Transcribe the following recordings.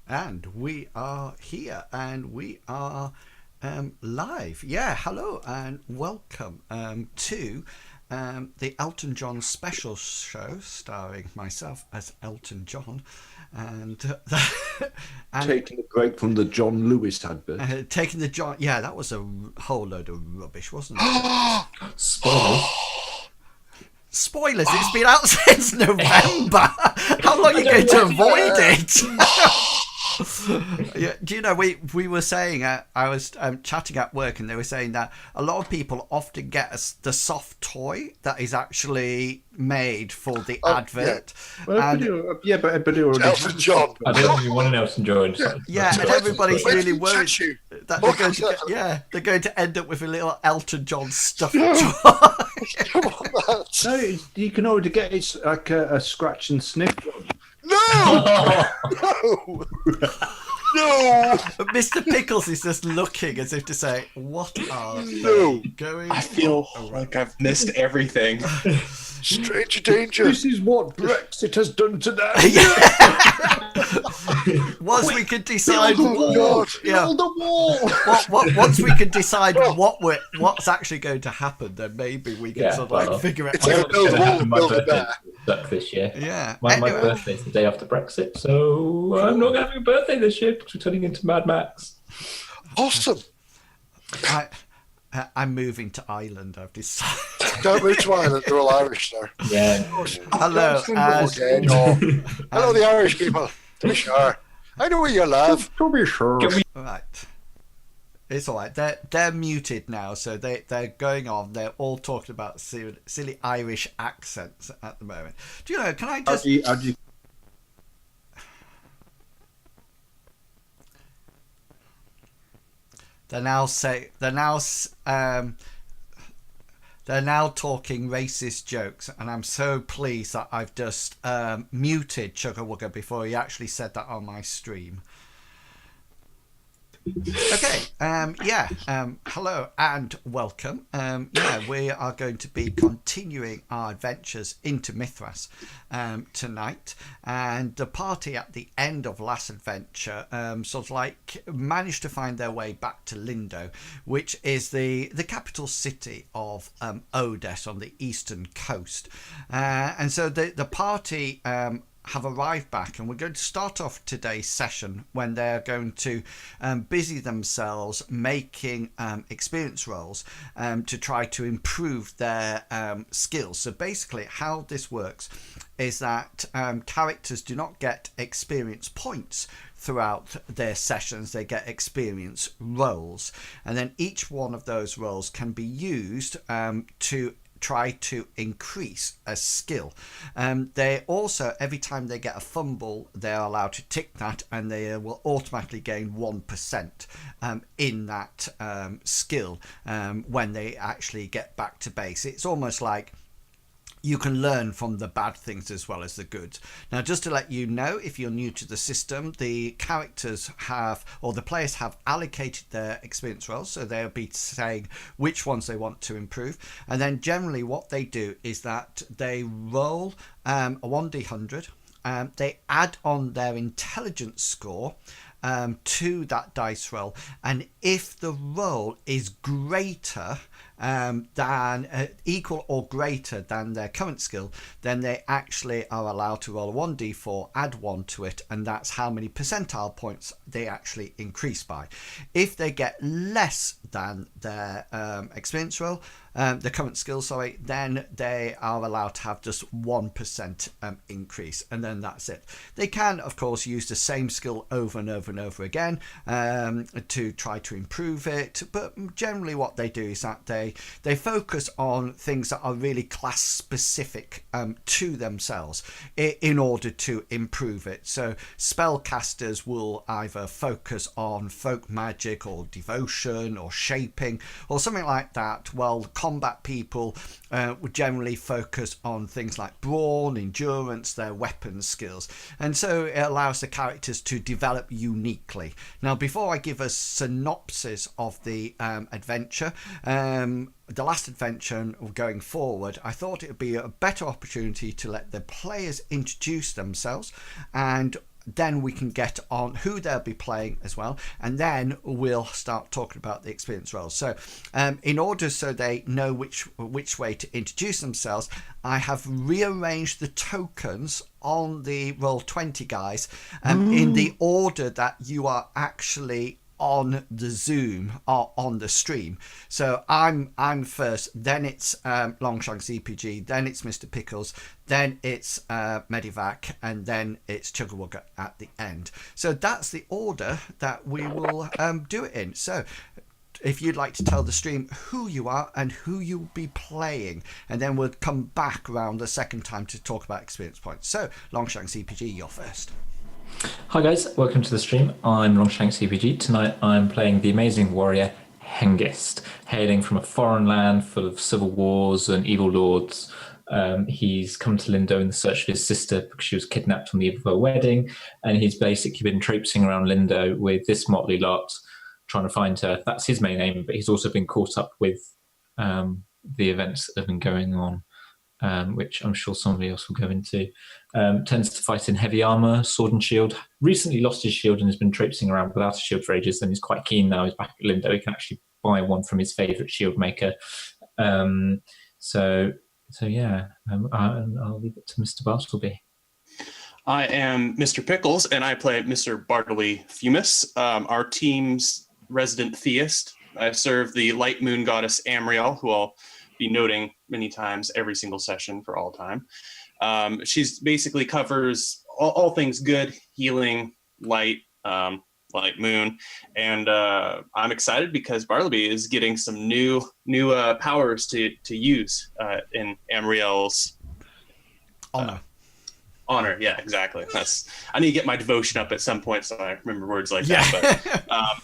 And we are here and we are live. Yeah, hello and welcome to the Elton John special show starring myself as Elton John and, and taking a break from the John Lewis advert. Taking the John, yeah, that was a whole load of rubbish, wasn't it? Spoilers. Spoilers, it's been out since November. How long are you going to avoid it? Yeah, do you know, we were saying, I was chatting at work and they were saying that a lot of people often get the soft toy that is actually made for the advert. Yeah, well, but everybody already Elton John. I don't really want an Elton John. Yeah, and everybody's really worried that they're going to end up with a little Elton John stuffed toy. No, you can already get it's like a scratch and sniff. No! No! But Mr. Pickles is just looking as if to say, what are they going I feel like I've missed everything. Stranger danger. This is what Brexit has done today. Once we can decide once we can decide what's actually going to happen, then maybe we can figure it out. Suck this year. Yeah. My birthday's the day after Brexit, so I'm not having a birthday this year because we're turning into Mad Max. Awesome. I'm moving to Ireland, I've decided. Don't move to Ireland, they're all Irish there. Yeah. Hello. Hello, the Irish people. To be sure. I know where you live. To be sure. Right. It's all right. They're muted now, so they're going on. They're all talking about silly Irish accents at the moment. Do you know? Can I just? How do you... They're now talking racist jokes, and I'm so pleased that I've just muted Chugga Wugga before he actually said that on my stream. Okay, hello and welcome. We are going to be continuing our adventures into Mithras tonight, and the party at the end of last adventure sort of like managed to find their way back to Lindo, which is the capital city of Odess on the eastern coast, and so the party have arrived back, and we're going to start off today's session when they're going to busy themselves making experience rolls to try to improve their skills. So basically how this works is that characters do not get experience points throughout their sessions. They get experience rolls, and then each one of those rolls can be used to try to increase a skill. They also, every time they get a fumble, they're allowed to tick that, and they will automatically gain 1% in that skill when they actually get back to base. It's almost like you can learn from the bad things as well as the good. Now, just to let you know, if you're new to the system, the characters have, or the players have allocated their experience rolls, so they'll be saying which ones they want to improve. And then generally what they do is that they roll a 1d100, they add on their intelligence score to that dice roll, and if the roll is greater than equal or greater than their current skill, then they actually are allowed to roll a 1d4, add 1 to it, and that's how many percentile points they actually increase by. If they get less than their experience roll, the current skill, sorry, then they are allowed to have just 1% increase, and then that's it. They can, of course, use the same skill over and over and over again to try to improve it, but generally what they do is that they focus on things that are really class specific to themselves in order to improve it. So spellcasters will either focus on folk magic or devotion or shaping or something like that, while combat people would generally focus on things like brawn, endurance, their weapons skills, and so it allows the characters to develop uniquely. Now, before I give a synopsis of the adventure, the last adventure going forward, I thought it would be a better opportunity to let the players introduce themselves, and then we can get on who they'll be playing as well, and then we'll start talking about the experience roles. So in order so they know which way to introduce themselves, I have rearranged the tokens on the Roll20 guys in the order that you are actually on the Zoom or on the stream. So I'm first, then it's Longshanks EPG, then it's Mr. Pickles, then it's Medivac, and then it's Chuggerwugger at the end. So that's the order that we will do it in. So if you'd like to tell the stream who you are and who you'll be playing, and then we'll come back around the second time to talk about experience points. So Longshanks EPG, you're first. Hi guys, welcome to the stream. I'm Longshanks CPG. Tonight I'm playing the amazing warrior Hengist, hailing from a foreign land full of civil wars and evil lords. He's come to Lindo in the search of his sister because she was kidnapped on the eve of her wedding, and he's basically been traipsing around Lindo with this motley lot trying to find her. That's his main aim, but he's also been caught up with the events that have been going on, which I'm sure somebody else will go into. Tends to fight in heavy armor, sword and shield. Recently lost his shield and has been traipsing around without a shield for ages, and he's quite keen now. He's back at Lindo. He can actually buy one from his favourite shield maker. So yeah, I'll leave it to Mr. Bartleby. I am Mr. Pickles, and I play Mr. Bartleby Fumus, our team's resident theist. I serve the light moon goddess Amriel, who I'll be noting many times every single session for all time. She's basically covers all things good, healing, light, light moon, and I'm excited because Bartleby is getting some new powers to use in Amriel's honor. Yeah, exactly. I need to get my devotion up at some point so I remember words like that. But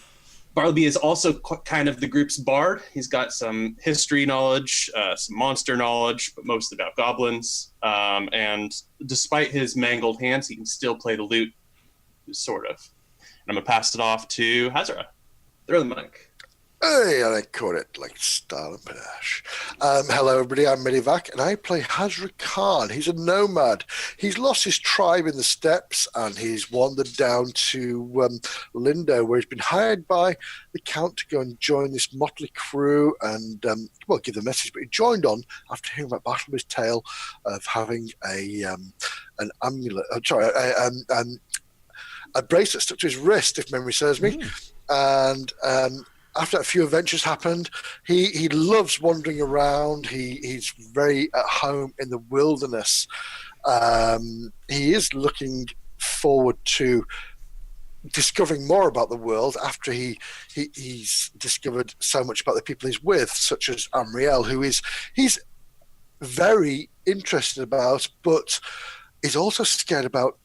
Bartleby is also kind of the group's bard. He's got some history knowledge, some monster knowledge, but mostly about goblins. And despite his mangled hands, he can still play the lute, sort of. And I'm going to pass it off to Hazara. Throw the mic. Hey, I caught it like style and panache. Hello, everybody. I'm Medivac, and I play Hazra Khan. He's a nomad. He's lost his tribe in the steppes, and he's wandered down to Lindo, where he's been hired by the Count to go and join this motley crew and, give the message. But he joined on after hearing about Bartleby's tale of having an amulet. A bracelet stuck to his wrist, if memory serves me, and after a few adventures happened, he loves wandering around. He's very at home in the wilderness. He is looking forward to discovering more about the world after he's discovered so much about the people he's with, such as Amriel, who he's very interested about, but is also scared about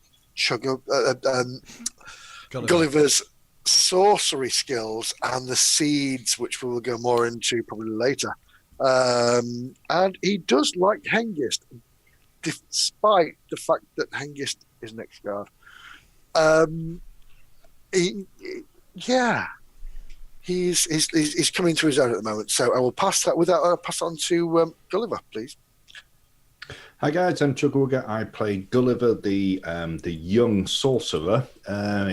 Gulliver's sorcery skills and the seeds, which we will go more into probably later. And he does like Hengist, despite the fact that Hengist is an ex-guard. He's coming to his own at the moment. So I will pass that on to Gulliver, please. Hi guys, I'm Chugwugger. I play Gulliver, the young sorcerer.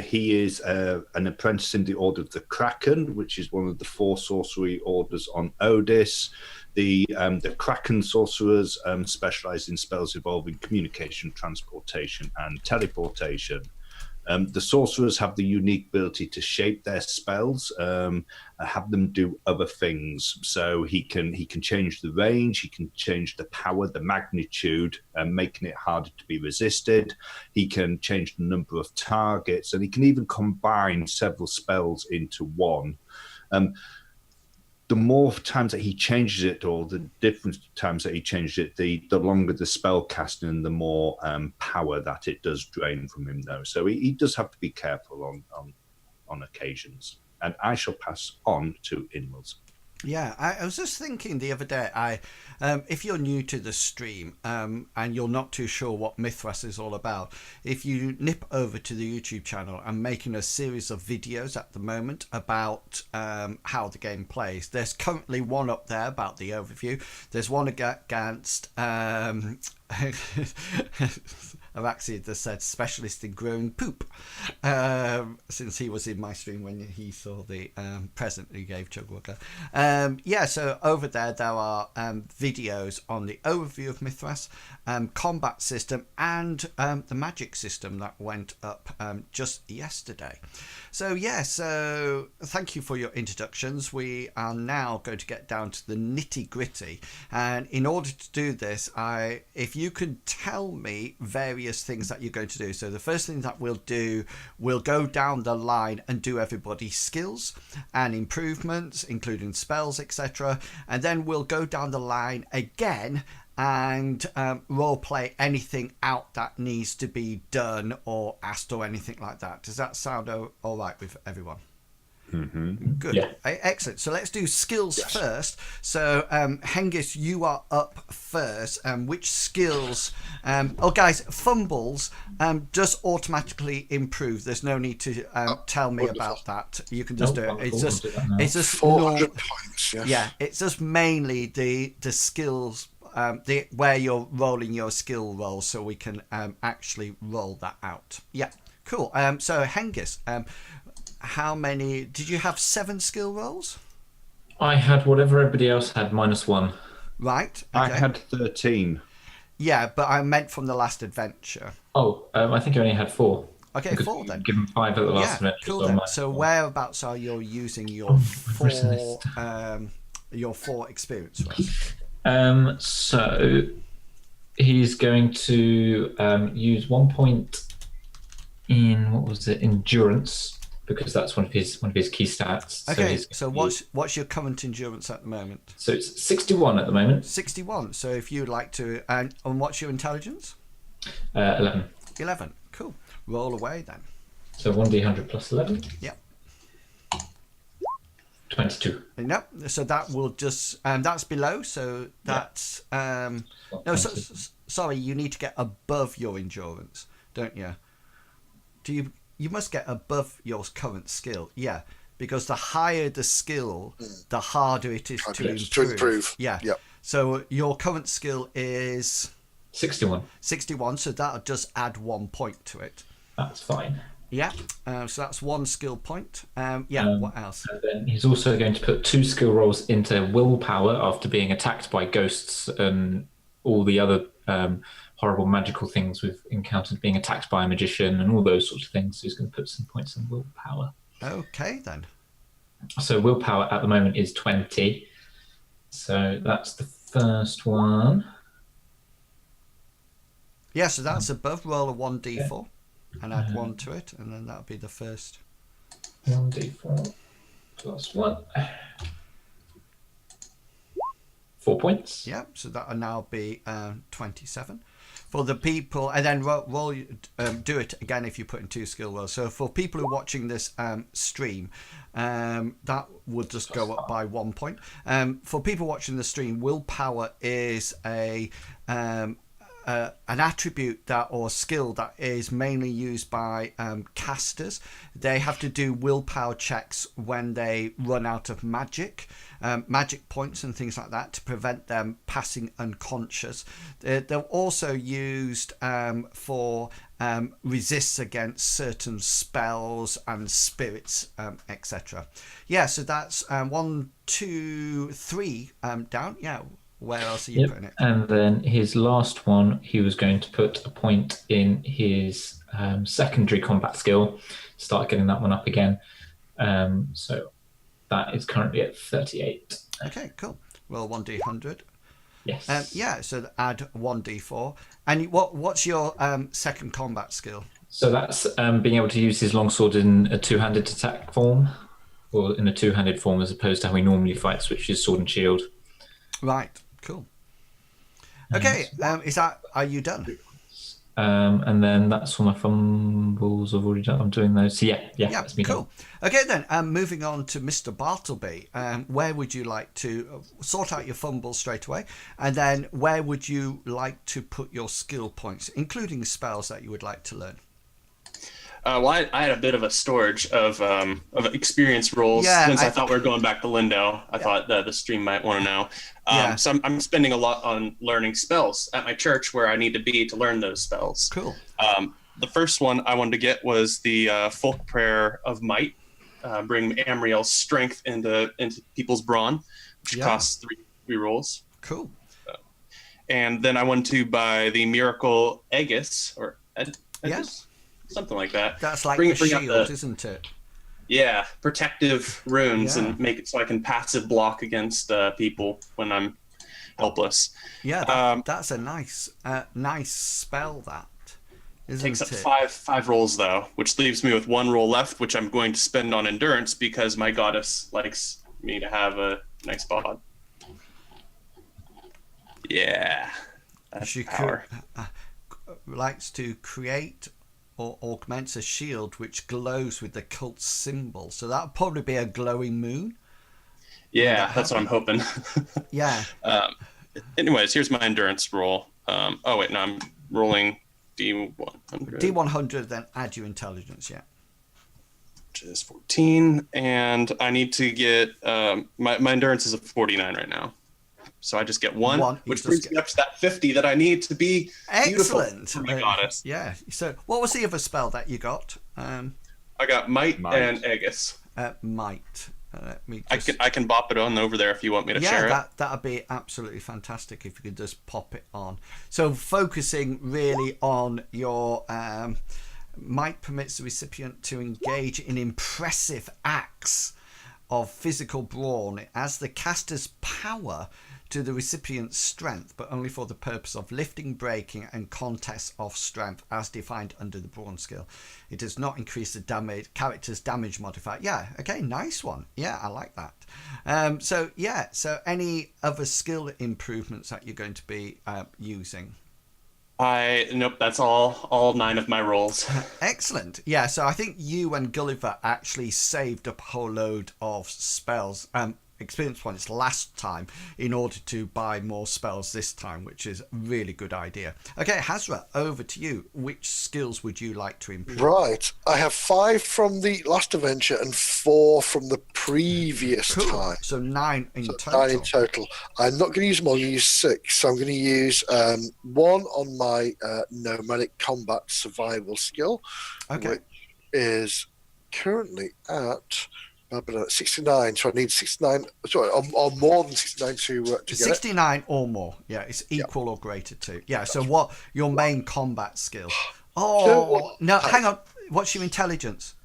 He is an apprentice in the Order of the Kraken, which is one of the 4 sorcery orders on Odis. The Kraken sorcerers specialize in spells involving communication, transportation, and teleportation. The sorcerers have the unique ability to shape their spells, have them do other things. So he can change the range, he can change the power, the magnitude, making it harder to be resisted. He can change the number of targets, and he can even combine several spells into one. The more times that he changes it, or the different times that he changes it, the longer the spell casting and the more power that it does drain from him, though. So he does have to be careful on occasions. And I shall pass on to Inwells. Yeah, I was just thinking the other day, if you're new to the stream and you're not too sure what Mythras is all about, if you nip over to the YouTube channel, I'm making a series of videos at the moment about how the game plays. There's currently one up there about the overview. There's one against... I've actually just said specialist in growing poop, since he was in my stream when he saw the present he gave Chugwugger. So over there are videos on the overview of Mythras, combat system, and the magic system that went up just yesterday. So thank you for your introductions. We are now going to get down to the nitty gritty, and in order to do this, if you can tell me various things that you're going to do. So the first thing that we'll do, we'll go down the line and do everybody's skills and improvements, including spells, etc. And then we'll go down the line again and role play anything out that needs to be done or asked or anything like that. Does that sound all right with everyone? Mm-hmm. Good. Yeah. Excellent. So let's do skills first. So Hengist, you are up first. Which skills? Guys, fumbles just automatically improve. There's no need to tell me about that. You can just do it. It's just 400 points. Yes. Yeah, it's just mainly the skills. Where you're rolling your skill roll, so we can actually roll that out. Yeah, cool. So Hengist, how many did you have? 7 skill rolls? I had whatever everybody else had -1. Right. Okay. I had 13. Yeah, but I meant from the last adventure. Oh, I think I only had 4. Okay, Because 4 then. Given 5 at the last Yeah, adventure. cool so then. my- So whereabouts are you using your your 4 experience rolls? So he's going to use 1 point in endurance, because that's one of his key stats. Okay, he's so gonna what's your current endurance at the moment? So it's 61 at the moment. 61. So if you'd like to, and what's your intelligence? 11. 11. Cool. Roll away then. So 1d100 plus 11. Yep. 22. No, so that will just that's below. So that's no. Sorry, you need to get above your endurance, don't you? Do you? You must get above your current skill. Yeah, because the higher the skill, the harder it is to improve. Yeah. Yep. So your current skill is 61. 61. So that'll just add 1 point to it. That's fine. Yeah. So that's 1 skill point. What else? And then he's also going to put 2 skill rolls into willpower after being attacked by ghosts and all the other horrible magical things we've encountered, being attacked by a magician and all those sorts of things. So he's going to put some points in willpower. Okay then. So willpower at the moment is 20. So that's the first one. Yeah, so that's above. Roll a 1d4 and add 1 to it, and then that'll be the first. 1d4 plus 1. 4 points. Yeah, so that'll now be 27. For the people, and then do it again if you put in 2 skill rolls. So for people who are watching this stream, that would just go up by 1 point. For people watching the stream, willpower is a an attribute that or skill that is mainly used by casters. They have to do willpower checks when they run out of magic points and things like that to prevent them passing unconscious. They're also used for resists against certain spells and spirits, etc. Yeah, so that's 1, 2, 3 down. Yeah, where else are you putting it? And then his last one, he was going to put a point in his secondary combat skill, start getting that one up again. So that is currently at 38. Okay, cool. Roll 1d100. Yes. Yeah, so add 1d4. And what's your second combat skill? So that's being able to use his longsword in a two-handed attack form, or in a two-handed form as opposed to how he normally fights, which is sword and shield. Right, cool. Okay, are you done? And then that's all my fumbles I've already done. I'm doing those. So yeah, that's me cool. done. Okay then, moving on to Mr. Bartleby. Where would you like to sort out your fumbles straight away? And then where would you like to put your skill points, including spells that you would like to learn? Well, I had a bit of a storage of experience rolls since I thought we were going back to Lindo. I thought that the stream might want to know. So I'm spending a lot on learning spells at my church where I need to be to learn those spells. Cool. The first one I wanted to get was the Folk Prayer of Might, bring Amriel's strength into people's brawn, which costs three rolls. Cool. And then I wanted to buy the Miracle Aegis, or Aegis? Something like that. That's like a shield, isn't it? Yeah, protective runes and make it so I can passive block against people when I'm helpless. Yeah, that's a nice spell. That isn't takes up it? five rolls though, which leaves me with 1 roll left, which I'm going to spend on endurance because my goddess likes me to have a nice bod. Yeah, that's She power. likes to create or augments a shield which glows with the cult symbol. So that'll probably be a glowing moon. Yeah, that's what I'm hoping. Yeah. Anyways, here's my endurance roll. Oh wait, no, I'm rolling D100. D100, then add your intelligence. Yeah. Which is 14, and I need to get my endurance is a 49 right now. So I just get one which brings me up to that 50 that I need to be excellent for my goddess. Yeah. So what was the other spell that you got? I got Might and Aegis. Might. Let me I can bop it on over there if you want me to share it. That'd be absolutely fantastic if you could just pop it on. So focusing really on your Might permits the recipient to engage in impressive acts of physical brawn as the caster's power to the recipient's strength, but only for the purpose of lifting, breaking, and contests of strength as defined under the brawn skill. It does not increase the character's damage modifier. Yeah, okay, nice one. Yeah, I like that. So any other skill improvements that you're going to be using? Nope, that's all 9 of my rolls. Excellent. Yeah, so I think you and Gulliver actually saved up a whole load of spells, experience points last time in order to buy more spells this time, which is a really good idea. Okay, Hazra, over to you. Which skills would you like to improve? Right. I have 5 from the last adventure and 4 from the previous time. So 9 in total. 9 in total. I'm not going to use them all. I'm going to use 6. So I'm going to use 1 on my nomadic combat survival skill, which is currently at 69, so I need 69, sorry, or more than 69 to get 69 or more. Yeah, it's equal or greater to. Yeah, so what your main combat skill? Oh, no, hang on. What's your intelligence?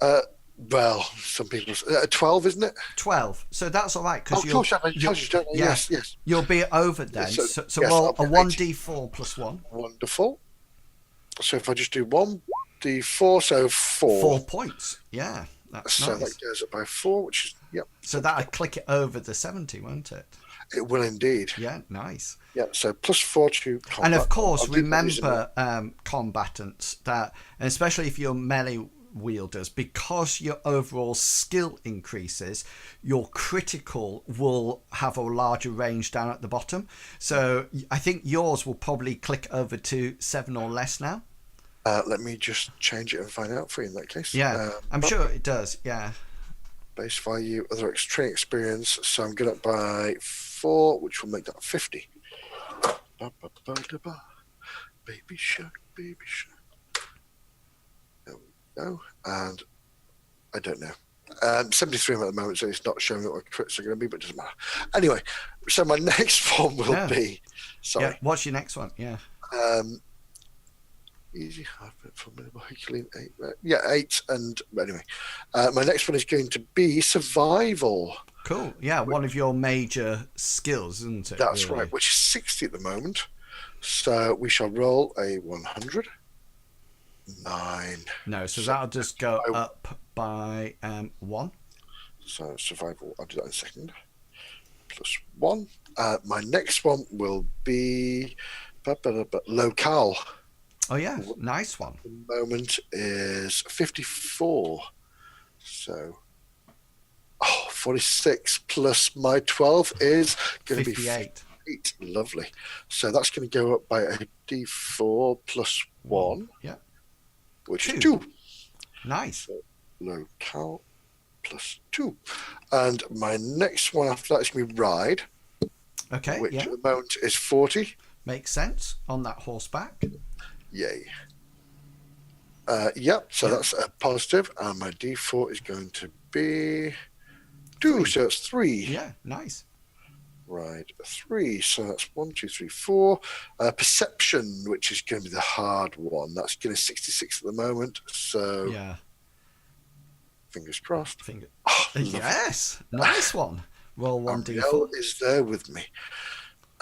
Well, some people 12, isn't it? 12. So that's all right because yes. You'll be over then. Yes, so roll a 1d4 plus 1. Wonderful. So if I just do 1d4, so 4. 4 points. Yeah. So nice. that goes up by 4, which is, So that'll click it over the 70, won't it? It will indeed. Yeah, nice. Yeah, so plus 4 to combat. And of course, remember, combatants, that, and especially if you're melee wielders, because your overall skill increases, your critical will have a larger range down at the bottom. So I think yours will probably click over to 7 or less now. Let me just change it and find out for you in that case. Yeah, I'm sure it does. Yeah. Base value, other training experience. So I'm going up by 4, which will make that 50. Baby shark, baby shark. There we go. And I don't know. 73 at the moment, so it's not showing what my crits are going to be, but it doesn't matter. Anyway, so my next one will be. Sorry. Yeah. What's your next one? Yeah. Easy, formidable, Herculean, 8. Yeah, 8. And anyway, my next one is going to be survival. Cool. Yeah, one of your major skills, isn't it? That's really? right, which is 60 at the moment. So we shall roll a 100. 9. No, so that'll just go up by 1. So survival, I'll do that in a second. Plus 1. My next one will be locale. Oh yeah, nice one. The moment is 54. So 46 plus my 12 is going to be 58. 8. Lovely. So that's going to go up by a d4 plus 1. Yeah. Which 2. is 2. Nice. So locale plus 2. And my next one after that is going to be ride. Okay. Which Yeah. at the moment is 40. Makes sense on that horseback. Yay. Yep, so that's a positive, and my d4 is going to be 2, so it's 3. Yeah. Nice. Right, 3, so that's 1, 2, 3, 4. Perception, which is going to be the hard one, that's going to 66 at the moment, so Yeah. fingers crossed. Finger. Oh, Yes. Nice one. Roll 1d4. Ariel is there with me.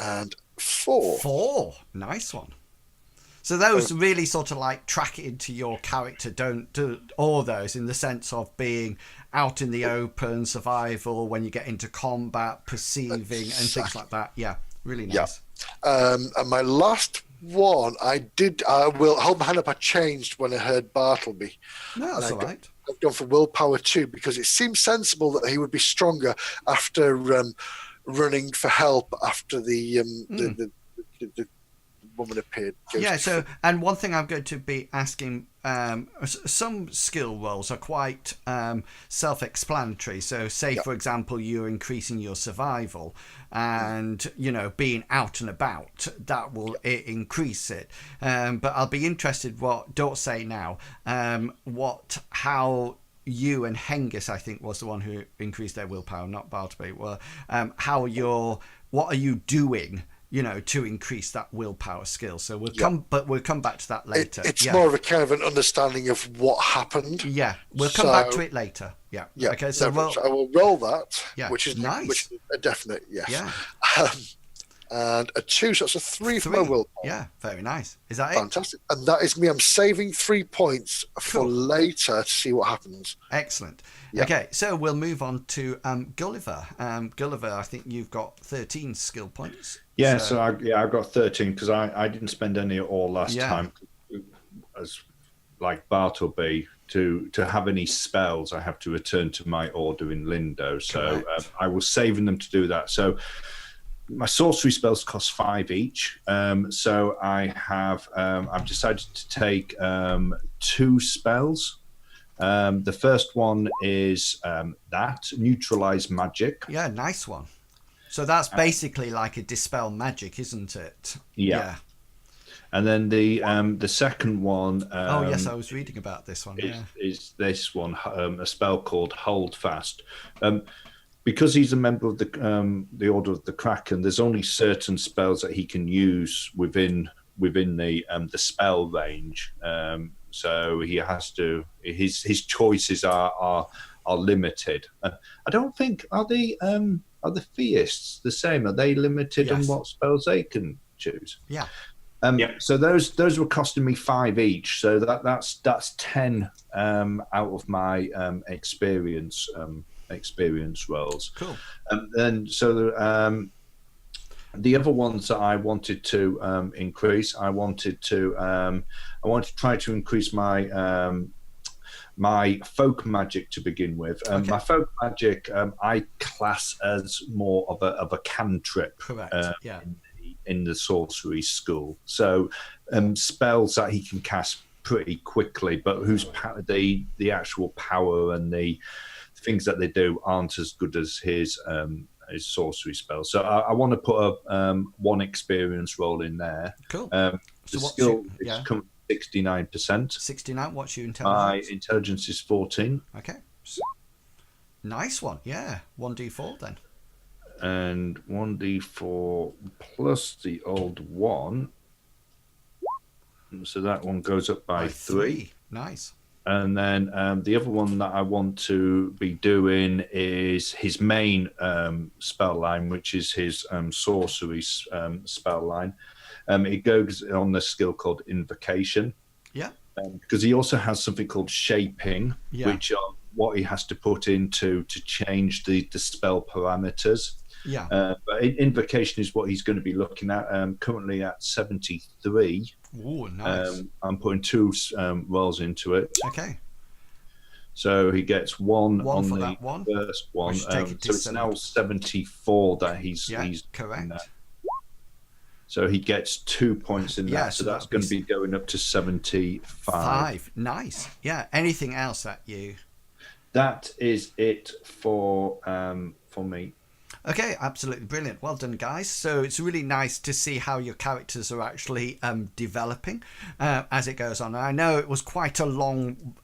And 4. 4. Nice one. So those really sort of like track it into your character, don't do all those in the sense of being out in the open, survival, when you get into combat, perceiving and things like that. Yeah, really nice. Yeah. And my last one, I will hold my hand up, I changed when I heard Bartleby. No, that's And all right. I've gone for willpower 2 because it seems sensible that he would be stronger after running for help after the woman appeared. Yeah, so, and one thing I'm going to be asking, some skill rolls are quite self-explanatory. So say, for example, you're increasing your survival and, you know, being out and about, that will increase it. But I'll be interested don't say now, how you and Hengist, I think, was the one who increased their willpower, not Bartleby, were, what are you doing, you know, to increase that willpower skill? So we'll come back to that later. It's more of a kind of an understanding of what happened. Yeah, we'll come back to it later. Yeah. Yeah. Okay. So I will roll that. Yeah, which is nice. Which is a definite yes. Yeah. And a 2, so that's a 3 for my willpower. Yeah, very nice. Is that it? Fantastic. And that is me. I'm saving 3 points for later to see what happens. Excellent. Yeah. Okay, so we'll move on to Gulliver. Gulliver, I think you've got 13 skill points. Yeah, so I've got 13 because I didn't spend any at all last time. As like Bartleby, to have any spells, I have to return to my order in Lindo. So I was saving them to do that. So my sorcery spells cost 5 each. So I've decided to take 2 spells. The first one is that neutralize magic. Yeah, nice one. So that's basically like a dispel magic, isn't it? Yeah. And then the second one. Oh yes, I was reading about this one. Is this one a spell called Hold Fast? Because he's a member of the Order of the Kraken, there's only certain spells that he can use within the spell range. So he has to. His choices are limited. I don't think are the theists the same? Are they limited on what spells they can choose? Yeah. So those were costing me 5 each. So that's 10 out of my experience rolls. Cool. And then the other ones that I wanted to increase, I wanted to try to increase my my folk magic to begin with. Okay. My folk magic, I class as more of a cantrip. Correct. Yeah. In the sorcery school. So spells that he can cast pretty quickly, but whose the actual power and the things that they do aren't as good as his sorcery spells. So I want to put a 1 experience roll in there. Cool. The So what's skill your- is 69%. 69. What's your My intelligence? intelligence is 14. Okay. Nice one. Yeah. 1d4 then. And 1d4 plus the old 1. So that one goes up by 3. Nice. And then the other one that I want to be doing is his main spell line, which is his sorcery spell line. It goes on the skill called Invocation. Yeah. Because he also has something called Shaping, Yeah. which are what he has to put into to change the spell parameters. Yeah. But Invocation is what he's going to be looking at. Currently at 73. Oh, nice. I'm putting 2 rolls into it. Okay. So he gets 1 One on for the that one. first one. We should take it to So it's now 74 that he's Yeah. he's Correct. that. So he gets 2 points in that. Yeah, so so that's that'd going be to be going up to 75. 5. Nice. Yeah. Anything else that you? That is it for me. Okay, absolutely brilliant. Well done, guys. So it's really nice to see how your characters are actually developing as it goes on. And I know it was quite a long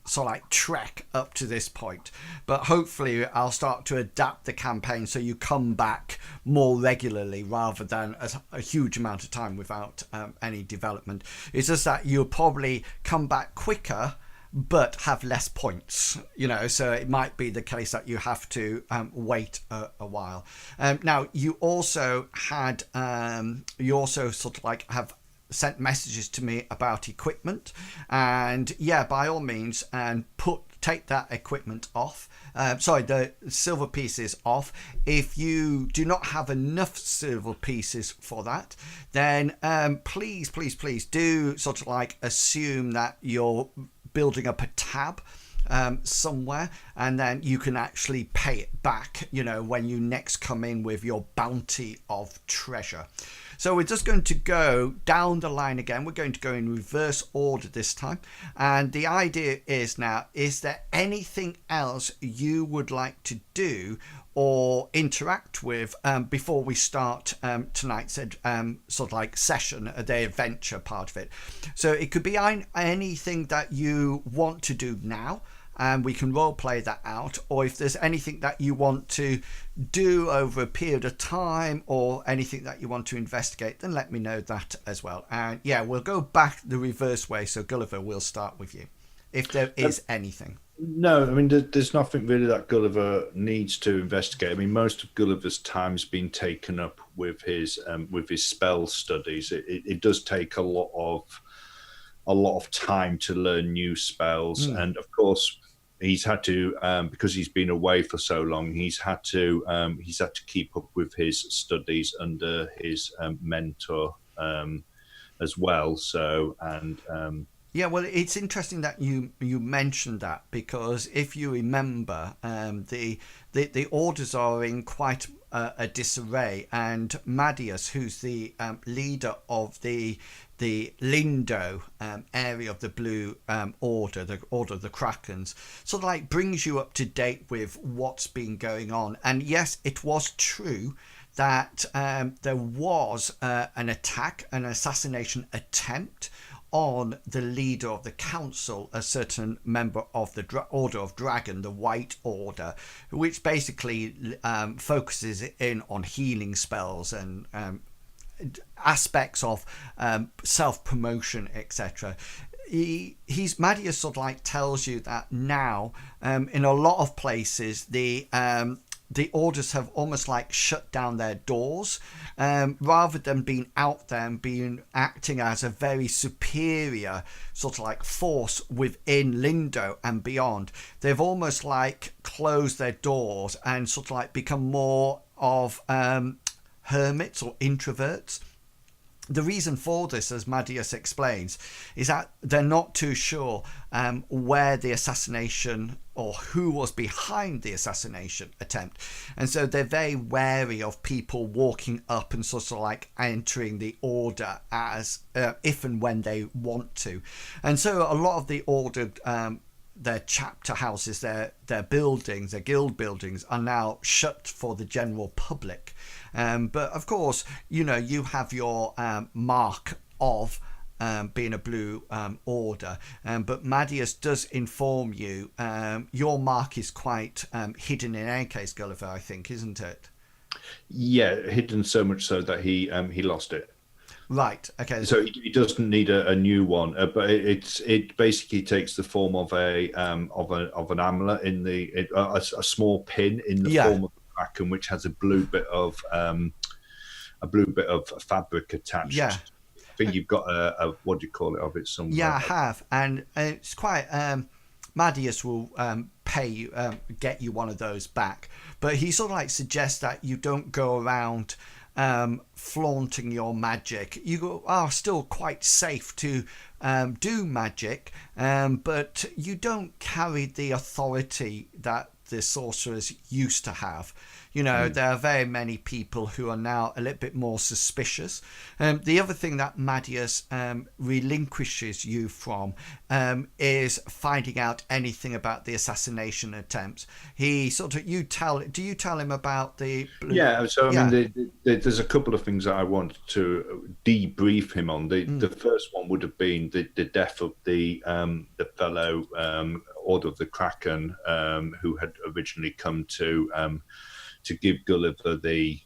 sort of like trek up to this point, but hopefully I'll start to adapt the campaign so you come back more regularly rather than a huge amount of time without any development. It's just that you'll probably come back quicker but have less points, so it might be the case that you have to wait a while. Now you also had you also sort of like have sent messages to me about equipment, and yeah, by all means, and take that equipment off, the silver pieces off. If you do not have enough silver pieces for that, then please do sort of like assume that you're building up a tab somewhere, and then you can actually pay it back when you next come in with your bounty of treasure. So we're just going to go down the line again. We're going to go in reverse order this time, and the idea is now, is there anything else you would like to do or interact with before we start tonight's sort of like session, the adventure part of it? So it could be anything that you want to do now, and we can role play that out, or if there's anything that you want to do over a period of time or anything that you want to investigate, then let me know that as well. And yeah, we'll go back the reverse way. So Gulliver, we'll start with you if there is anything. No, I mean, there's nothing really that Gulliver needs to investigate. I mean, most of Gulliver's time's been taken up with his spell studies. It does take a lot of time to learn new spells, and of course, he's had to because he's been away for so long. He's had to keep up with his studies under his mentor as well. So yeah, well, it's interesting that you mentioned that, because if you remember, the orders are in quite a disarray, and Madius, who's the leader of the Lindo area of the Blue Order, the Order of the Krakens, sort of like brings you up to date with what's been going on. And yes, it was true that there was an assassination attempt on the leader of the council, a certain member of the Order of Dragon, the White Order, which basically focuses in on healing spells and aspects of self-promotion, etc. Madius sort of like tells you that now in a lot of places the orders have almost like shut down their doors, rather than being out there and acting as a very superior sort of like force within Lindo and beyond. They've almost like closed their doors and sort of like become more of hermits or introverts. the reason for this, as Madius explains, is that they're not too sure where the assassination or who was behind the assassination attempt. And so they're very wary of people walking up and sort of like entering the order as if and when they want to. And so a lot of the ordered their chapter houses, their buildings, their guild buildings are now shut for the general public. But of course, you know, you have your mark of being a blue order, but Madius does inform you your mark is quite hidden in any case, Gulliver, I think, isn't it? Yeah, hidden so much so that he lost it. Right. Okay. So he doesn't need a new one, but it basically takes the form of an amulet in a small pin in the form of a kraken, which has a blue bit of fabric attached. Yeah. I think you've got a what do you call it of it somewhere. Yeah, I have, and it's quite. Madius will pay you, get you one of those back, but he sort of like suggests that you don't go around flaunting your magic. You are still quite safe to do magic, but you don't carry the authority that the sorcerers used to have. You know, there are very many people who are now a little bit more suspicious. The other thing that Madius relinquishes you from is finding out anything about the assassination attempts. He sort of, do you tell him about the blue? Yeah, so I mean, there's a couple of things that I wanted to debrief him on. The first one would have been the death of the fellow Order of the Kraken who had originally come to give Gulliver the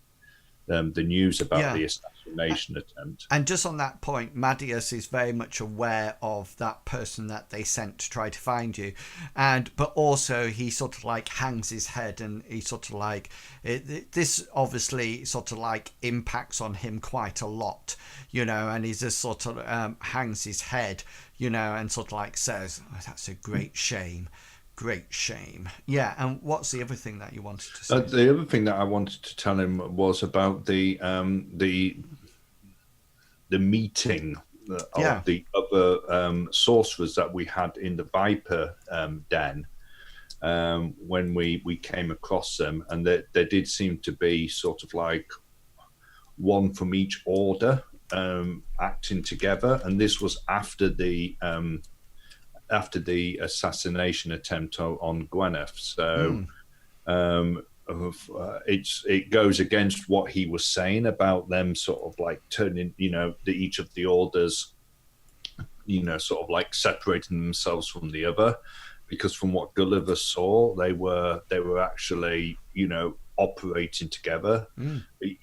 news about the assassination attempt. And just on that point, Madius is very much aware of that person that they sent to try to find you, but also he sort of like hangs his head, and he sort of like this obviously sort of like impacts on him quite a lot, you know, and he just sort of hangs his head, you know, and sort of like says, "Oh, that's a great shame." Great shame. Yeah, and what's the other thing that you wanted to say? The other thing that I wanted to tell him was about the meeting of the other sorcerers that we had in the Viper Den when we came across them, and there did seem to be sort of like one from each order acting together, and this was after the assassination attempt on Gwyneth. So it goes against what he was saying about them sort of like turning, you know, each of the orders, you know, sort of like separating themselves from the other, because from what Gulliver saw, they were actually, you know, operating together,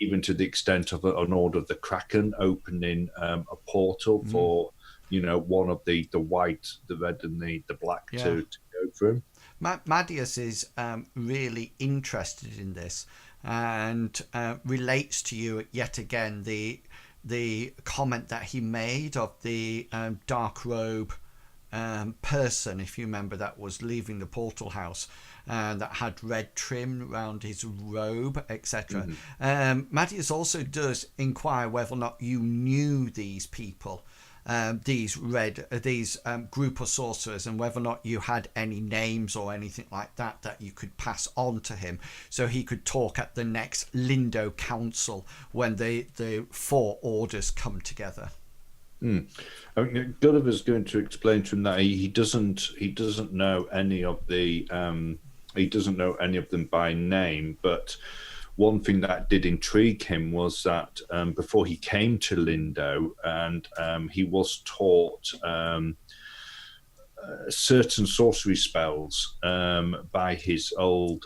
even to the extent of an Order of the Kraken opening a portal for, you know, one of the white, the red, and the black to go through. Madius is really interested in this, and relates to you yet again the comment that he made of the dark robe person, if you remember, that was leaving the portal house, that had red trim around his robe, etc. Madius also does inquire whether or not you knew these people, these group of sorcerers, and whether or not you had any names or anything like that you could pass on to him, so he could talk at the next Lindo Council when the four orders come together. I mean, Gulliver's going to explain to him that he doesn't know any of them by name, but one thing that did intrigue him was that before he came to Lindo, and he was taught certain sorcery spells by his old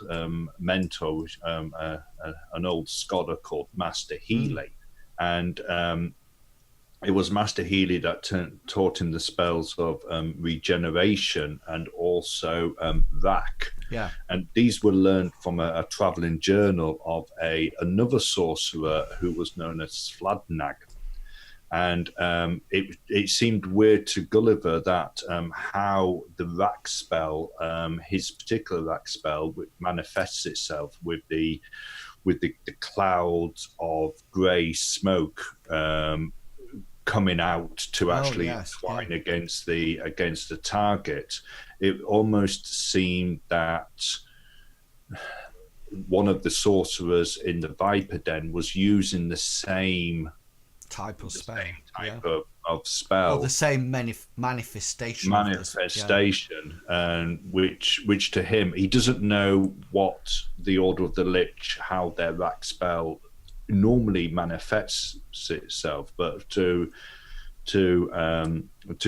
mentor, an old scholar called Master Healy. And it was Master Healy that taught him the spells of regeneration and also Rack. Yeah. And these were learned from a traveling journal of another sorcerer who was known as Svladnag. And it seemed weird to Gulliver that how the Rack spell, his particular Rack spell, manifests itself with the clouds of grey smoke coming out to actually yes, twine against the target. It almost seemed that one of the sorcerers in the Viper Den was using the same type of spell, of spell, or the same manifestation, and which to him, he doesn't know what the Order of the Lich, how their rack spell normally manifests itself, but to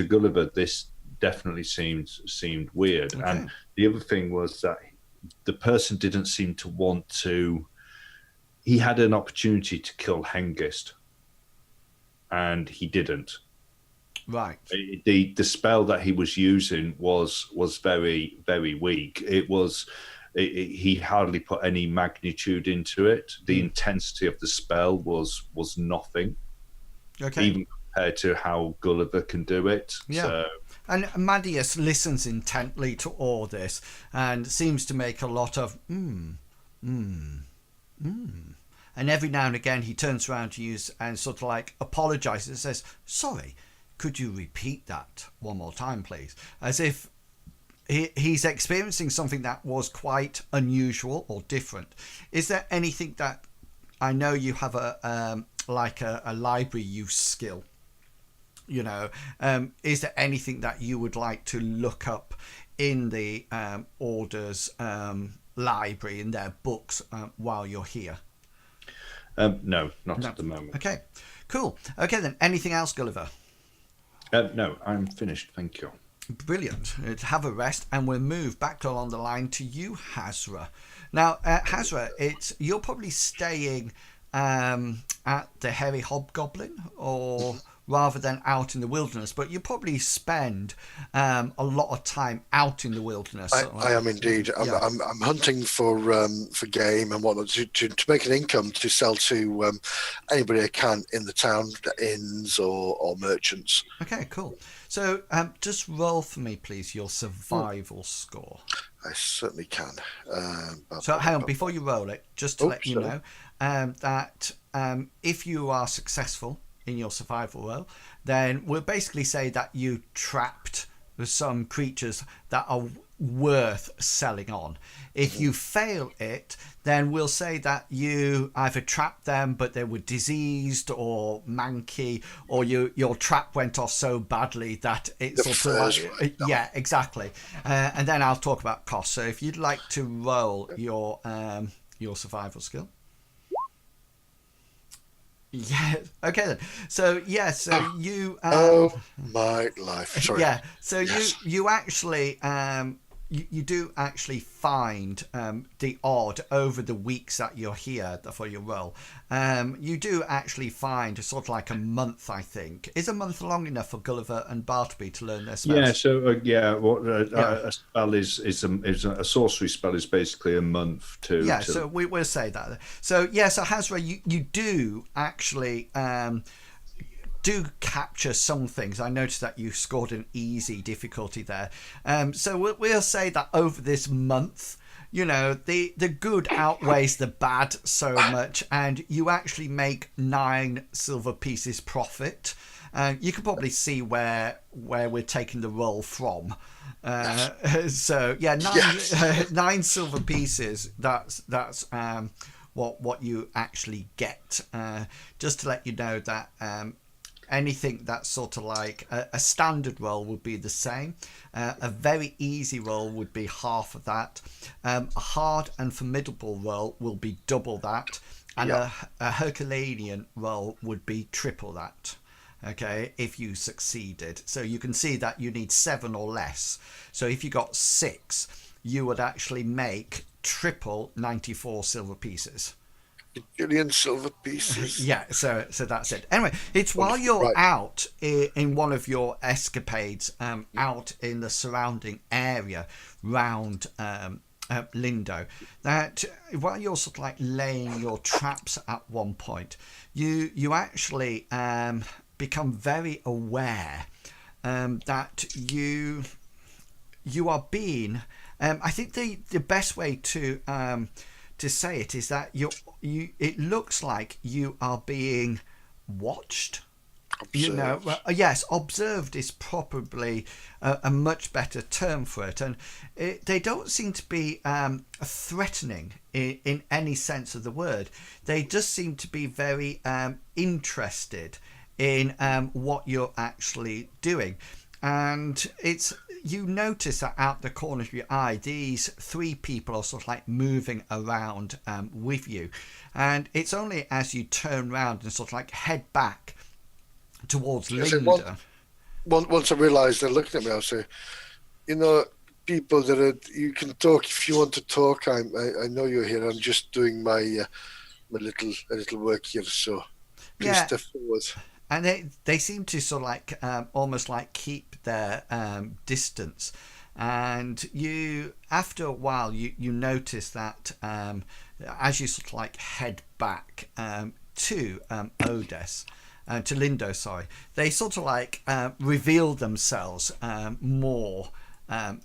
Gulliver, this definitely seemed weird. Okay. And the other thing was that the person didn't seem to want to. He had an opportunity to kill Hengist, and he didn't. Right. The spell that he was using was very, very weak. He hardly put any magnitude into it. The intensity of the spell was nothing. Okay. Even compared to how Gulliver can do it. Yeah. So, and Amadeus listens intently to all this and seems to make a lot of And every now and again he turns around to you and sort of like apologizes and says, "Sorry, could you repeat that one more time, please?" As if he's experiencing something that was quite unusual or different. Is there anything that, I know you have a library use skill, you know, is there anything that you would like to look up in the Order's library, in their books, while you're here? No, not at the moment. Okay, cool. Okay then, anything else, Gulliver? No, I'm finished. Thank you. Brilliant. Have a rest, and we'll move back along the line to you, Hazra. Now, Hazra, you're probably staying at the Hairy Hobgoblin, or rather than out in the wilderness, but you probably spend a lot of time out in the wilderness. I am indeed. I'm hunting for game and whatnot to make an income to sell to anybody I can in the town, inns or merchants. Okay, cool. So just roll for me, please, your survival score. I certainly can. So hang on, before you roll it, just to let you know that if you are successful in your survival roll, then we'll basically say that you trapped some creatures that are worth selling on. If you fail it, then we'll say that you either trapped them but they were diseased or manky, or your trap went off so badly that it's sort of like, yeah, exactly. And then I'll talk about costs. So if you'd like to roll your survival skill. Yeah. Okay then. So you. Oh my life. Sorry. Yeah. So you actually you do actually find the odd over the weeks that you're here for your role. You do actually find sort of like a month. I think, is a month long enough for Gulliver and Bartleby to learn their spells? Yeah. So a spell is a sorcery spell is basically a month to. Yeah. So we'll say that. So so Hazra, you do actually. Do capture some things. I noticed that you scored an easy difficulty there. So we'll say that over this month, you know, the good outweighs the bad so much, and you actually make 9 silver pieces profit. You can probably see where we're taking the roll from. So yeah, 9 silver pieces. That's what you actually get. Just to let you know that. Anything that's sort of like a standard roll would be the same. A very easy roll would be half of that. A hard and formidable roll will be double that. And a Herculean roll would be triple that. Okay, if you succeeded. So you can see that you need 7 or less. So if you got 6, you would actually make triple 94 silver pieces. Billion silver pieces. Yeah, so that's it. Anyway, it's while you're out in one of your escapades, out in the surrounding area round Lindo, that while you're sort of like laying your traps at one point, you actually become very aware that you are being. I think the best way to say it is that it looks like you are being watched. You know, Observed. well, yes, observed is probably a much better term for it, and they don't seem to be threatening in any sense of the word. They just seem to be very interested in what you're actually doing, and you notice that out the corner of your eye, these three people are sort of like moving around with you, and it's only as you turn around and sort of like head back towards I said, Linda. once I realised they're looking at me, I say, people that you can talk if you want to talk. I know you're here. I'm just doing my little work here. So please Yeah, step forward. and they seem to sort of like almost like keep their distance, and you after a while you notice that as you sort of like head back to Odes, to Lindo, sorry, they sort of like reveal themselves more.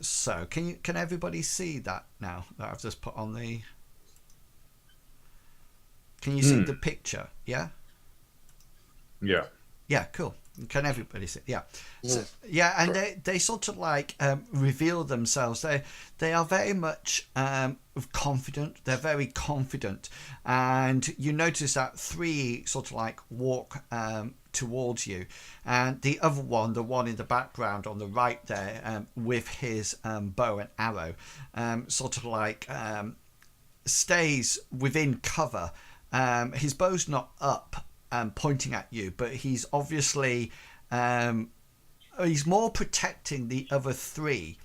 So can everybody see that now that I've just put on the? Can you see the picture? Yeah. Yeah. Yeah, cool. Can everybody see? Yeah. So, yeah, and they sort of like reveal themselves. They are very much confident. They're very confident, and you notice that three sort of like walk towards you, and the other one, the one in the background on the right there, with his bow and arrow, sort of like stays within cover. His bow's not up, pointing at you, but he's obviously he's more protecting the other three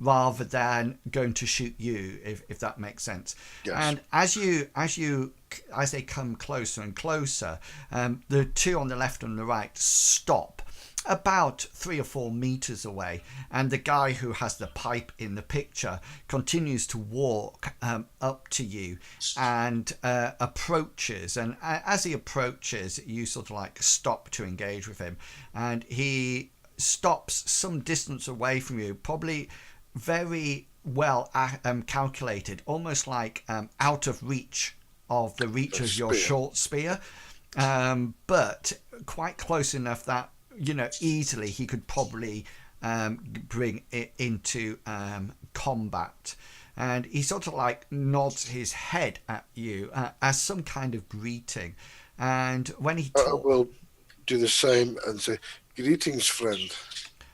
rather than going to shoot you, if that makes sense. Yes. And as they come closer and closer, the two on the left and the right stop about 3 or 4 meters away, and the guy who has the pipe in the picture continues to walk up to you and approaches, and as he approaches you sort of like stop to engage with him, and he stops some distance away from you, probably very well calculated, almost like out of reach of the reach of your short spear, but quite close enough that easily he could probably bring it into combat. And he sort of like nods his head at you as some kind of greeting. And when he talks, we'll do the same and say, "Greetings, friend."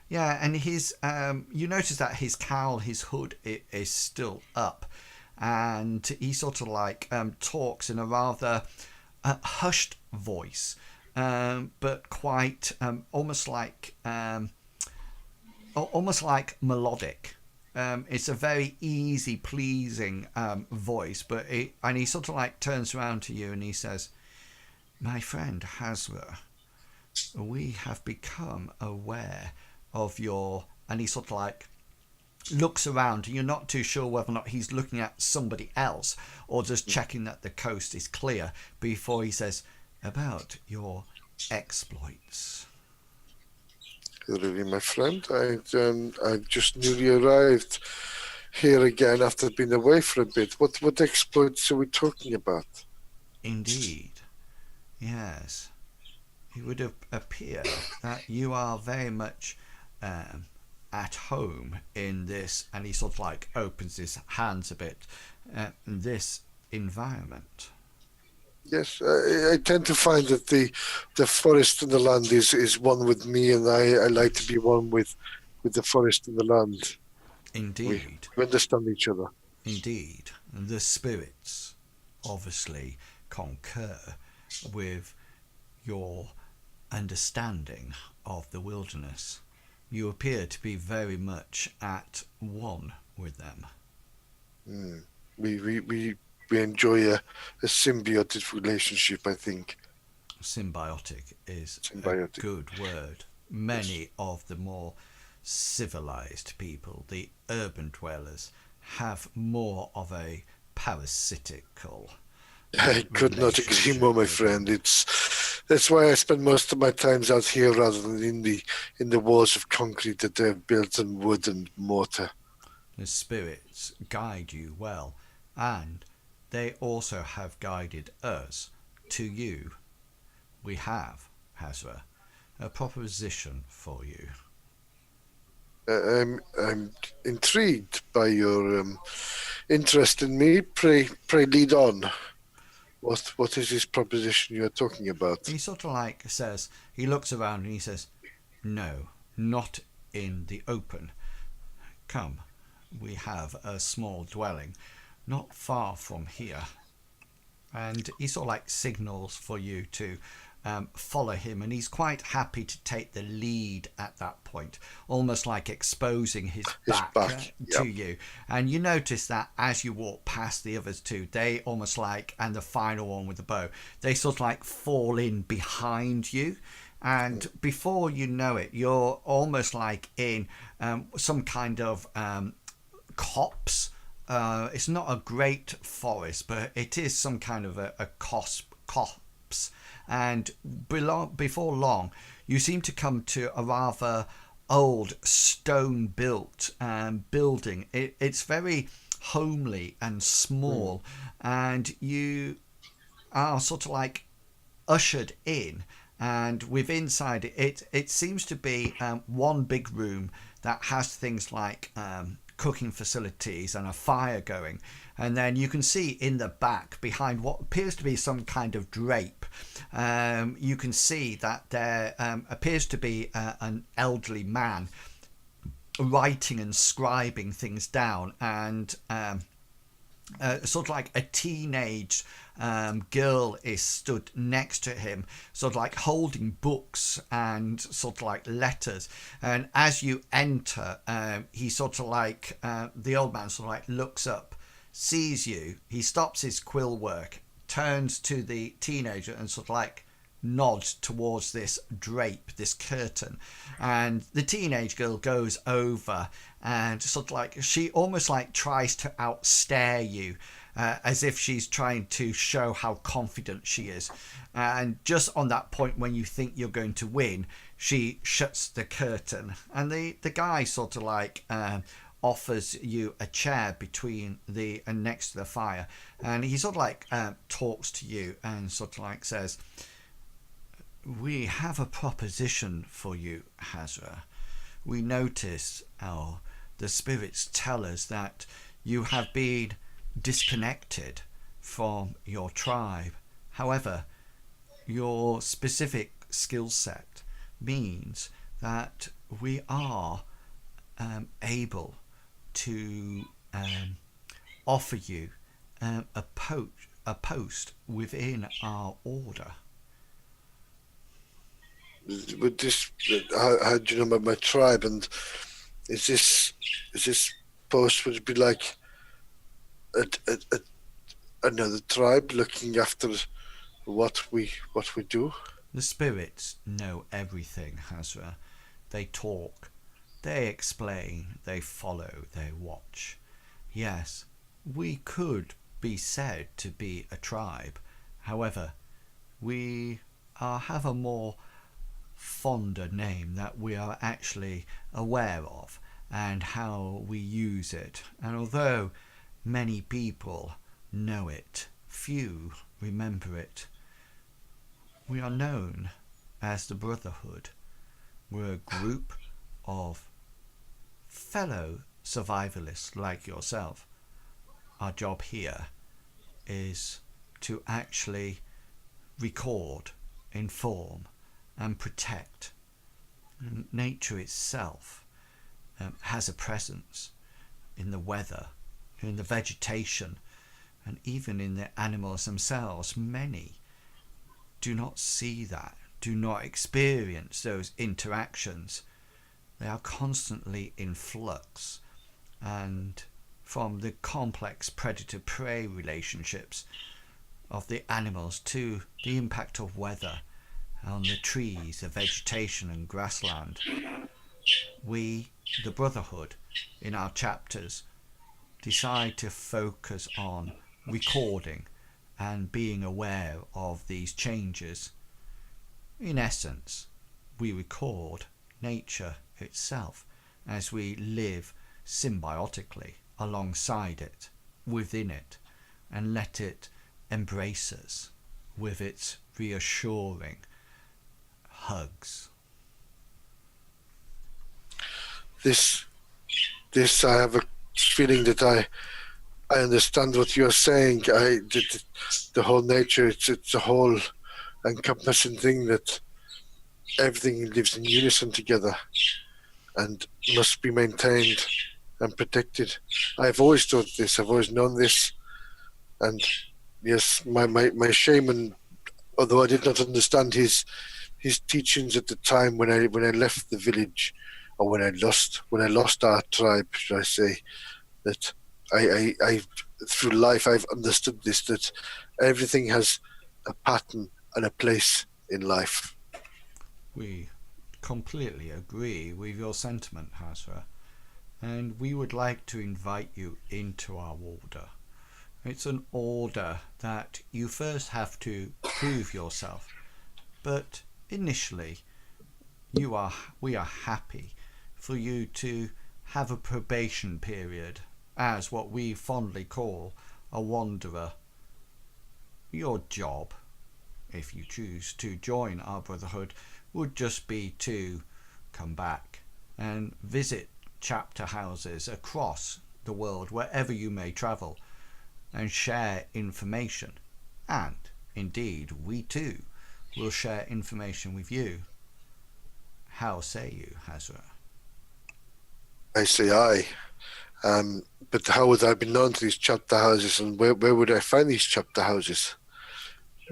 yeah, and his you notice that his cowl, his hood is still up, and he sort of like talks in a rather hushed voice. But quite almost like melodic. It's a very easy, pleasing voice, but and he sort of like turns around to you and he says, "My friend Hasra, we have become aware of your," and he sort of like looks around, and you're not too sure whether or not he's looking at somebody else or just checking that the coast is clear before he says, "About your exploits." Really, my friend, I just newly arrived here again after being away for a bit. What exploits are we talking about? Indeed, yes. It would appear that you are very much at home in this, and he sort of like opens his hands a bit, in this environment. Yes, I tend to find that the forest and the land is one with me, and I like to be one with the forest and the land. Indeed. We understand each other. Indeed. The spirits obviously concur with your understanding of the wilderness. You appear to be very much at one with them. We enjoy a symbiotic relationship, I think. Symbiotic is a good word. Many of the more civilized people, the urban dwellers, have more of a parasitical. I could not agree more, my friend. That's why I spend most of my times out here rather than in the walls of concrete that they've built in wood and mortar. The spirits guide you well, and they also have guided us to you. We have, Hasra, a proposition for you. I'm intrigued by your interest in me. Pray lead on. What is this proposition you are talking about? He sort of like says, he looks around and he says, no, not in the open. Come, we have a small dwelling not far from here. And he sort of like signals for you to follow him, and he's quite happy to take the lead at that point, almost like exposing his back to you. And you notice that as you walk past the others two, they almost like, and the final one with the bow, they sort of like fall in behind you. And before you know it, you're almost like in some kind of copse. It's not a great forest, but it is some kind of a copse. And before long, you seem to come to a rather old stone-built building. It's very homely and small, and you are sort of like ushered in. And within inside it seems to be one big room that has things like cooking facilities and a fire going, and then you can see in the back behind what appears to be some kind of drape, you can see that there appears to be an elderly man writing and scribing things down, and sort of like a teenage girl is stood next to him, sort of like holding books and sort of like letters. And as you enter, he sort of like, the old man sort of like looks up, sees you, he stops his quill work, turns to the teenager and sort of like nods towards this drape, this curtain, and the teenage girl goes over and sort of like, she almost like tries to outstare you, as if she's trying to show how confident she is. And just on that point when you think you're going to win, she shuts the curtain, and the guy sort of like offers you a chair between the and next to the fire, and he sort of like talks to you and sort of like says, we have a proposition for you, Hazra. We notice, the spirits tell us that you have been disconnected from your tribe. However, your specific skill set means that we are able to offer you a post within our order. With this, how do you know about my tribe? And is this post would be like another tribe looking after what we do? The spirits know everything, Hazra. They talk, they explain, they follow, they watch. Yes, we could be said to be a tribe. However, we have a more fonder name that we are actually aware of and how we use it. And although many people know it, few remember it. We are known as the Brotherhood. We're a group of fellow survivalists like yourself. Our job here is to actually record, inform, and protect. And nature itself has a presence in the weather, in the vegetation, and even in the animals themselves. Many do not see that, do not experience those interactions. They are constantly in flux, and from the complex predator-prey relationships of the animals to the impact of weather on the trees, the vegetation and grassland, we, the Brotherhood, in our chapters, decide to focus on recording and being aware of these changes. In essence, we record nature itself as we live symbiotically alongside it, within it, and let it embrace us with its reassuring hugs. this I have a feeling that I understand what you're saying. The whole nature, it's a whole encompassing thing that everything lives in unison together and must be maintained and protected. I've always thought this. I've always known this. And yes, my shaman, although I did not understand his teachings at the time when I left the village, or when I lost our tribe, should I say, that I through life I've understood this, that everything has a pattern and a place in life. We completely agree with your sentiment, Hazra, and we would like to invite you into our order. It's an order that you first have to prove yourself, but initially we are happy for you to have a probation period as what we fondly call a wanderer. Your job, if you choose to join our brotherhood, would just be to come back and visit chapter houses across the world, wherever you may travel, and share information. And indeed, we too will share information with you. How say you, Hazra? I say aye. But how would I be known to these chapter houses, and where would I find these chapter houses?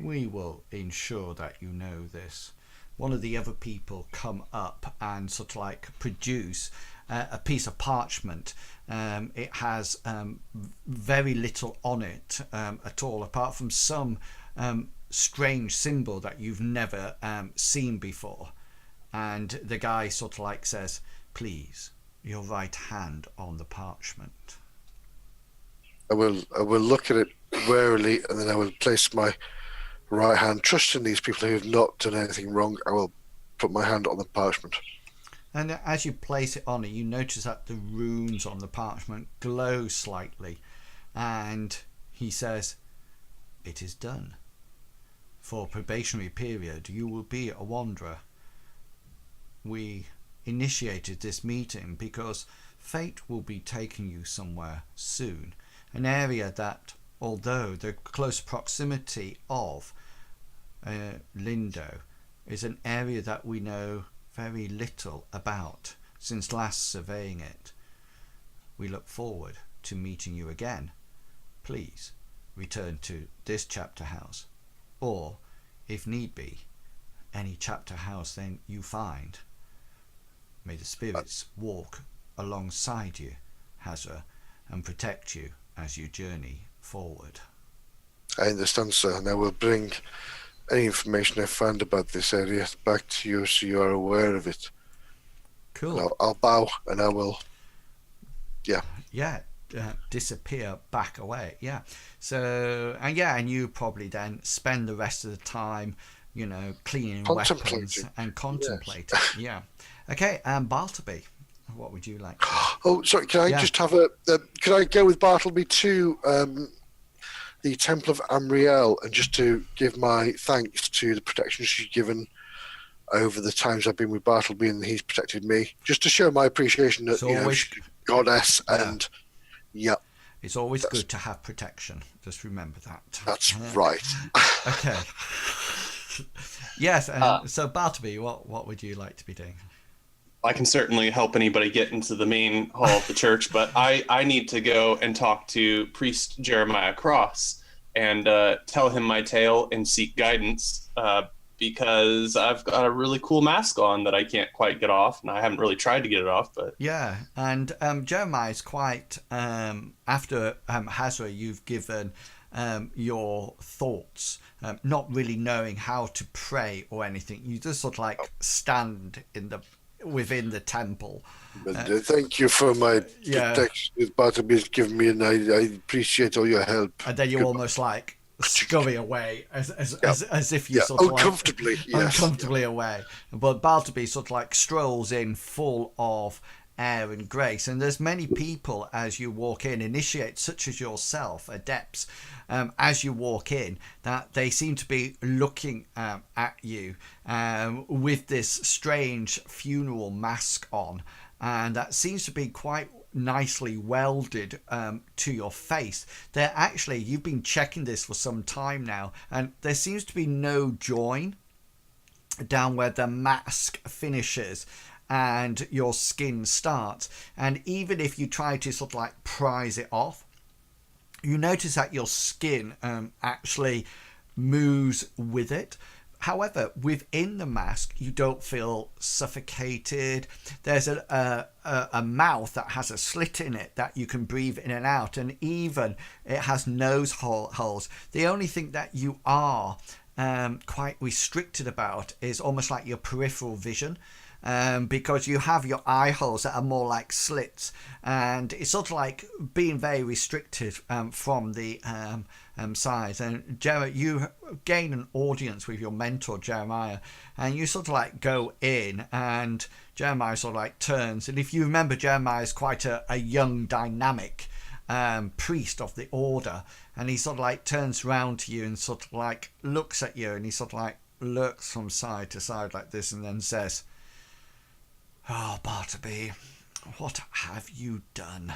We will ensure that you know this. One of the other people come up and sort of like produce a piece of parchment. It has very little on it at all, apart from some strange symbol that you've never seen before. And the guy sort of like says, "Please, your right hand on the parchment." I will look at it warily, and then I will place my right hand, trusting these people who have not done anything wrong. I will put my hand on the parchment. And as you place it on it, you notice that the runes on the parchment glow slightly. And he says, "It is done. For a probationary period, you will be a wanderer. We initiated this meeting because fate will be taking you somewhere soon. An area that, although the close proximity of Lindo is an area that we know very little about since last surveying it. We look forward to meeting you again. Please return to this chapter house, or, if need be, any chapter house then you find. May the spirits walk alongside you, Hazra, and protect you as you journey forward." I understand, sir, and I will bring any information I find about this area back to you so you are aware of it. Cool. I'll bow, and I will, disappear back away. So and you probably then spend the rest of the time, cleaning weapons and contemplating. Yes. Okay, Bartleby, what would you like to do? Oh, sorry, can I just have can I go with Bartleby to the Temple of Amriel, and just to give my thanks to the protection she's given over the times I've been with Bartleby, and he's protected me, just to show my appreciation that she's a goddess, and it's always good to have protection. Just remember that. That's right. Okay. Yes. So Bartleby, what would you like to be doing? I can certainly help anybody get into the main hall of the church, but I need to go and talk to Priest Jeremiah Cross and tell him my tale and seek guidance, because I've got a really cool mask on that I can't quite get off, and I haven't really tried to get it off. But yeah, and Jeremiah is quite after Hazra, you've given your thoughts, not really knowing how to pray or anything. You just sort of like stand within the temple. Thank you for my protection that Bartleby's given me, and I appreciate all your help. And then you almost like scurry away as if you sort of uncomfortably away. But Bartleby sort of like strolls in full of air and grace. And there's many people as you walk in, initiates such as yourself, adepts, as you walk in, that they seem to be looking at you with this strange funeral mask on, and that seems to be quite nicely welded to your face. They're actually, you've been checking this for some time now, and there seems to be no join down where the mask finishes and your skin starts. And even if you try to sort of like prise it off, you notice that your skin actually moves with it. However, within the mask, you don't feel suffocated. There's a mouth that has a slit in it that you can breathe in and out, and even it has nose holes. The only thing that you are quite restricted about is almost like your peripheral vision. Because you have your eye holes that are more like slits, and it's sort of like being very restricted from the size. And you gain an audience with your mentor Jeremiah, and you sort of like go in, and Jeremiah sort of like turns, and if you remember, Jeremiah is quite a young, dynamic priest of the order, and he sort of like turns round to you and sort of like looks at you, and he sort of like looks from side to side like this, and then says, "Oh, Bartleby, what have you done?"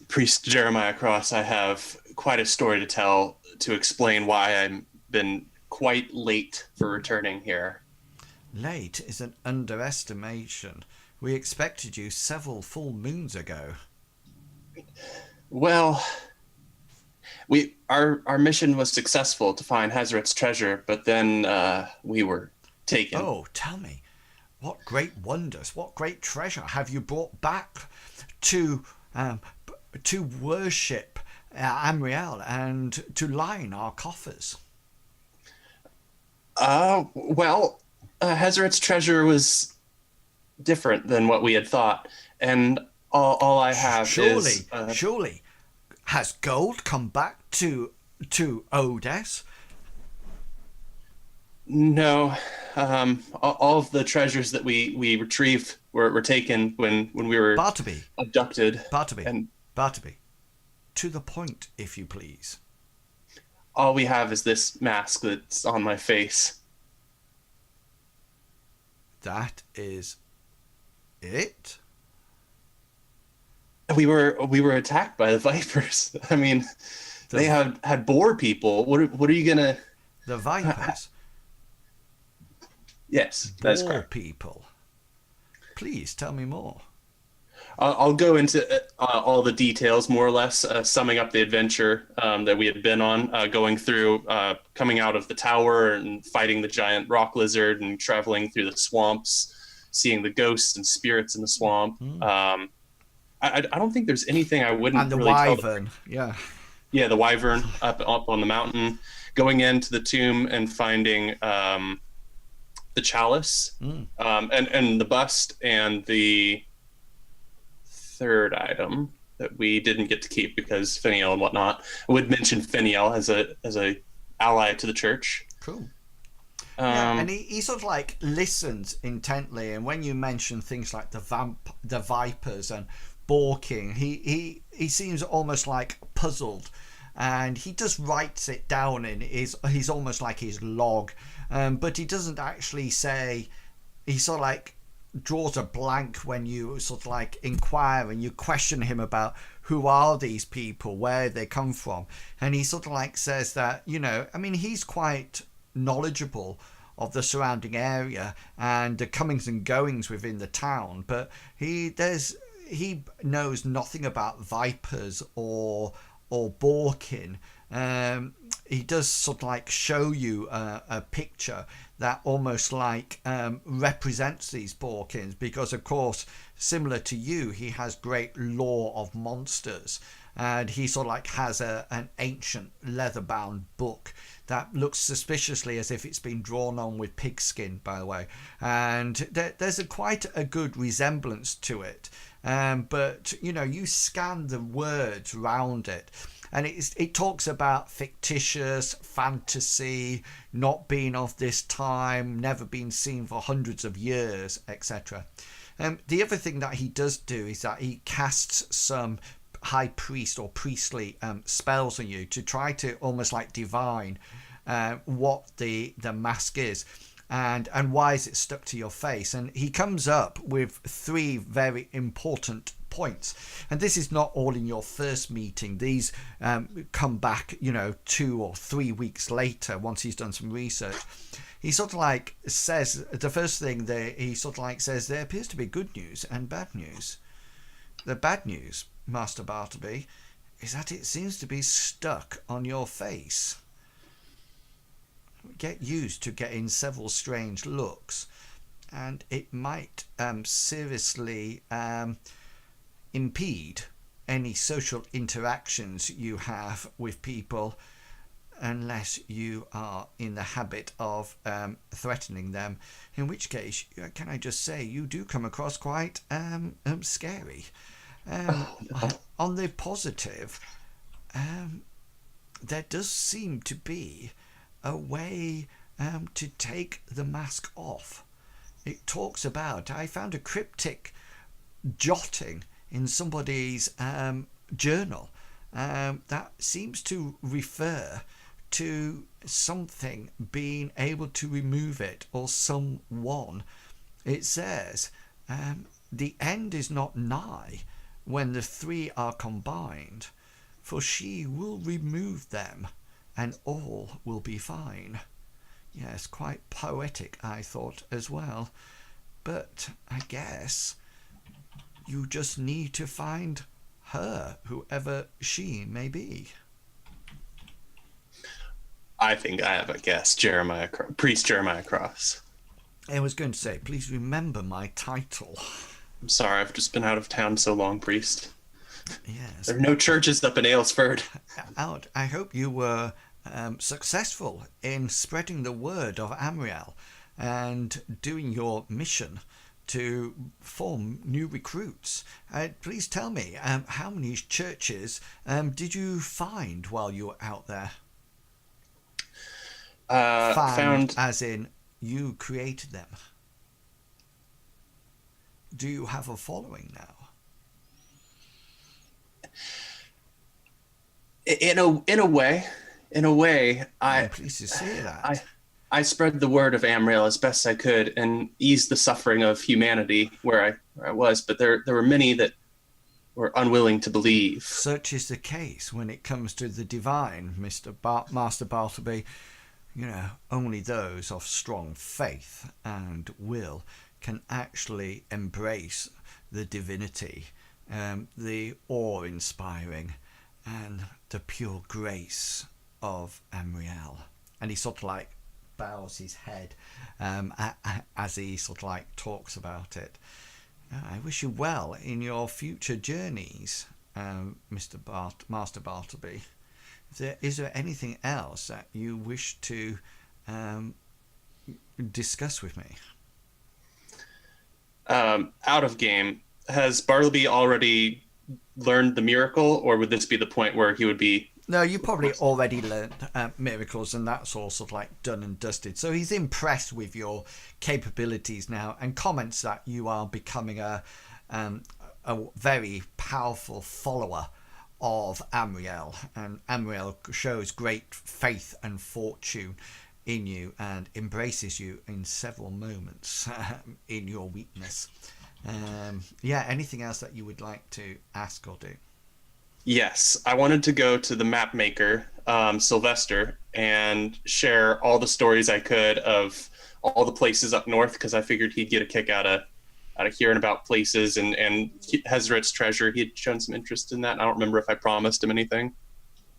Priest Jeremiah Cross, I have quite a story to tell to explain why I've been quite late for returning here. Late is an underestimation. We expected you several full moons ago. Well, our mission was successful to find Hazaret's treasure, but then we were taken. Oh, tell me, what great wonders, what great treasure have you brought back to worship Amriel and to line our coffers? Well, Hazaret's treasure was different than what we had thought, and all I have is... Surely, has gold come back to Odes? No, all of the treasures that we retrieved were taken when we were Bartleby, abducted. Bartleby, to the point, if you please. All we have is this mask that's on my face. That is it? We were attacked by the Vipers. I mean, they had boar people. What are you gonna? The Vipers. Yes, that's Boar correct. people. Please tell me more. I'll go into all the details, more or less, summing up the adventure that we had been on, going through, coming out of the tower and fighting the giant rock lizard and traveling through the swamps, seeing the ghosts and spirits in the swamp. I don't think there's anything I wouldn't And the really wyvern, tell. Yeah, the wyvern up on the mountain, going into the tomb and finding the chalice and the bust, and the third item that we didn't get to keep because Finiel and whatnot. I would mention Finiel as a ally to the church. Cool. Yeah, and he sort of like listens intently, and when you mention things like the vipers and Boar King, he seems almost like puzzled, and he just writes it down in he's almost like his log, but he doesn't actually say. He sort of like draws a blank when you sort of like inquire and you question him about who are these people, where they come from, and he sort of like says that, I mean, he's quite knowledgeable of the surrounding area and the comings and goings within the town, but he knows nothing about vipers or Borkin. He does sort of like show you a picture that almost like represents these Borkins, because of course, similar to you, he has great lore of monsters, and he sort of like has an ancient leather-bound book that looks suspiciously as if it's been drawn on with pigskin, by the way, and there's quite a good resemblance to it, but you scan the words around it, and it talks about fictitious fantasy, not being of this time, never been seen for hundreds of years, etc. The other thing that he does do is that he casts some high priest or priestly spells on you to try to almost like divine what the mask is. And why is it stuck to your face? And he comes up with 3 very important points. And this is not all in your first meeting. These come back, 2 or 3 weeks later once he's done some research. He sort of like says, the first thing that he sort of like says, there appears to be good news and bad news. The bad news, Master Bartleby, is that it seems to be stuck on your face. Get used to getting several strange looks, and it might seriously impede any social interactions you have with people, unless you are in the habit of threatening them, in which case, can I just say, you do come across quite scary. On the positive, there does seem to be a way to take the mask off. It talks about, I found a cryptic jotting in somebody's journal that seems to refer to something being able to remove it, or someone. It says, the end is not nigh when the 3 are combined, for she will remove them, and all will be fine. Yes, quite poetic, I thought, as well. But I guess you just need to find her, whoever she may be. I think I have a guess, Priest Jeremiah Cross. I was going to say, please remember my title. I'm sorry, I've just been out of town so long, Priest. Yes. There are no churches up in Aylesford. I hope you were successful in spreading the word of Amriel and doing your mission to form new recruits. Please tell me, how many churches did you find while you were out there? Found as in you created them. Do you have a following now? In a way, I'm pleased to see that. I spread the word of Amriel as best I could and eased the suffering of humanity where I was, but there were many that were unwilling to believe. Such is the case when it comes to the divine, Master Bartleby. Only those of strong faith and will can actually embrace the divinity, the awe-inspiring and the pure grace of Amriel. And he sort of like bows his head as he sort of like talks about it. I wish you well in your future journeys, Master Bartleby. Is there anything else that you wish to discuss with me? Out of game, has Bartleby already learned the miracle, or would this be the point where he would be... No, you probably already learned miracles, and that's all sort of like done and dusted. So he's impressed with your capabilities now, and comments that you are becoming a very powerful follower of Amriel, and Amriel shows great faith and fortune in you and embraces you in several moments in your weakness. Anything else that you would like to ask or do? Yes, I wanted to go to the map maker, Sylvester, and share all the stories I could of all the places up north, because I figured he'd get a kick out of hearing about places, and Hezret's treasure. He had shown some interest in that. I don't remember if I promised him anything.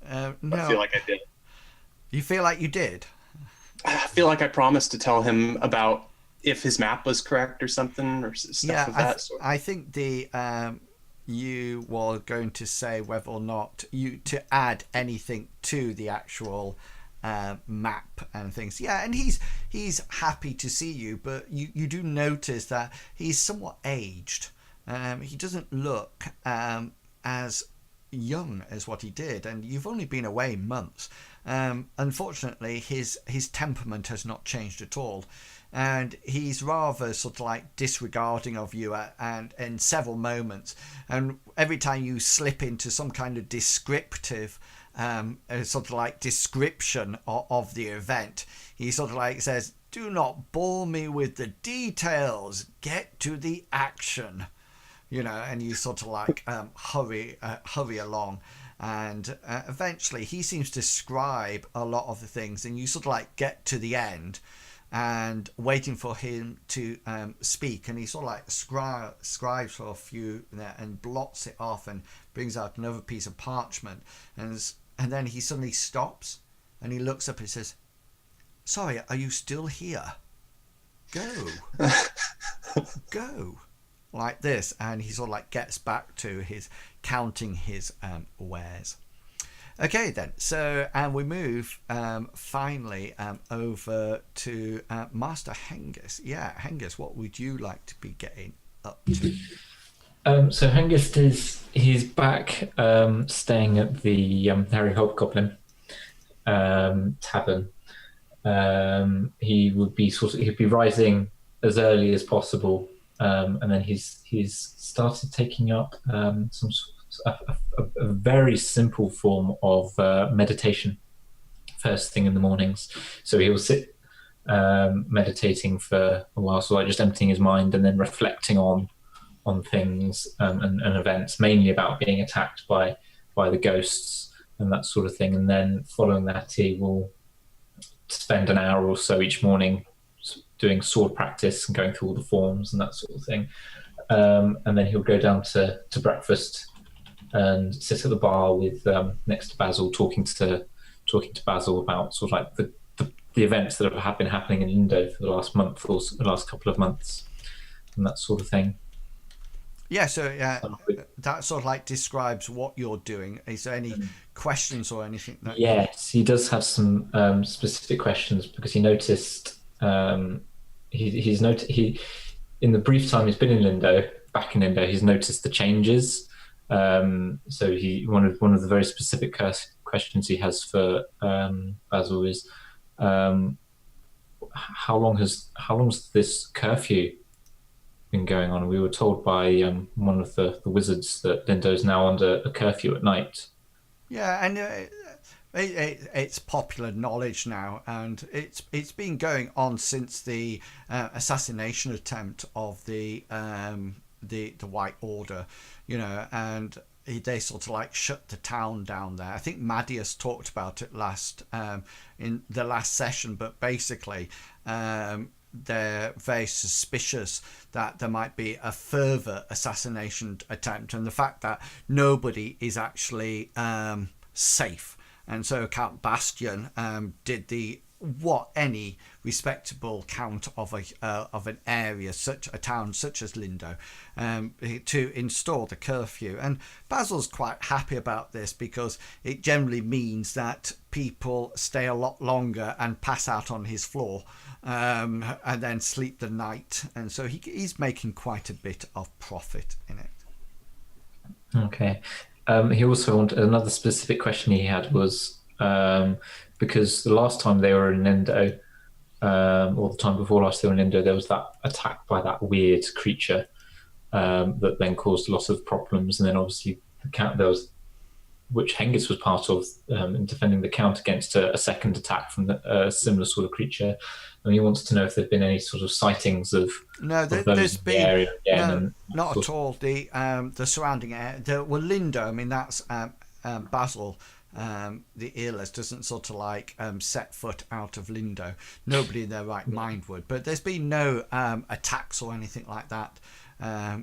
No. I feel like I did. You feel like you did? I feel like I promised to tell him about if his map was correct or something, or stuff of that sort. I think you were going to say whether or not to add anything to the actual map and things. Yeah, and he's happy to see you, but you do notice that he's somewhat aged. He doesn't look as young as what he did, and you've only been away months. Unfortunately, his temperament has not changed at all, and he's rather sort of like disregarding of you and in several moments. And every time you slip into some kind of descriptive sort of like description of the event, he sort of like says, "Do not bore me with the details. Get to the action." And you sort of like hurry along, and eventually he seems to describe a lot of the things, and you sort of like get to the end and waiting for him to speak, and he sort of like scribes for a few there and blots it off and brings out another piece of parchment, and then he suddenly stops and he looks up and says, "Sorry, are you still here? Go." Go. Like this, and he sort of like gets back to his counting his wares. Okay then, so and we move finally over to Master Hengist. Yeah, Hengist, what would you like to be getting up to? So Hengist he's back staying at the Harry Hobgoblin tavern. He'd be rising as early as possible. And then he's started taking up a very simple form of meditation first thing in the mornings. So he will sit meditating for a while, so like just emptying his mind and then reflecting on things and events, mainly about being attacked by the ghosts and that sort of thing. And then following that, he will spend an hour or so each morning doing sword practice and going through all the forms and that sort of thing, and then he'll go down to breakfast and sit at the bar with next to Basil, talking to Basil about sort of like the events that have been happening in Lindo for the last month or the last couple of months and that sort of thing. Yeah, so that sort of like describes what you're doing. Is there any questions or anything? Yes, he does have some specific questions, because he noticed. He's in the brief time he's been in Lindo, back in Lindo, he's noticed the changes. So one of the very specific questions he has for Basil is, how long has this curfew been going on? We were told by one of the wizards that Lindo is now under a curfew at night. Yeah, and it's popular knowledge now, and it's been going on since the assassination attempt of the White Order, and they sort of like shut the town down there. I think Madius talked about it in the last session, but basically they're very suspicious that there might be a further assassination attempt, and the fact that nobody is actually safe. And so Count Bastian did what any respectable count of an area, such a town such as Lindo, to install the curfew. And Basil's quite happy about this, because it generally means that people stay a lot longer and pass out on his floor, and then sleep the night. And so he's making quite a bit of profit in it. Okay. He also wanted another specific question he had was, because the last time they were in Lindo, or the time before last they were in Lindo, there was that attack by that weird creature that then caused a lot of problems, and then obviously which Hengist was part of, in defending the count against a second attack from a similar sort of creature. And he wants to know if there've been any sort of sightings of there's been the area again. No, not at all. The surrounding area, Lindo. I mean, that's Basil. The earless doesn't sort of like set foot out of Lindo. Nobody in their right mind would. But there's been no attacks or anything like that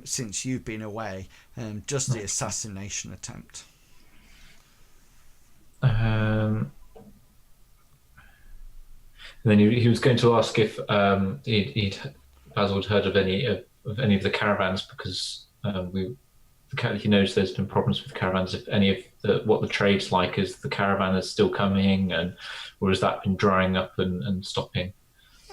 since you've been away. Just the assassination attempt. And then he was going to ask if Basil had heard of any of the caravans, because he knows there's been problems with caravans. If any of what the trade's like, is the caravan is still coming, or has that been drying up and stopping?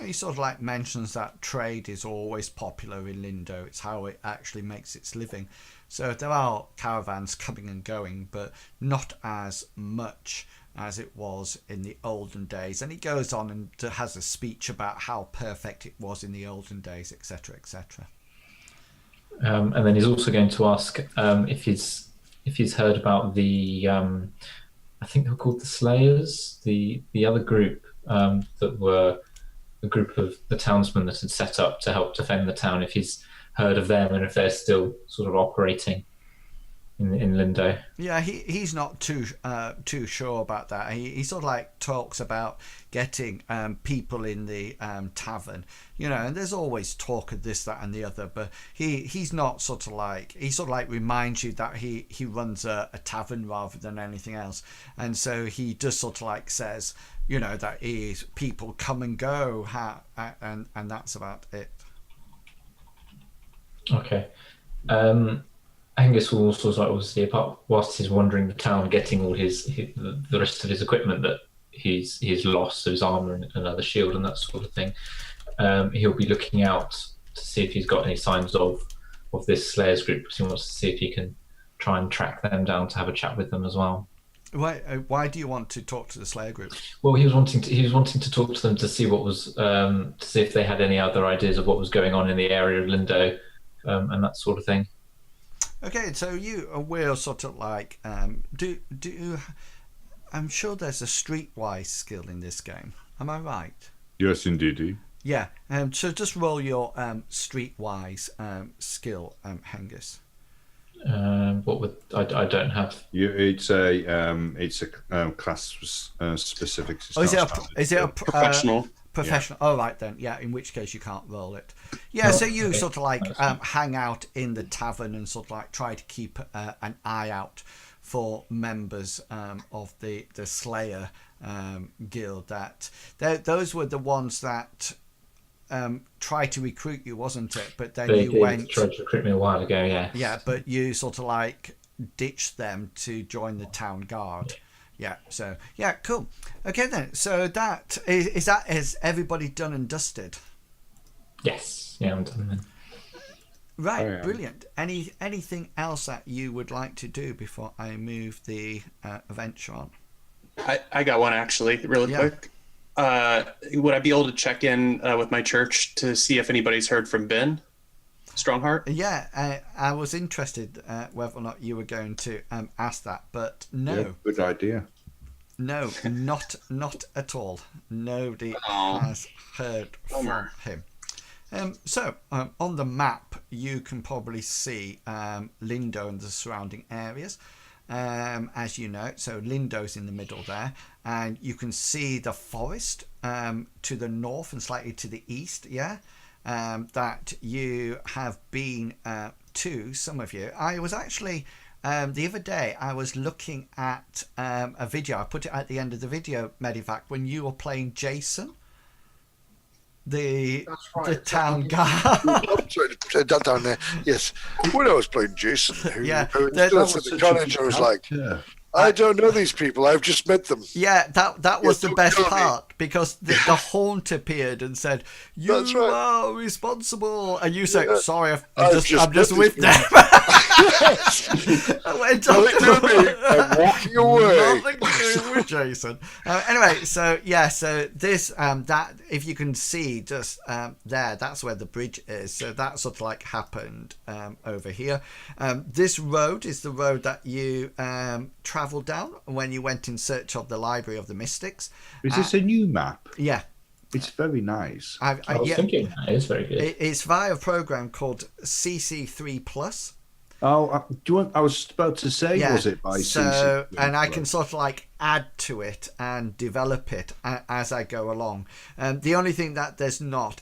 he sort of like mentions that trade is always popular in Lindo. It's how it actually makes its living. So there are caravans coming and going, but not as much as it was in the olden days. And he goes on and has a speech about how perfect it was in the olden days, etc., etc. And then he's also going to ask if he's heard about the I think they're called the Slayers, the other group that were a group of the townsmen that had set up to help defend the town. If he's heard of them and if they're still sort of operating in Lindo. Yeah, he's not too sure about that. He sort of like talks about getting people in the tavern, and there's always talk of this, that, and the other. But he's not he sort of like reminds you that he runs a tavern rather than anything else, and so he just sort of like says, that people come and go, and that's about it. Okay. Angus will also obviously, apart whilst he's wandering the town, getting all the rest of his equipment that he's lost, so his armor and another shield and that sort of thing. He'll be looking out to see if he's got any signs of this Slayers group, because he wants to see if he can try and track them down to have a chat with them as well. Why do you want to talk to the Slayer group? Well, he was wanting to talk to them to see what was to see if they had any other ideas of what was going on in the area of Lindo, and that sort of thing. Okay, so you will sort of like do I'm sure there's a streetwise skill in this game. Am I right? Yes, indeed. Yeah. So just roll your streetwise skill, Hengist. What would I don't have? It's a class specific. Oh, is it a professional? Professional. Yeah. Oh, right then. Yeah. In which case you can't roll it. Yeah. So you sort of like hang out in the tavern and sort of like try to keep an eye out for members of the Slayer guild. That those were the ones that tried to recruit you, wasn't it? But then they went tried to recruit me a while ago. Yeah. Yeah, but you sort of like ditched them to join the town guard. Yeah. So yeah, cool. Okay then. So that is everybody done and dusted? Yes. Yeah, I'm done then. Right. Oh, yeah. Brilliant. Anything else that you would like to do before I move the adventure on? I got one actually, really quick. Would I be able to check in with my church to see if anybody's heard from Ben Strongheart? Yeah, I was interested whether or not you were going to ask that, but no. Yeah, good idea. No, not at all. Nobody has heard from him. So on the map, you can probably see Lindo and the surrounding areas. As you know, so Lindo's in the middle there, and you can see the forest to the north and slightly to the east, that you have been to, some of you. I was actually, the other day, I was looking at a video, I put it at the end of the video, Medivac, when you were playing Jason. The town guard. Down there, yes. When I was playing Jason, who at the college, I was like, I don't know these people. I've just met them. Yeah, that was the best part, because the haunt appeared and said, "You are responsible," and you said, "Sorry, I'm just with them." I went up to me. I'm walking away. Nothing to do with Jason. Anyway, so this that if you can see just there, that's where the bridge is. So that sort of like happened over here. This road is the road that you travelled down when you went in search of the Library of the Mystics. Is this a new map? Yeah. It's very nice. I was thinking it is very good. It's via a program called CC3+. Oh, I was about to say, was it by CC3+? And I can sort of like add to it and develop it as I go along. The only thing that there's not,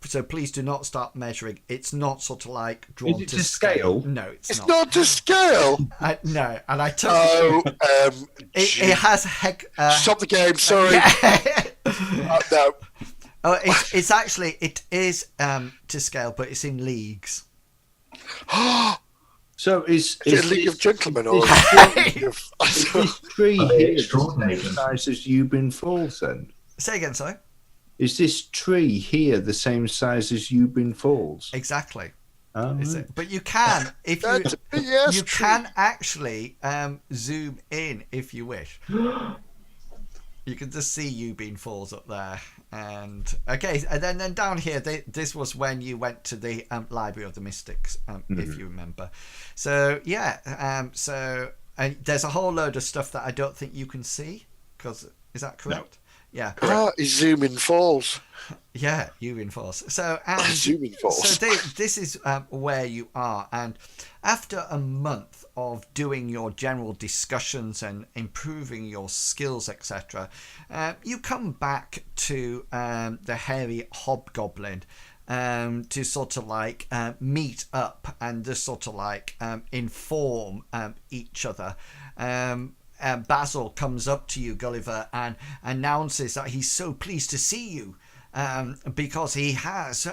so please do not start measuring. It's not sort of like drawn to scale. No, it's not. It's not to scale. No, and I took. It has heck. Stop the game. Sorry. No. Oh, it's actually it is to scale, but it's in leagues. So is it a League of Gentlemen or is tree here the size as Eubin Falls then? Say again, sorry. is this tree here the same size as Ubin Falls? Exactly. Right. It? But you can, if you That's a big ass you tree. can actually zoom in if you wish. You can just see Ubin Falls up there, and okay, and then down here, this was when you went to the Library of the Mystics, if you remember. So yeah, so there's a whole load of stuff that I don't think you can see, because is that correct? Yeah. He's zooming falls. Yeah, Ubin Falls. So Zooming falls. So this is where you are, and after a month of doing your general discussions and improving your skills, etc., you come back to the hairy hobgoblin to sort of like meet up and just sort of like inform each other. Basil comes up to you, Gulliver, and announces that he's so pleased to see you because he has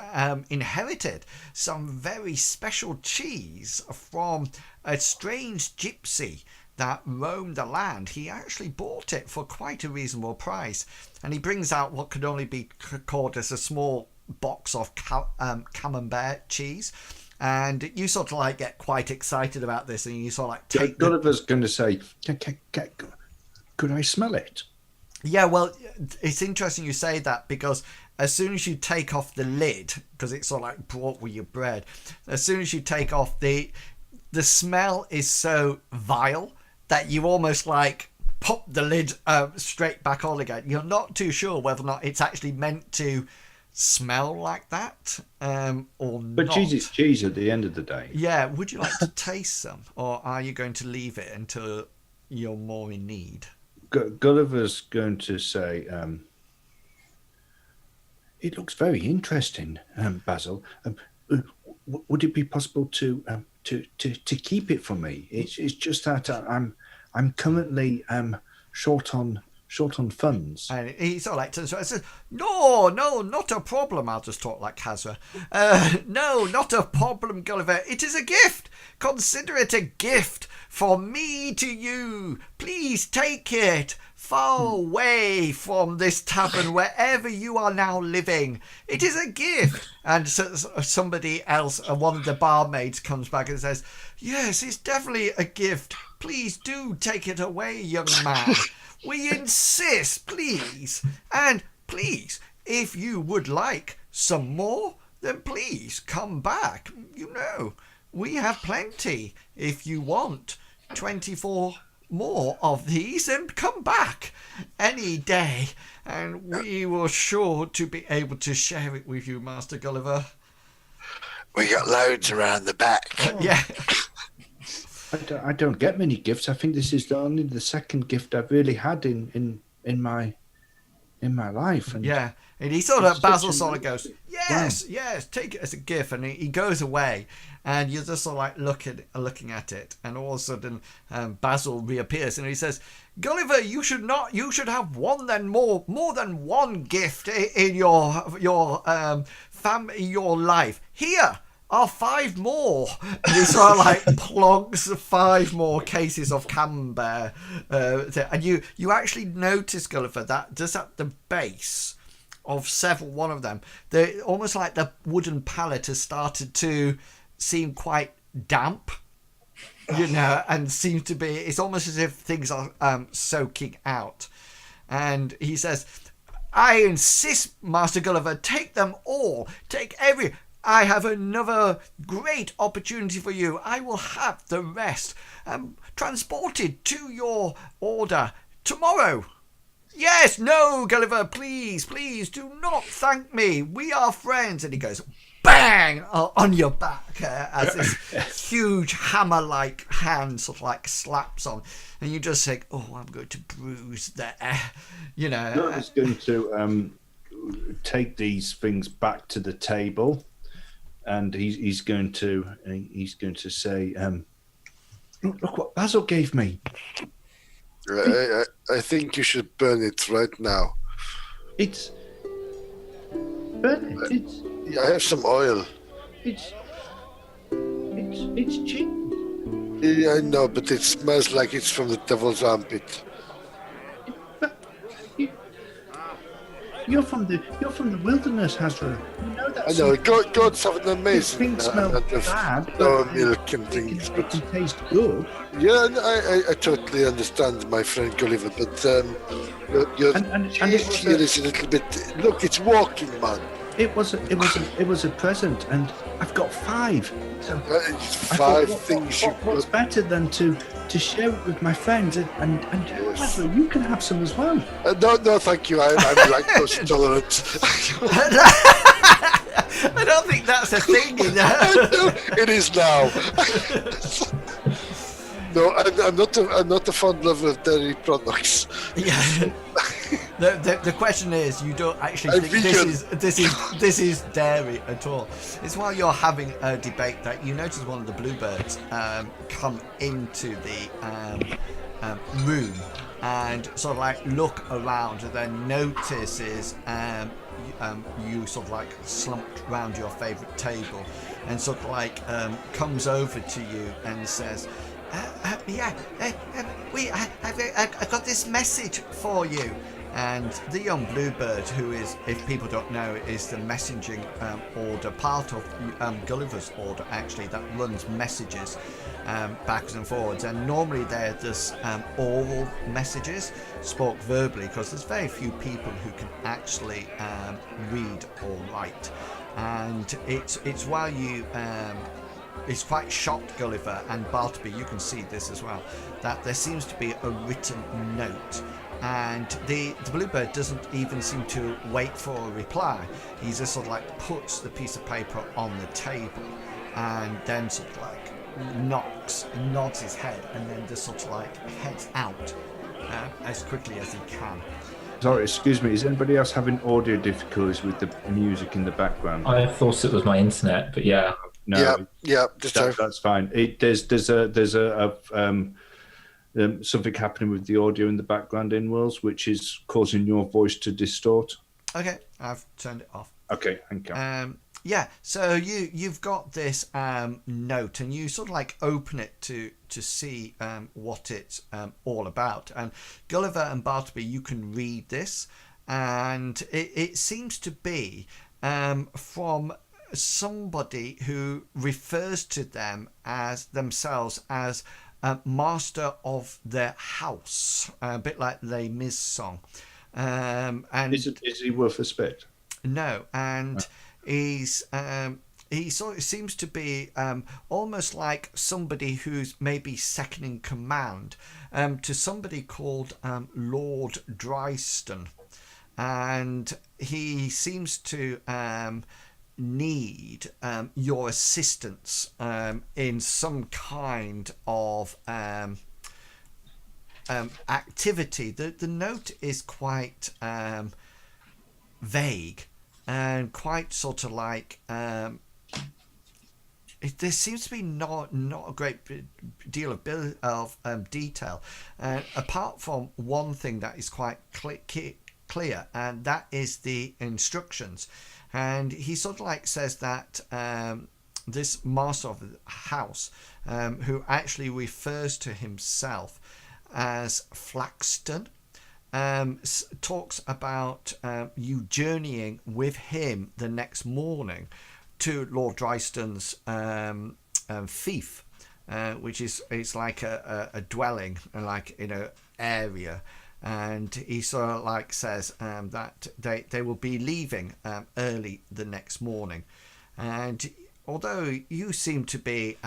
inherited some very special cheese from a strange gypsy that roamed the land. He actually bought it for quite a reasonable price, and he brings out what could only be called as a small box of camembert cheese. And you sort of like get quite excited about this, and you sort of like take. Gulliver's going to say, "Could I smell it?" Yeah, well, it's interesting you say that, because as soon as you take off the lid, because it's sort of like brought with your bread, as soon as you take off the smell is so vile that you almost like pop the lid straight back on again. You're not too sure whether or not it's actually meant to smell like that or But not. cheese is cheese at the end of the day. Yeah, would you like to taste some, or are you going to leave it until you're more in need? Gulliver's going to say, "It looks very interesting, Basil. Would it be possible to keep it for me? It's just that I'm currently short on funds." And he sort of like turns around and says, No, not a problem. I'll just talk like Hazra. No, not a problem, Gulliver. It is a gift. Consider it a gift from me to you. Please take it far away from this tavern, wherever you are now living. It is a gift. And so somebody else, one of the barmaids, comes back and says, Yes, it's definitely a gift. Please do take it away, young man. We insist, please. And please, if you would like some more, then please come back. You know, we have plenty. If you want 24 more of these, then come back any day, and we will sure to be able to share it with you, Master Gulliver. We got loads around the back. Yeah. I don't get many gifts. I think this is only the second gift I've really had in my life. And yeah, and he sort of, It's Basil such a- sort of goes, yes, take it as a gift, and he goes away, and you're just sort of like looking at it, and all of a sudden Basil reappears, and he says, Gulliver, you should have more than one gift in your family, your life. Here are 5 more. And he sort of like plonks 5 more cases of camembert. And you actually notice, Gulliver, that just at the base of one of them, almost like the wooden pallet has started to seem quite damp, and seems to be, it's almost as if things are soaking out. And he says, I insist, Master Gulliver, take them all. Take every... I have another great opportunity for you. I will have the rest transported to your order tomorrow. Yes, no, Gulliver, please, do not thank me. We are friends. And he goes, bang, on your back as this huge hammer-like hand sort of like slaps on. And you just think, oh, I'm going to bruise there. Gulliver's going to take these things back to the table. And he's going to say, look what Basil gave me. I think you should burn it right now. It's burn it. It's Yeah, I have some oil. it's cheap. Yeah, I know, but it smells like it's from the devil's armpit. you're from the wilderness, Hazra. You know that. I know God's having an amazing Things smell amount of bad, sour but milk and things, it but can taste good. yeah, I totally understand, my friend Gulliver. But your And it cheese was here is a little bit. Look, it's walking, man. It was a present, and I've got 5. So It's I 5 thought, things what's better than to share it with my friends, and Yes. Hazra, you can have some as well. No, thank you. I'm lactose intolerant. I don't think that's a thing. It is now. No, I'm not a fond lover of dairy products. Yeah. The question is, you don't actually I'm think vegan. this is dairy at all. It's while you're having a debate that you notice one of the bluebirds come into the room and sort of like look around, and then notices you sort of like slumped round your favourite table, and sort of like comes over to you and says, I got this message for you. And the young bluebird, who is, if people don't know, is the messaging order, part of Gulliver's order actually, that runs messages backwards and forwards. And normally they're just oral messages, spoke verbally, because there's very few people who can actually read or write. And it's while you it's quite shocked, Gulliver and Bartleby, you can see this as well, that there seems to be a written note, and the bluebird doesn't even seem to wait for a reply. He just sort of like puts the piece of paper on the table and then sort of like nods his head, and then just sort of like heads out as quickly as he can. Sorry, excuse me. Is anybody else having audio difficulties with the music in the background? I thought it was my internet, but yeah. No, Yeah, just that's fine. There's something happening with the audio in the background in Wills, which is causing your voice to distort. Okay, I've turned it off. Okay, thank you. Yeah, so you've got this note, and you sort of like open it to see what it's all about. And Gulliver and Bartleby, you can read this, and it seems to be from somebody who refers to themselves as master of their house, a bit like Les Mis song. And Is he worth respect? no, and he sort of seems to be almost like somebody who's maybe second in command to somebody called Lord Dryston, and he seems to need your assistance in some kind of activity. The note is quite vague and quite sort of like there seems to be not a great deal of detail, apart from one thing that is quite clear, and that is the instructions. And he sort of like says that this master of the house, who actually refers to himself as Flaxton, talks about you journeying with him the next morning to Lord Dryston's fief, which is it's like a dwelling, like area. And he sort of like says that they will be leaving early the next morning. And although you seem to be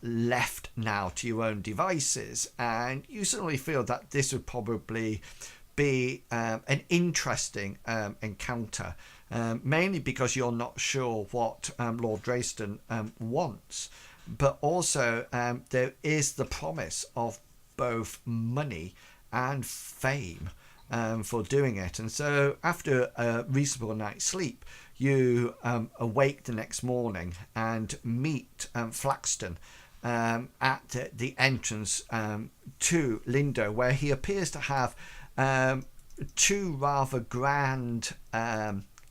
left now to your own devices, and you certainly feel that this would probably be an interesting encounter, mainly because you're not sure what Lord Dryston wants, but also there is the promise of both money and fame for doing it. And so after a reasonable night's sleep, you awake the next morning and meet Flaxton at the entrance to Lindo, where he appears to have two rather grand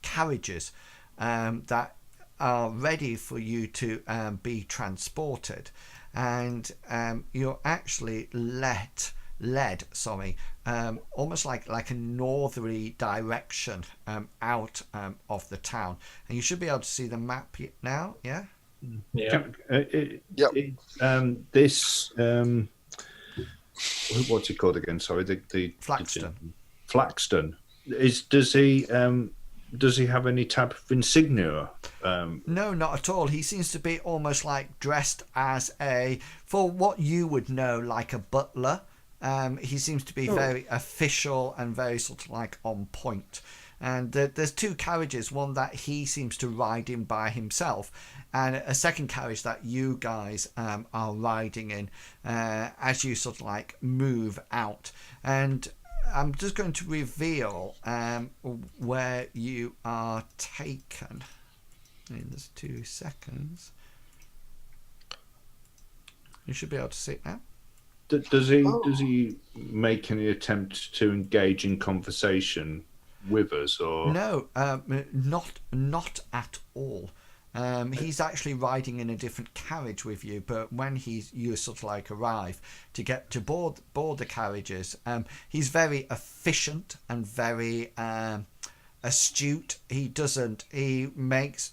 carriages that are ready for you to be transported. And you're actually let led, almost like a northerly direction out of the town. And you should be able to see the map now. Yeah. Yeah. This what's it called again? Sorry, the Flaxton. Flaxton. Does he have any type of insignia? No, not at all. He seems to be almost like dressed as for what you would know, like a butler. He seems to be very official and very sort of like on point. And there's two carriages, one that he seems to ride in by himself, and a second carriage that you guys are riding in as you sort of like move out. And I'm just going to reveal where you are taken in this 2 seconds. You should be able to see it now. Does he make any attempt to engage in conversation with us, or no? Not at all. He's actually riding in a different carriage with you, but when you sort of like arrive to get to board the carriages, he's very efficient and very astute. He makes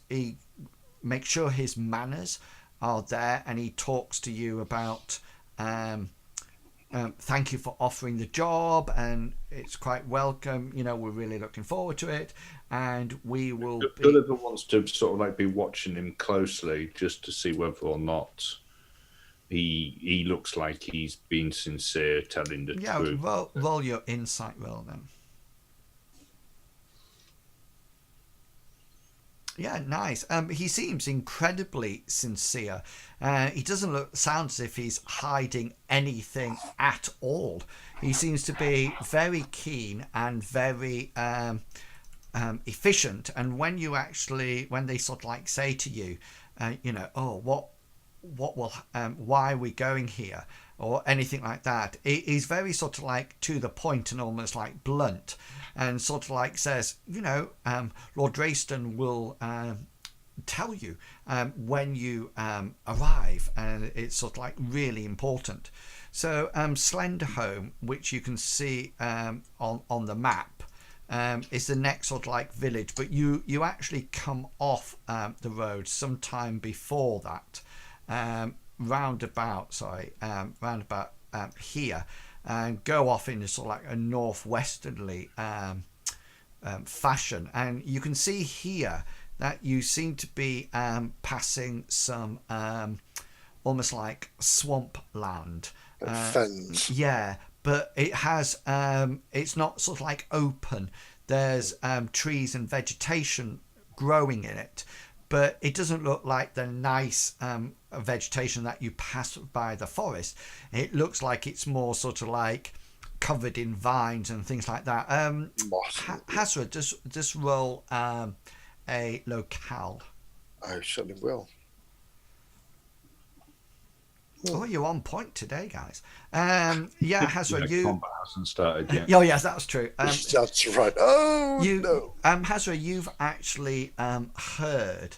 sure his manners are there, and he talks to you about thank you for offering the job, and it's quite welcome. We're really looking forward to it, and we will. Gulliver wants to sort of like be watching him closely just to see whether or not he looks like he's being sincere, telling the truth. Yeah, roll your insight roll then. Yeah, nice. He seems incredibly sincere. He doesn't sound as if he's hiding anything at all. He seems to be very keen and very efficient. And when they sort of like say to you, why are we going here, or anything like that, he's very sort of like to the point and almost like blunt, and sort of like says, Lord Drayston will tell you when you arrive, and it's sort of like really important. So Slenderholm, which you can see on the map, is the next sort of like village, but you actually come off the road sometime before that, roundabout here, and go off in a sort of like a northwesterly fashion. And you can see here that you seem to be passing some almost like swamp land. Fens. Yeah, but it has it's not sort of like open. There's trees and vegetation growing in it, but it doesn't look like the nice vegetation that you pass by the forest. It looks like it's more sort of like covered in vines and things like that. Hazra, just roll a locale. I certainly will. Oh, you're on point today, guys. Yeah, Hazra, combat hasn't started yet. Oh, yes, that's true. That's right. Oh, no. Hazra, you've actually heard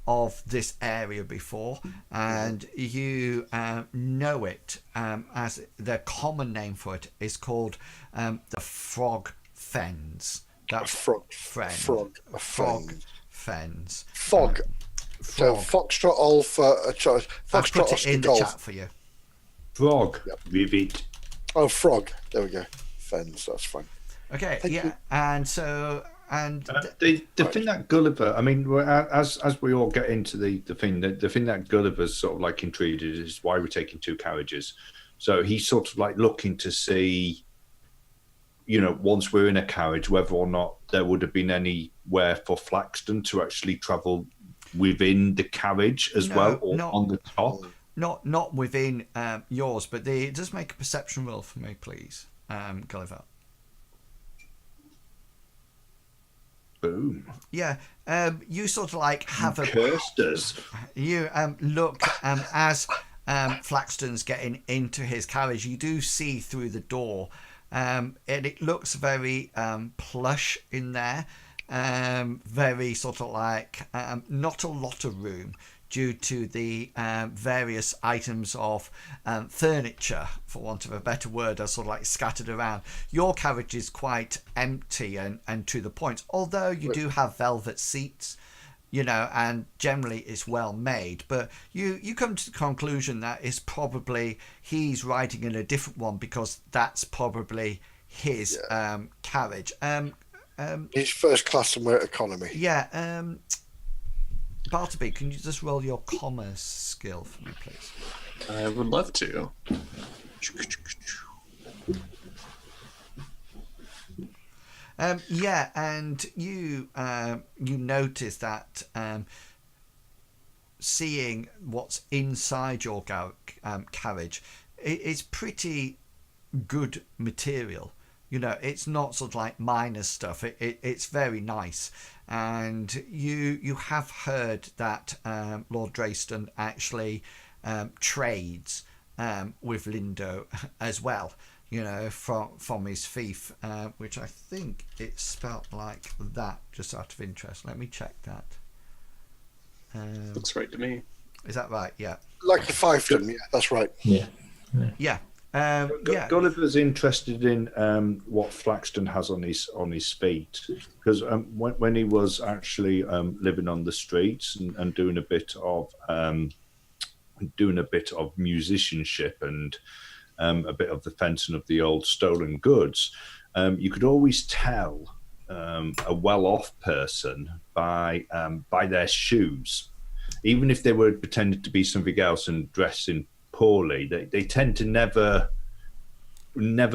of this area before, and you know it as the common name for it is called the Frog Fens. That's Frog Fens. Fog. So Foxtrot Alpha. I'll put it in the chat for you. Frog. With it. Oh, frog. There we go. Fens. That's fine. Okay. Thank you. And so. And the thing that Gulliver, I mean, as we all get into the thing that Gulliver's sort of like intrigued is why we're taking two carriages. So he's sort of like looking to see, once we're in a carriage, whether or not there would have been anywhere for Flaxton to actually travel within the carriage as well, or on the top. Not within yours, but just make a perception roll for me, please, Gulliver. Boom. Yeah, you sort of like have cursed us. You look as Flaxton's getting into his carriage. You do see through the door, and it looks very plush in there. Very sort of like not a lot of room due to the various items of furniture, for want of a better word, are sort of like scattered around. Your carriage is quite empty and to the point, although you do have velvet seats, you know, and generally it's well made. But you come to the conclusion that it's probably he's riding in a different one because that's probably his carriage. He's first class and we're economy. Yeah. Bartleby, can you just roll your commerce skill for me, please? I would love to. Yeah, and you notice that seeing what's inside your carriage, it's pretty good material. You know, it's not sort of like minor stuff. It's very nice. And you have heard that Lord Drayston actually trades with Lindo as well, you know, from his fief, which I think it's spelt like that, just out of interest. Let me check that. Looks right to me. Is that right? Yeah. Like the fiefdom, yeah, that's right. Yeah. Yeah. Gulliver's interested in what Flaxton has on his feet, because when he was actually living on the streets and doing a bit of musicianship and a bit of the fencing of the old stolen goods, you could always tell a well-off person by their shoes, even if they were pretending to be something else and dressing poorly. They tend to never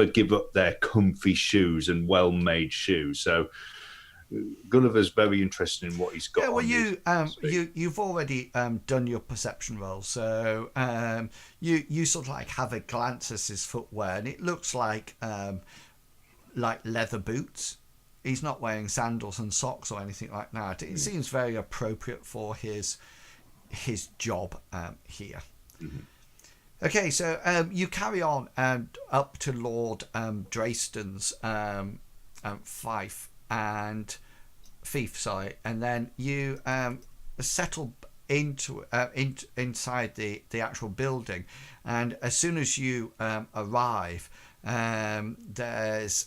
give up their comfy shoes and well-made shoes. So Gulliver's very interested in what he's got. Yeah, well, on you've already done your perception roll, so you sort of like have a glance at his footwear, and it looks like leather boots. He's not wearing sandals and socks or anything like that. It seems very appropriate for his job here. Mm-hmm. Okay, so you carry on up to Lord Drayston's fief and then you settle inside the actual building, and as soon as you arrive, there's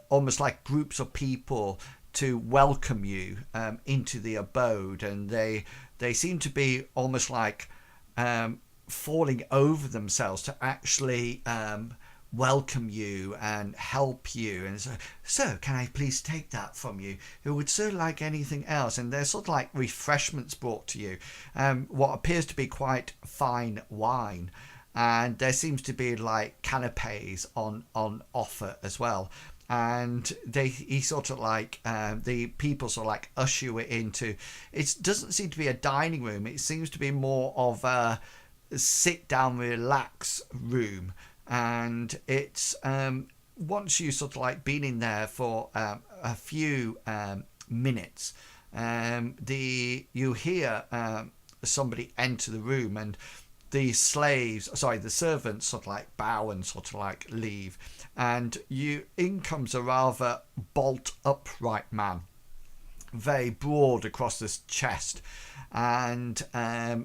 almost like groups of people to welcome you into the abode, and they seem to be almost like falling over themselves to actually welcome you and help you. And so, sir, can I please take that from you? Who would so like anything else? And there's sort of like refreshments brought to you, what appears to be quite fine wine, and there seems to be like canapes on offer as well. And he sort of like the people sort of like usher you into. It doesn't seem to be a dining room. It seems to be more of a sit down, relax room. And it's once you sort of like been in there for a few minutes, you hear somebody enter the room, and the servants sort of like bow and sort of like leave, and in comes a rather bolt upright man, very broad across his chest, and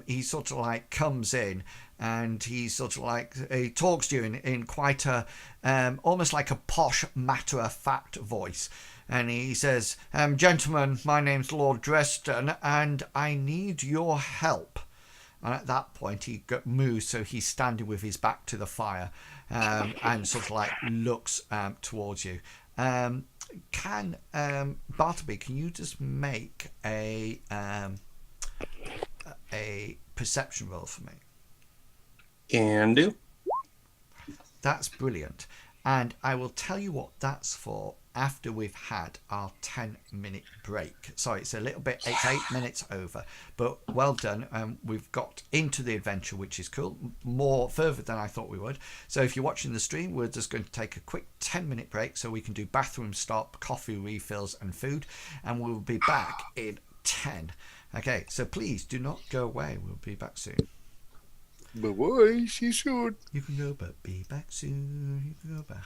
he sort of like comes in, and he sort of like he talks to you in quite a almost like a posh matter-of-fact voice, and he says, gentlemen, my name's Lord Drayston and I need your help. And at that point he moves, so he's standing with his back to the fire, and sort of like looks towards you. Can Bartleby, can you just make a perception roll for me? Can do. That's brilliant. And I will tell you what that's for after we've had our 10-minute break. Sorry, it's 8 minutes over, but well done. We've got into the adventure, which is cool, more further than I thought we would. So if you're watching the stream, we're just going to take a quick 10-minute break so we can do bathroom stop, coffee refills and food, and we'll be back in 10. Okay, so please do not go away. We'll be back soon. Bye-bye, see you soon. You can go, but be back soon. You can go back.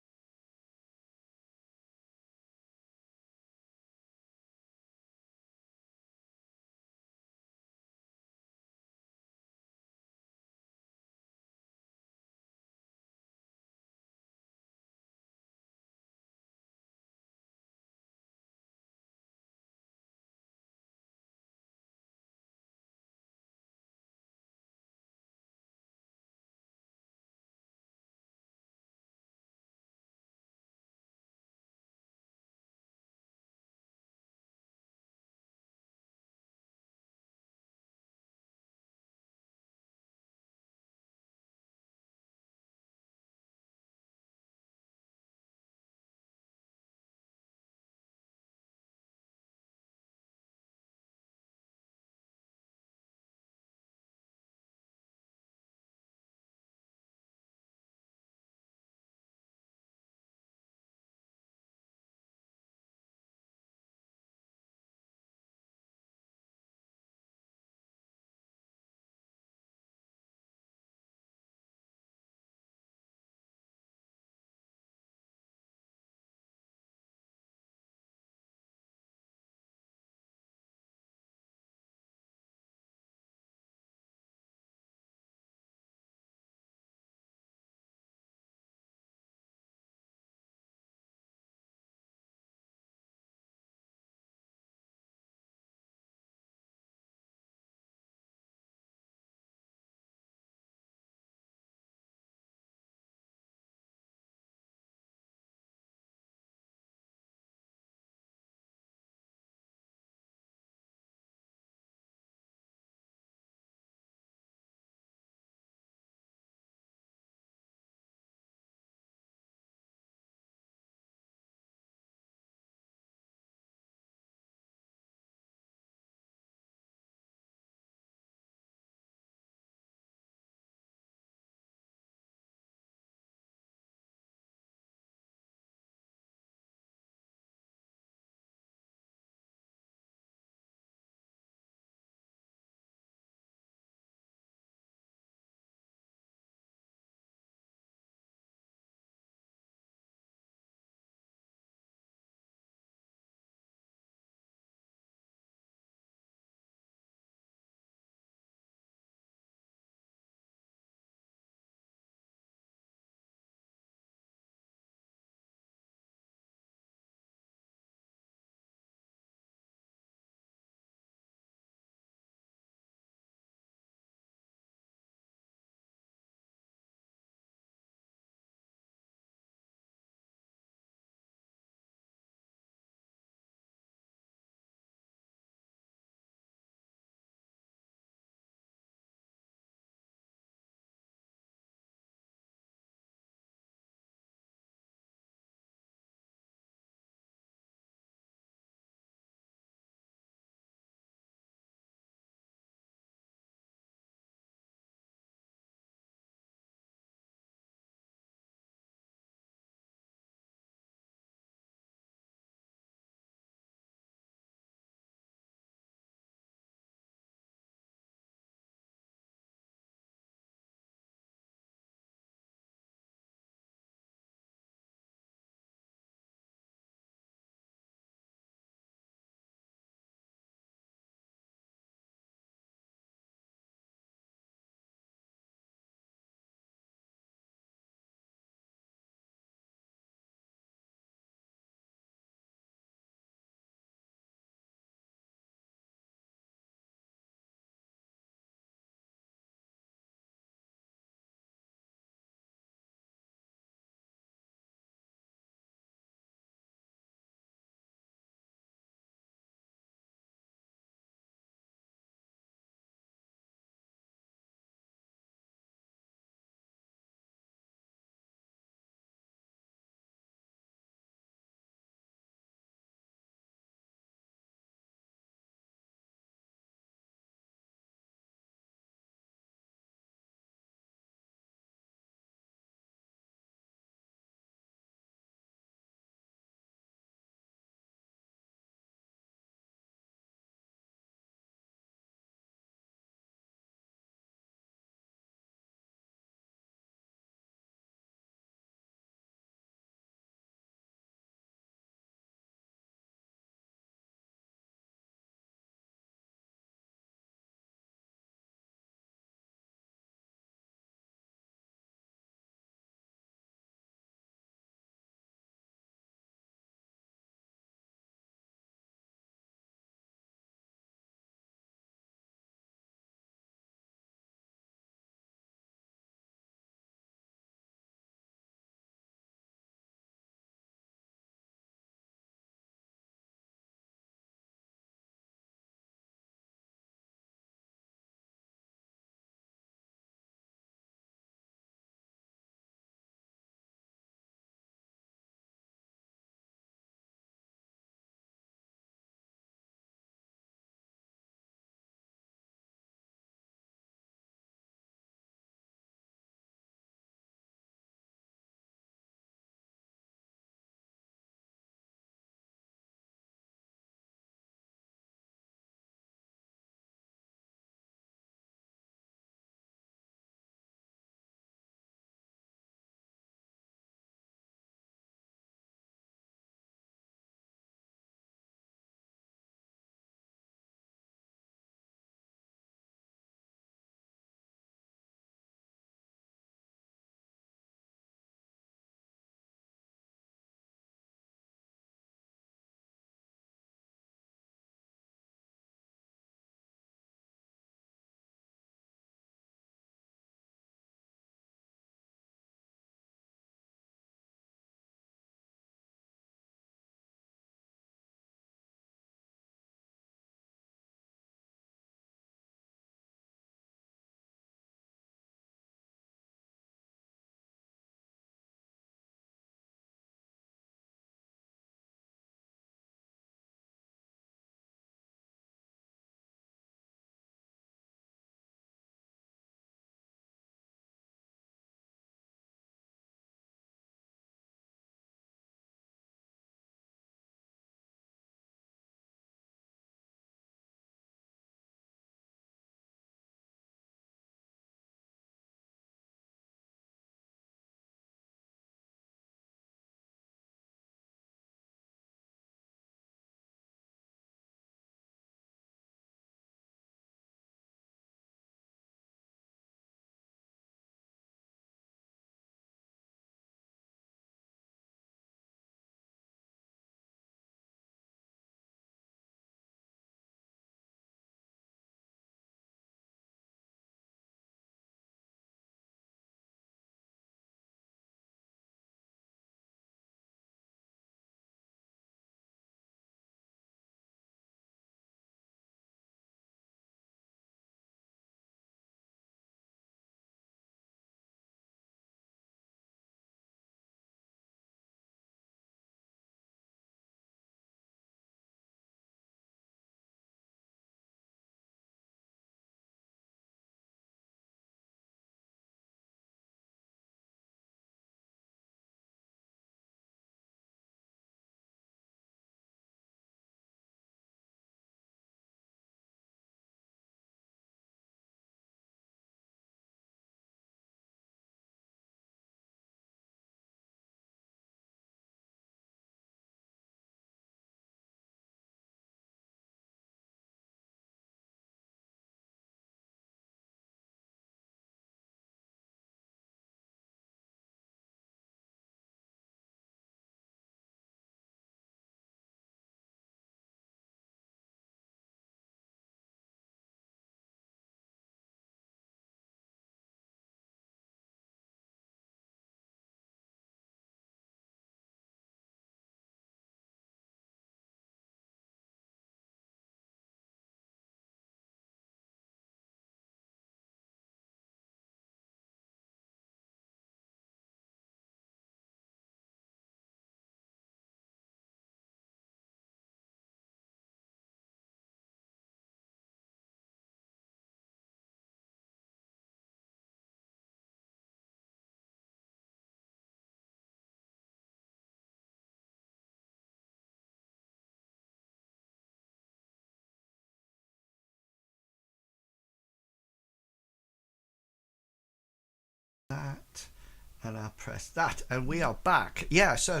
And I'll press that, and we are back. Yeah, so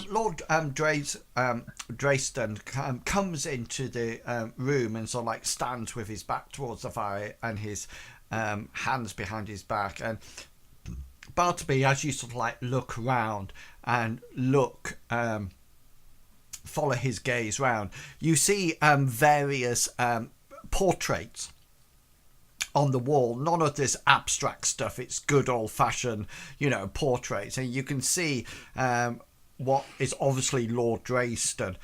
Lord Drayston comes into the room and sort of like stands with his back towards the fire and his hands behind his back. And Bartleby, as you sort of like look around and follow his gaze round, you see various portraits on the wall. None of this abstract stuff. It's good old-fashioned, portraits, and you can see what is obviously Lord Drayston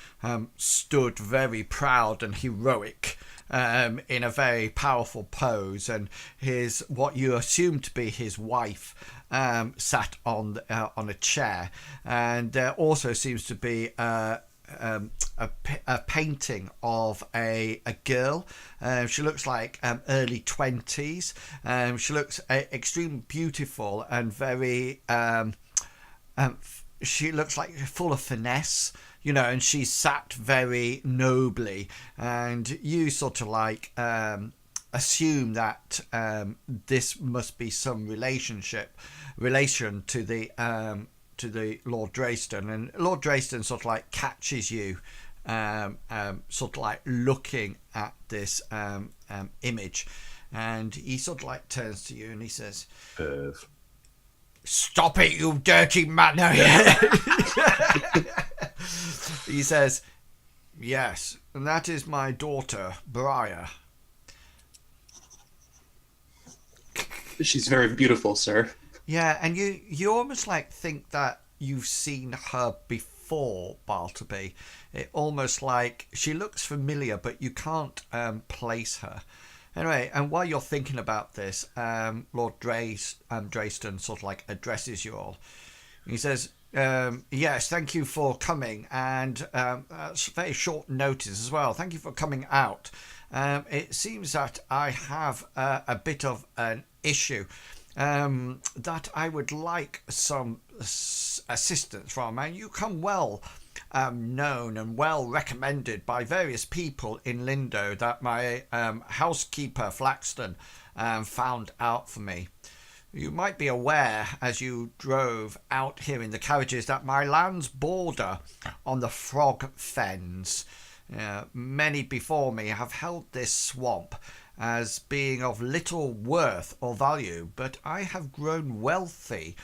stood very proud and heroic in a very powerful pose, and what you assume to be his wife sat on a chair, and there also seems to be a painting of a girl. She looks like early 20s. She looks extremely beautiful and very she looks like full of finesse, and she's sat very nobly, and you sort of like assume that this must be some relation to the Lord Drayston, and Lord Drayston sort of like catches you sort of like looking at this image, and he sort of like turns to you and he says, "Stop it, you dirty man!" He says, "Yes, and that is my daughter, Briar." She's very beautiful, sir. Yeah, and you almost like think that you've seen her before, Bartleby. It almost like she looks familiar, but you can't place her. Anyway, and while you're thinking about this, Lord Drayston sort of like addresses you all. He says, "Yes, thank you for coming, and that's very short notice as well. Thank you for coming out. It seems that I have a bit of an issue that I would like some assistance from, and you come well known and well recommended by various people in Lindo that my housekeeper Flaxton found out for me. You might be aware, as you drove out here in the carriages, that my lands border on the Frog Fens. Many before me have held this swamp as being of little worth or value, but I have grown wealthy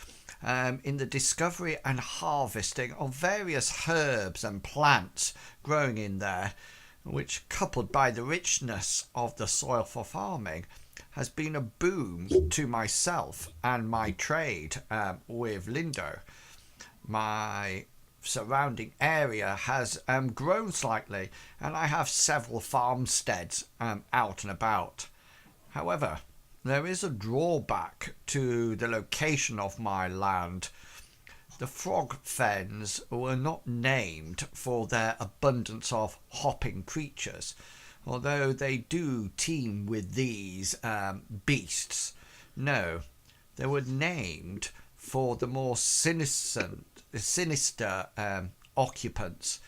in the discovery and harvesting of various herbs and plants growing in there, which, coupled by the richness of the soil for farming, has been a boon to myself and my trade with Lindo. My surrounding area has grown slightly, and I have several farmsteads out and about. However, there is a drawback to the location of my land. The Frog Fens were not named for their abundance of hopping creatures, although they do teem with these beasts. No, they were named for the more sinister occupants,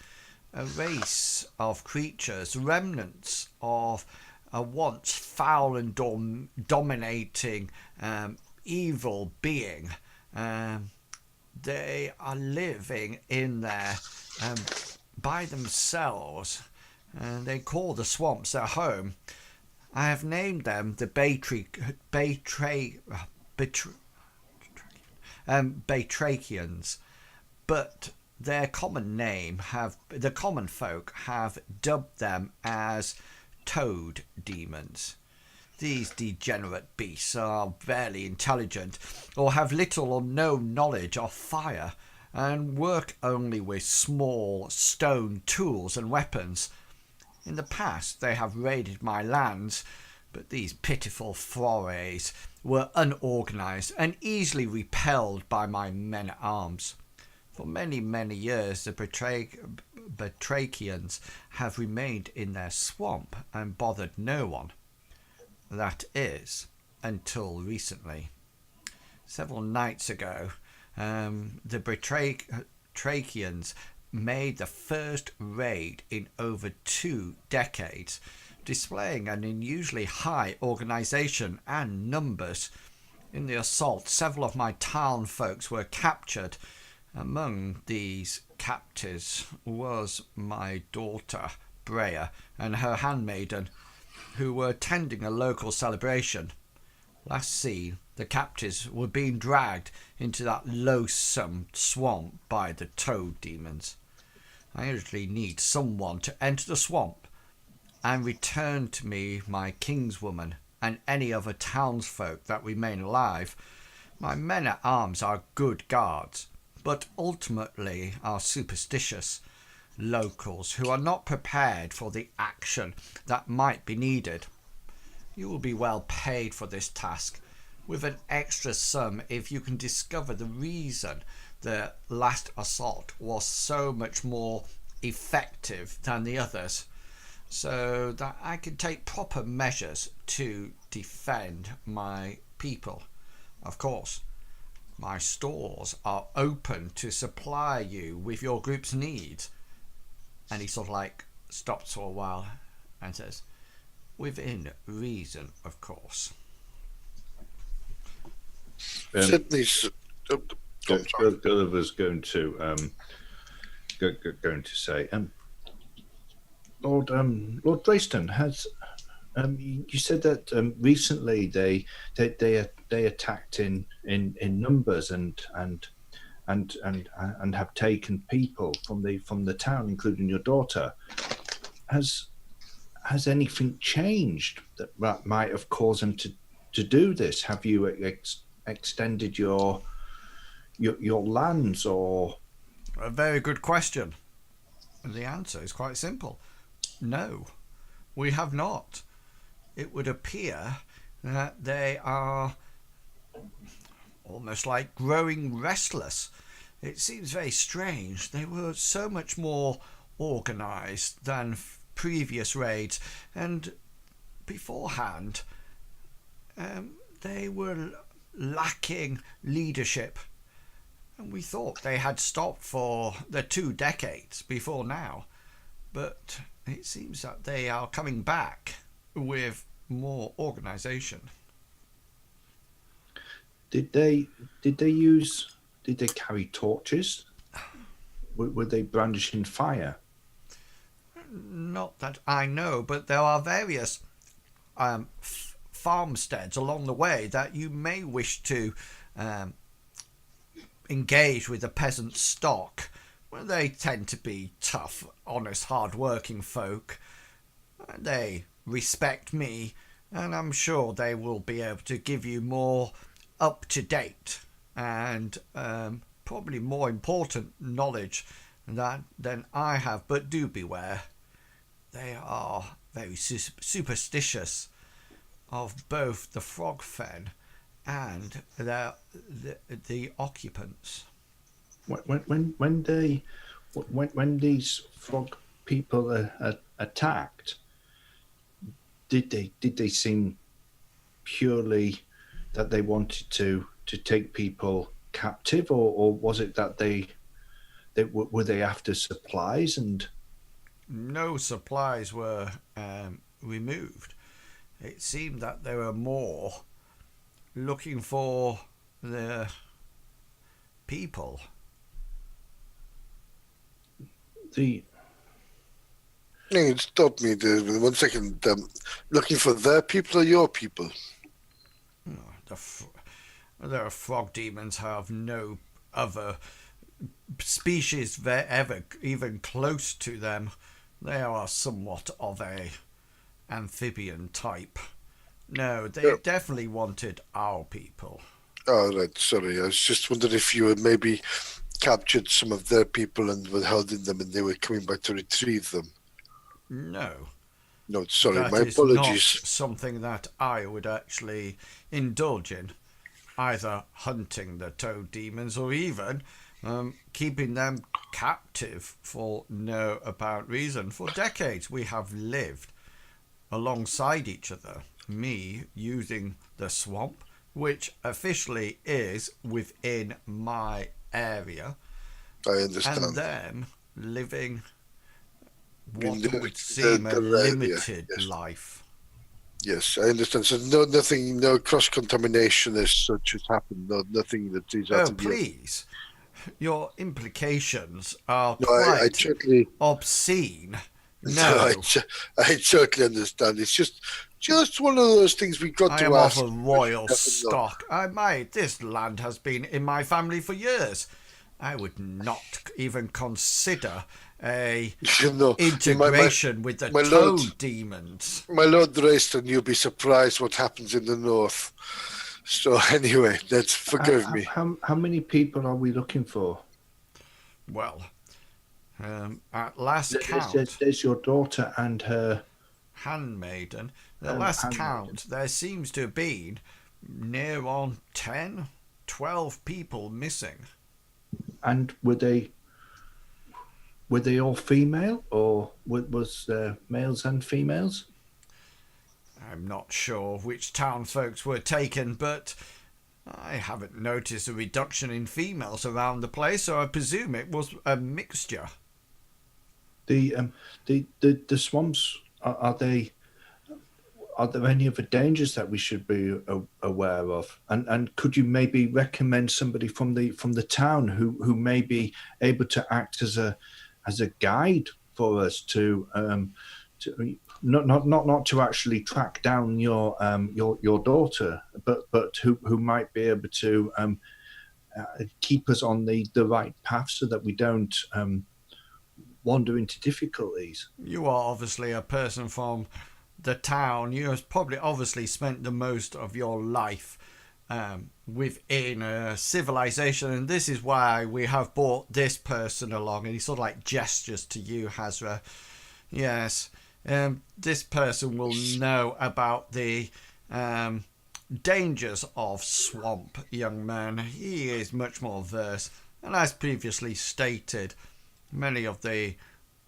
a race of creatures, remnants of a once foul and dominating evil being. They are living in there by themselves, and they call the swamps their home. I have named them the Batrachians, but their common name the common folk have dubbed them as toad demons. These degenerate beasts are barely intelligent, or have little or no knowledge of fire, and work only with small stone tools and weapons. In the past they have raided my lands, but these pitiful forays were unorganized and easily repelled by my men-at-arms. For many, many years the Batrachians have remained in their swamp and bothered no one. That is, until recently. Several nights ago, the Batrachians made the first raid in over 2 decades, displaying an unusually high organisation and numbers. In the assault, several of my town folks were captured. Among these captives was my daughter, Brea, and her handmaiden, who were attending a local celebration. Last seen, the captives were being dragged into that loathsome swamp by the toad demons. I urgently need someone to enter the swamp and return to me my kingswoman and any other townsfolk that remain alive. My men at arms are good guards, but ultimately are superstitious locals who are not prepared for the action that might be needed. You will be well paid for this task, with an extra sum if you can discover the reason the last assault was so much more effective than the others, so that I can take proper measures to defend my people. Of course, my stores are open to supply you with your group's needs. And he sort of like stops for a while and says, within reason, of course. Sydney's. Gulliver's going to say, Lord Drayston has. You said that recently they attacked in numbers and have taken people from the town, including your daughter. Has anything changed that might have caused them to do this? Have you extended your lands, or? A very good question. And the answer is quite simple. No, we have not. It would appear that they are almost like growing restless. It seems very strange. They were so much more organised than previous raids, and beforehand they were lacking leadership, and we thought they had stopped for the 2 decades before now, but it seems that they are coming back with more organisation. Did they carry torches? Were they brandishing fire? Not that I know, but there are various farmsteads along the way that you may wish to engage with the peasant stock. Well, they tend to be tough, honest, hard-working folk. They respect me, and I'm sure they will be able to give you more up-to-date and probably more important knowledge than I have. But do beware. They are very superstitious of both the frog fen and the occupants. When these frog people attacked, did they seem purely that they wanted to take people captive, or was it that they were they after supplies? And no supplies were removed. It seemed that they were more looking for the people. Stop me there 1 second. Looking for their people or your people? The frog demons have no other species ever even close to them. They are somewhat of a amphibian type. No, they definitely wanted our people. Oh, right. Sorry. I was just wondering if you had maybe captured some of their people and were holding them and they were coming back to retrieve them. No. No, sorry. That My is apologies. not something that I would actually indulge in. Either hunting the toad demons or even keeping them captive for no apparent reason. For decades we have lived alongside each other. Me using the swamp, which officially is within my area, I understand. and them living what In would seem a the area, limited yes. life. Yes, I understand. So no cross contamination as such has happened. Nothing that is out Oh, of the. please. Your implications are No, I quite totally. obscene. No, No, I totally understand. It's just one of those things we got I to am of ask. a royal Never know. stock. This land has been in my family for years. I would not even consider a You know, integration with the my lord, toad demons. my Lord Rayston, you'll be surprised what happens in the north. So anyway, that's forgive me. How many people are we looking for? Well, at last count, There's your daughter and her handmaiden, the last handmaiden. count, there seems to have been near on 10, 12 people missing. And were they all female, or was males and females? I'm not sure which townsfolk were taken, but I haven't noticed a reduction in females around the place, so I presume it was a mixture. The swamps, are there any other dangers that we should be aware of? And could you maybe recommend somebody from the town who may be able to act as a guide for us to not to actually track down your daughter, but who might be able to keep us on the right path so that we don't wander into difficulties. You are obviously a person from the town. You have probably obviously spent the most of your life within a civilization, and this is why we have brought this person along. And he sort of like gestures to you, Hazra. Yes, this person will know about the dangers of swamp, young man. He is much more versed, and as previously stated, many of the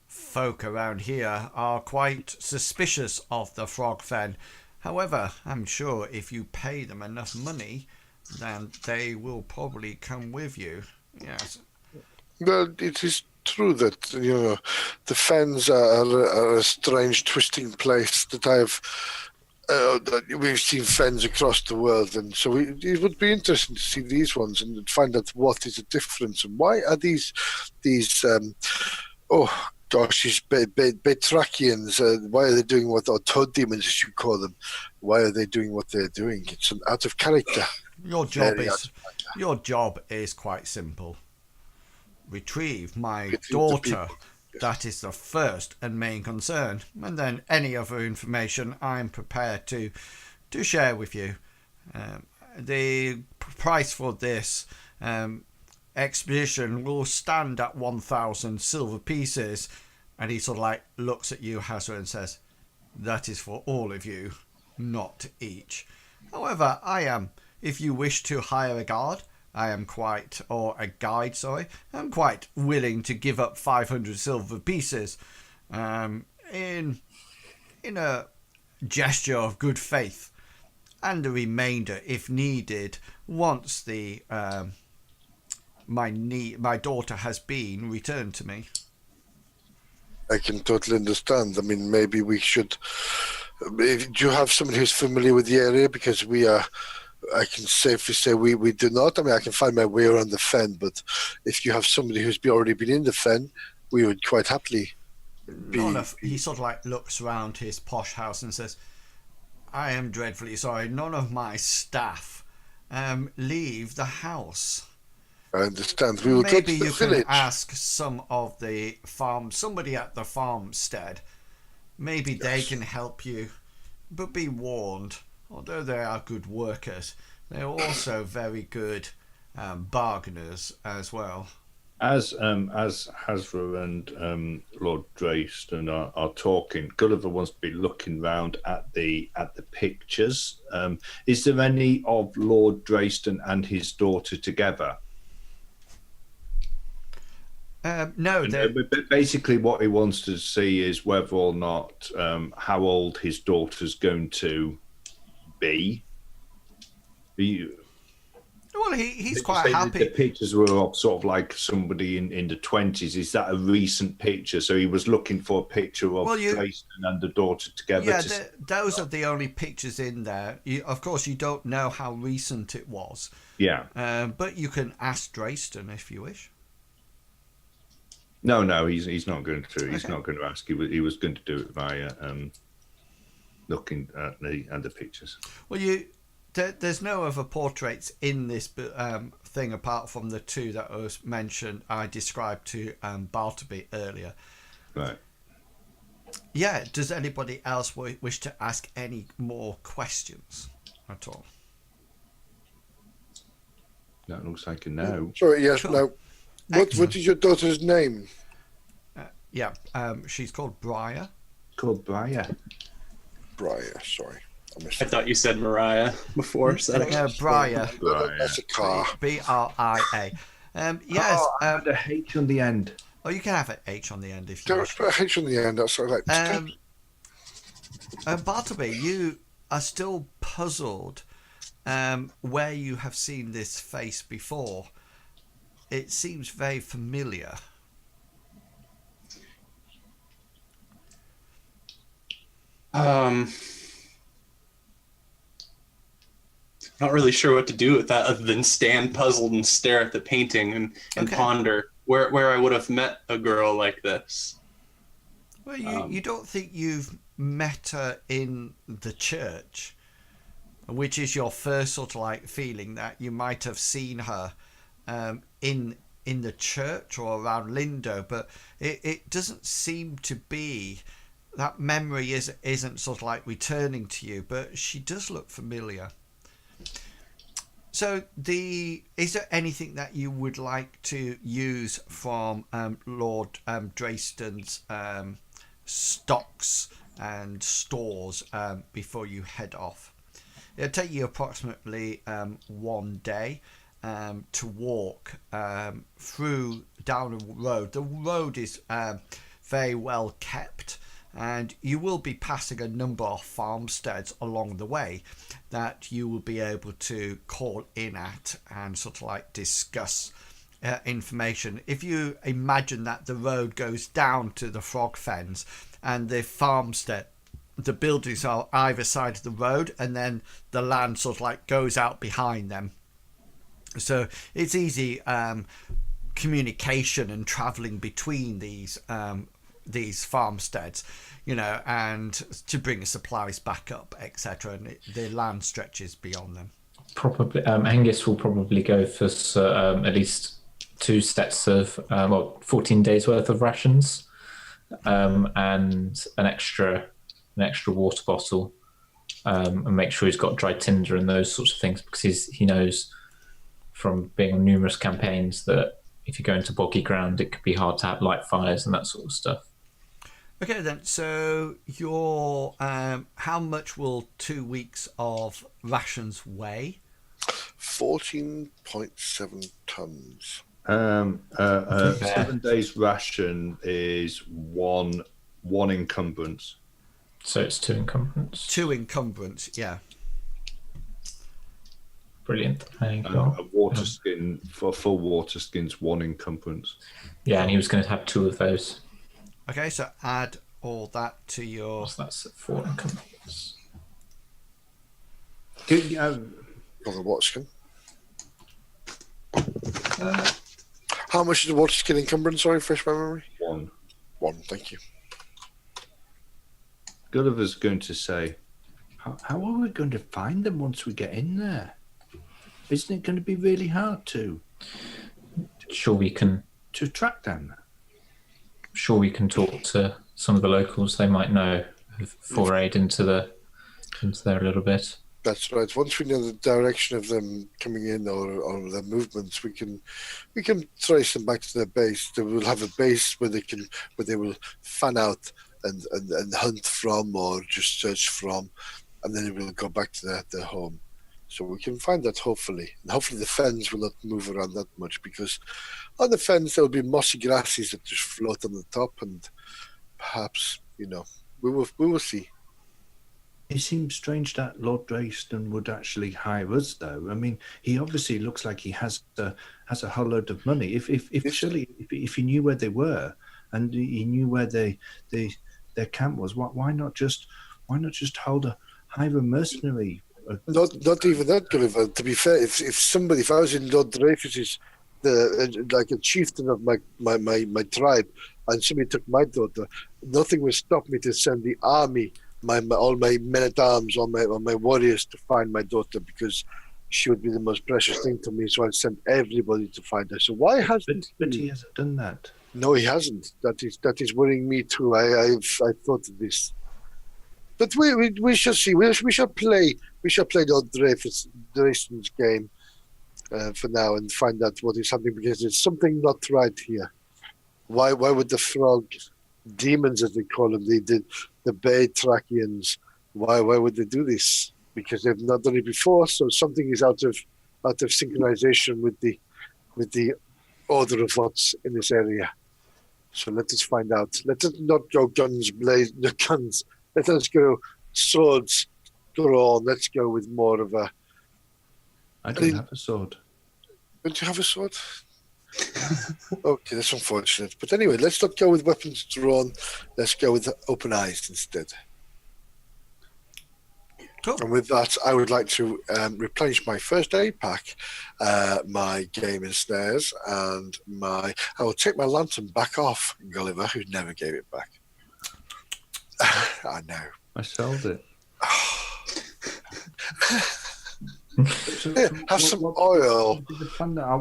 folk around here are quite suspicious of the frog fen. However, I'm sure if you pay them enough money, then they will probably come with you. Yes. Well, it is true that the fens are a strange, twisting place that we've seen fens across the world, and so it would be interesting to see these ones and find out what is the difference and why are these these Batrachians, why are they doing or toad demons as you call them, why are they doing what they're doing? It's out of character. Your job is quite simple. Retrieve my daughter. That is the first and main concern, and then any other information I'm prepared to share with you. The price for this expedition will stand at 1,000 silver pieces, and he sort of like looks at you, Hazra, and says, "That is for all of you, not each. However, if you wish to hire a guard, I'm quite willing to give up 500 silver pieces in a gesture of good faith, and the remainder, if needed, once the my daughter has been returned to me." I can totally understand. I mean, maybe we should. Do you have someone who's familiar with the area? Because I can safely say we do not. I mean, I can find my way around the fen, but if you have somebody who's already been in the fen, we would quite happily. He sort of like looks round his posh house and says, "I am dreadfully sorry. None of my staff leave the house." I understand. We will Maybe go to the you village. can ask somebody at the farmstead. Maybe they can help you. But be warned, although they are good workers, they're also very good bargainers as well. As Hazra and Lord Drayston are talking, Gulliver wants to be looking round at the pictures. Is there any of Lord Drayston and his daughter together? No, but basically what he wants to see is whether or not how old his daughter's going to be. Well, he's Did you quite say that happy. the pictures were of sort of like somebody in the 20s. Is that a recent picture? So he was looking for a picture of Well, Drayson and the daughter together. Yeah, to those are the only pictures in there. Of course, you don't know how recent it was, Yeah. but you can ask Drayston if you wish. No, he's not going to. He's Okay. not going to ask. He was going to do it via looking at the pictures. Well, there's no other portraits in this thing apart from the two that was mentioned. I described to Bartleby earlier. Right. Yeah. Does anybody else wish to ask any more questions at all? That looks like a no. Sorry, yes, Cool. no. What is your daughter's name? Yeah. She's called Briar. Called Briar. Briar, sorry. I missed I it. thought you said Mariah before. So Briar. That's a car. Bria. Yes. Oh, I had a H on the end. You can have an H on the end if you Don't wish. put a H on the end. That's all right. Bartleby, you are still puzzled where you have seen this face before. It seems very familiar. Not really sure what to do with that other than stand puzzled and stare at the painting and Okay. ponder where I would have met a girl like this. Well, you don't think you've met her in the church, which is your first sort of like feeling that you might have seen her in the church or around Lindo, but it doesn't seem to be that memory isn't sort of like returning to you, but she does look familiar. So is there anything that you would like to use from Lord Drayston's stocks and stores before you head off? It'll take you approximately 1 day to walk through down a road. The road is very well kept, and you will be passing a number of farmsteads along the way that you will be able to call in at and sort of like discuss information. If you imagine that the road goes down to the frog fens and the farmstead, the buildings are either side of the road, and then the land sort of like goes out behind them. So it's easy communication and traveling between these farmsteads, and to bring supplies back up, etc. And the land stretches beyond them. Probably, Angus will probably go for at least 2 sets of 14 days worth of rations, and an extra water bottle, and make sure he's got dry tinder and those sorts of things, because he knows from being on numerous campaigns that if you go into boggy ground, it could be hard to have light fires and that sort of stuff. Okay, then. So your how much will 2 weeks of rations weigh? 14.7 tons. 7 days ration is one encumbrance. So it's 2 encumbrance. 2 encumbrance, yeah. Brilliant. There you go. A water skin for full water skins, 1 encumbrance. Yeah, and he was going to have 2 of those. Okay, so add all that to your. So that's 4 encumbrance. Of the water skin. How much is the water skin encumbrance? Sorry, fresh my memory. 1. 1, thank you. Gulliver's going to say, how are we going to find them once we get in there? Isn't it going to be really hard to Sure, we can track them? Sure, we can talk to some of the locals. They might know, have forayed into there a little bit. That's right. Once we know the direction of them coming in or their movements, we can trace them back to their base. They will have a base where they will fan out and hunt from or just search from, and then they will go back to their home. So we can find that hopefully. And hopefully the fens will not move around that much, because on the fens there will be mossy grasses that just float on the top, and perhaps, we will see. It seems strange that Lord Drayston would actually hire us, though. I mean, he obviously looks like he has a whole load of money. If he knew where they were, and he knew where their camp was, why not just hire a mercenary? Not even that, Gulliver. To be fair, if I was in Lord Dreyfus's like a chieftain of my tribe, and somebody took my daughter, nothing would stop me to send the army, all my men at arms, all my warriors to find my daughter, because she would be the most precious thing to me. So I'd send everybody to find her. So why hasn't? But he hasn't done that. No, he hasn't. That is worrying me too. I thought of this, but we shall see. We shall play Lord Drayston's game for now and find out what is happening, because there's something not right here. Why would the frog demons, as they call them, the Bay Thracians, why would they do this? Because they've not done it before. So something is out of synchronization with the order of what's in this area. So let us find out. Let us not go guns. Let us go swords drawn. Let's go with more of a. I don't have a sword. Don't you have a sword? Okay, that's unfortunate. But anyway, let's not go with weapons drawn. Let's go with open eyes instead. Cool. And with that, I would like to replenish my first aid pack, my game and snares, and I will take my lantern back off Gulliver, who never gave it back. I know. I sold it. Here, have some oil. Are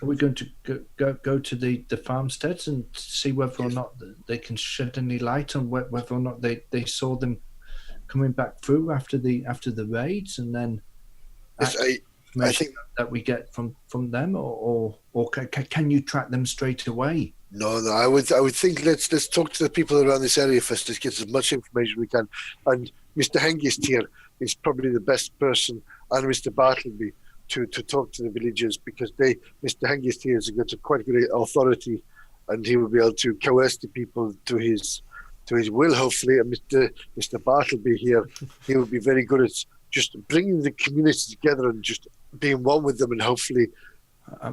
we going to go to the farmsteads and see whether or not they can shed any light on whether or not they saw them coming back through after the raids, and then I think that we get from them, or can you track them straight away? No. I would think let's talk to the people around this area first. Let's get as much information we can. And Mr. Hengist here is probably the best person, and Mr. Bartleby, to talk to the villagers, because Mr. Hengist here has got quite good authority, and he will be able to coerce the people to his will, hopefully. And Mr. Bartleby here, he will be very good at just bringing the community together and just being one with them, and hopefully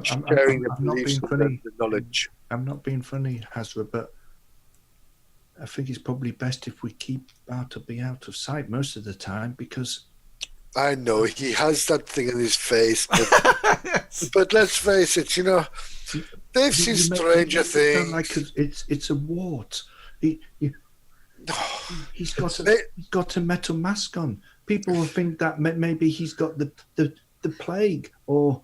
sharing the beliefs and the knowledge. I'm not being funny, Hazra, but I think it's probably best if we keep Bartleby out of sight most of the time, because I know he has that thing in his face, but let's face it, they've seen stranger things. Like it's a wart. He's got a metal mask on. People will think that maybe he's got the plague or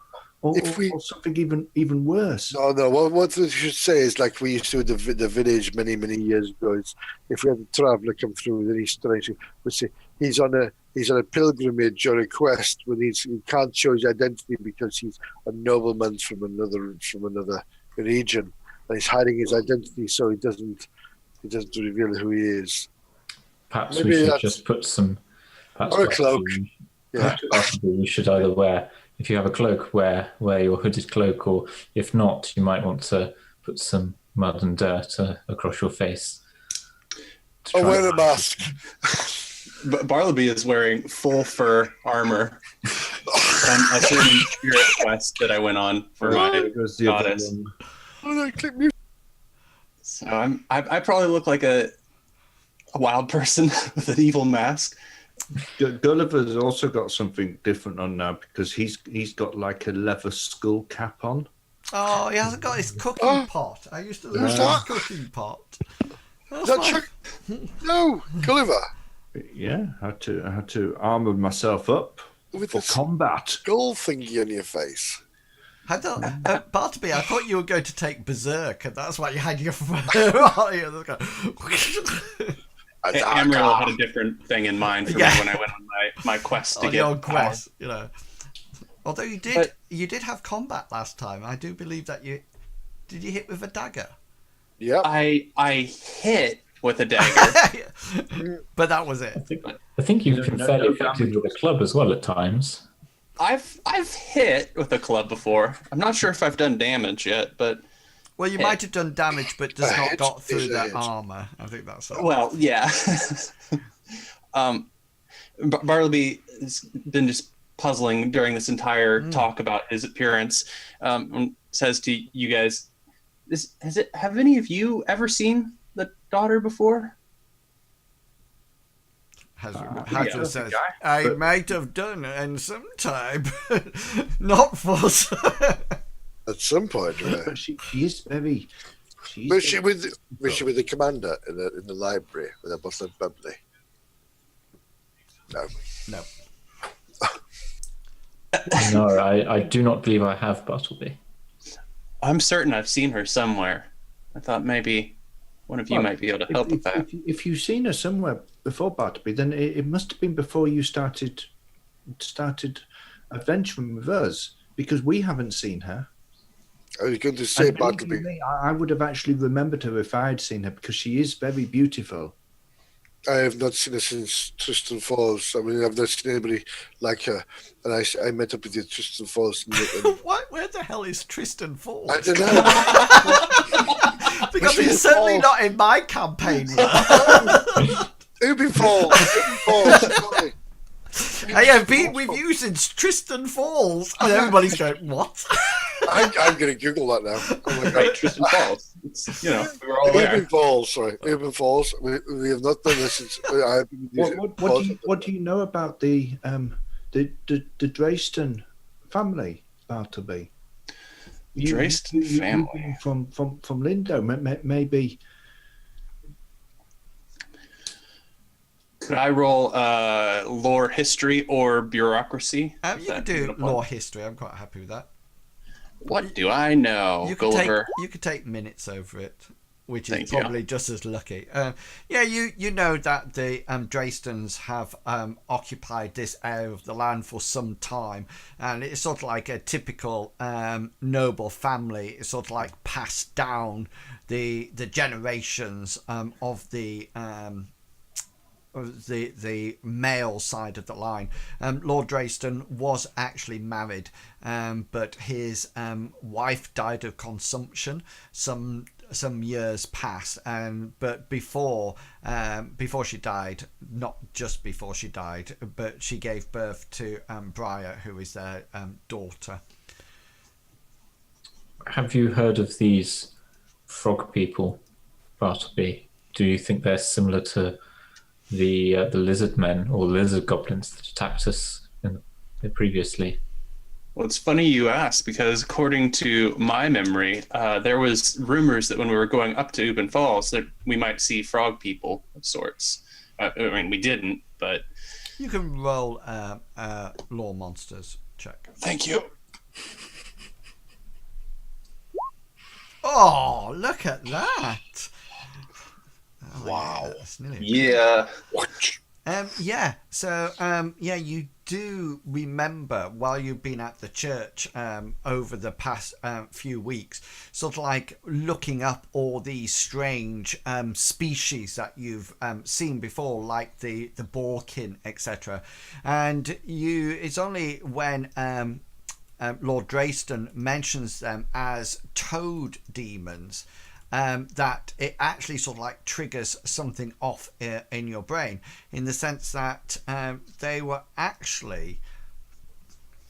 something even worse. No. What you should say is, like we used to do the village many years ago. Is if we had a traveller come through with any strange, we'd say he's on a pilgrimage or a quest, when he can't show his identity because he's a nobleman from another region, and he's hiding his identity so he doesn't reveal who he is. Perhaps maybe we should just put some. Or a cloak. You should either wear, if you have a cloak, wear your hooded cloak, or if not, you might want to put some mud and dirt across your face. Or wear a mask. Bartleby is wearing full fur armor from a certain spirit quest that I went on for my goddess. So I probably look like a wild person with an evil mask. Gulliver's also got something different on now, because he's got like a leather skull cap on. Oh, he hasn't got his cooking pot. I used to love his cooking pot. No, Gulliver. Yeah, I had to armor myself up with for combat. Skull thingy on your face. Bartleby, I thought you were going to take berserk, and that's why you had your fur. Amaryl had a different thing in mind for me when I went on my quest to get your quest, Although you did have combat last time. I do believe that you hit with a dagger. Yeah, I hit with a dagger, but that was it. I think you've been fairly effective with a club as well at times. I've hit with a club before. I'm not sure if I've done damage yet, but Well, you Yeah. might have done damage, but does A not hit got through is a the hit. armor. I think that's it. Well, yeah. Bartleby has been just puzzling during this entire talk about his appearance. And says to you guys, have any of you ever seen the daughter before? Hazard says, guy, I but- might have done in some time, not for. At some point, right? But she is very. Was she with the commander in the library with a bottle of bubbly? No. No. No, I do not believe I have Bartleby. I'm certain I've seen her somewhere. I thought maybe one of you Well, might be able to help with that. If you've seen her somewhere before, Bartleby, then it must have been before you started adventuring with us, because we haven't seen her. I was going to say, And believe Bartleby. me, I would have actually remembered her if I had seen her, because she is very beautiful. I have not seen her since Tristan Falls. I mean, I've not seen anybody like her. And I met up with you at Tristan Falls. Where the hell is Tristan Falls? I don't know. Because Tristan he's certainly Falls. not in my campaign. Ubin Falls. Ubin Falls. Sorry. I have been with you since Tristan Falls. And everybody's going, what? I'm going to Google that now. Oh my God. Right, Tristan Falls. It's, we were all there. Ubin Falls, sorry. Ubin Falls. We have not done this since. I've been with you. What do you know about the Dreyston family, Bartleby? Dreyston family. from Lindo, maybe. Could I roll lore history or bureaucracy? You Is can that do doable? lore history. I'm quite happy with that. What do I know, You could Gulliver? take minutes over it, which is Thank you. probably just as lucky. You know that the Dreystons have occupied this area of the land for some time, and it's sort of like a typical noble family. It's sort of like passed down the generations of the male side of the line. Lord Dreyston was actually married, but his wife died of consumption some years past, but before she died, not just before she died, but she gave birth to Briar, who is their daughter. Have you heard of these frog people, Bartleby? Do you think they're similar to the lizard men or lizard goblins that attacked us previously? Well, it's funny you ask, because according to my memory, there was rumors that when we were going up to Ubin Falls that we might see frog people of sorts. I mean, we didn't, but... You can roll lore monsters check. Thank you. Oh, look at that! Oh, Wow. that's nearly Yeah. Watch. You do remember while you've been at the church over the past few weeks, sort of like looking up all these strange species that you've seen before, like the Borkin, etc. And it's only when Lord Dreyston mentions them as toad demons that it actually sort of like triggers something off in your brain, in the sense that they were actually,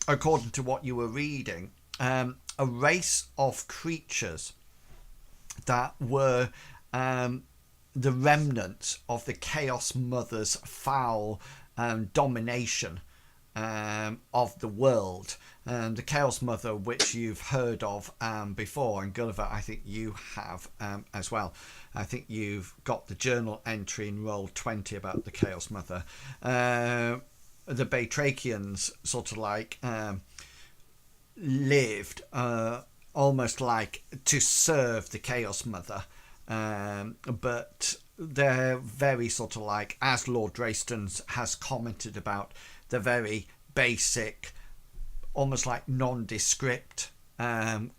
according to what you were reading, a race of creatures that were the remnants of the Chaos Mother's foul domination of the world. The Chaos Mother, which you've heard of before, and Gulliver, I think you have as well. I think you've got the journal entry in roll 20 about the Chaos Mother. The Batrachians sort of like lived almost like to serve the Chaos Mother, but they're very sort of like, as Lord Dreyston has commented about, they're very basic, almost like nondescript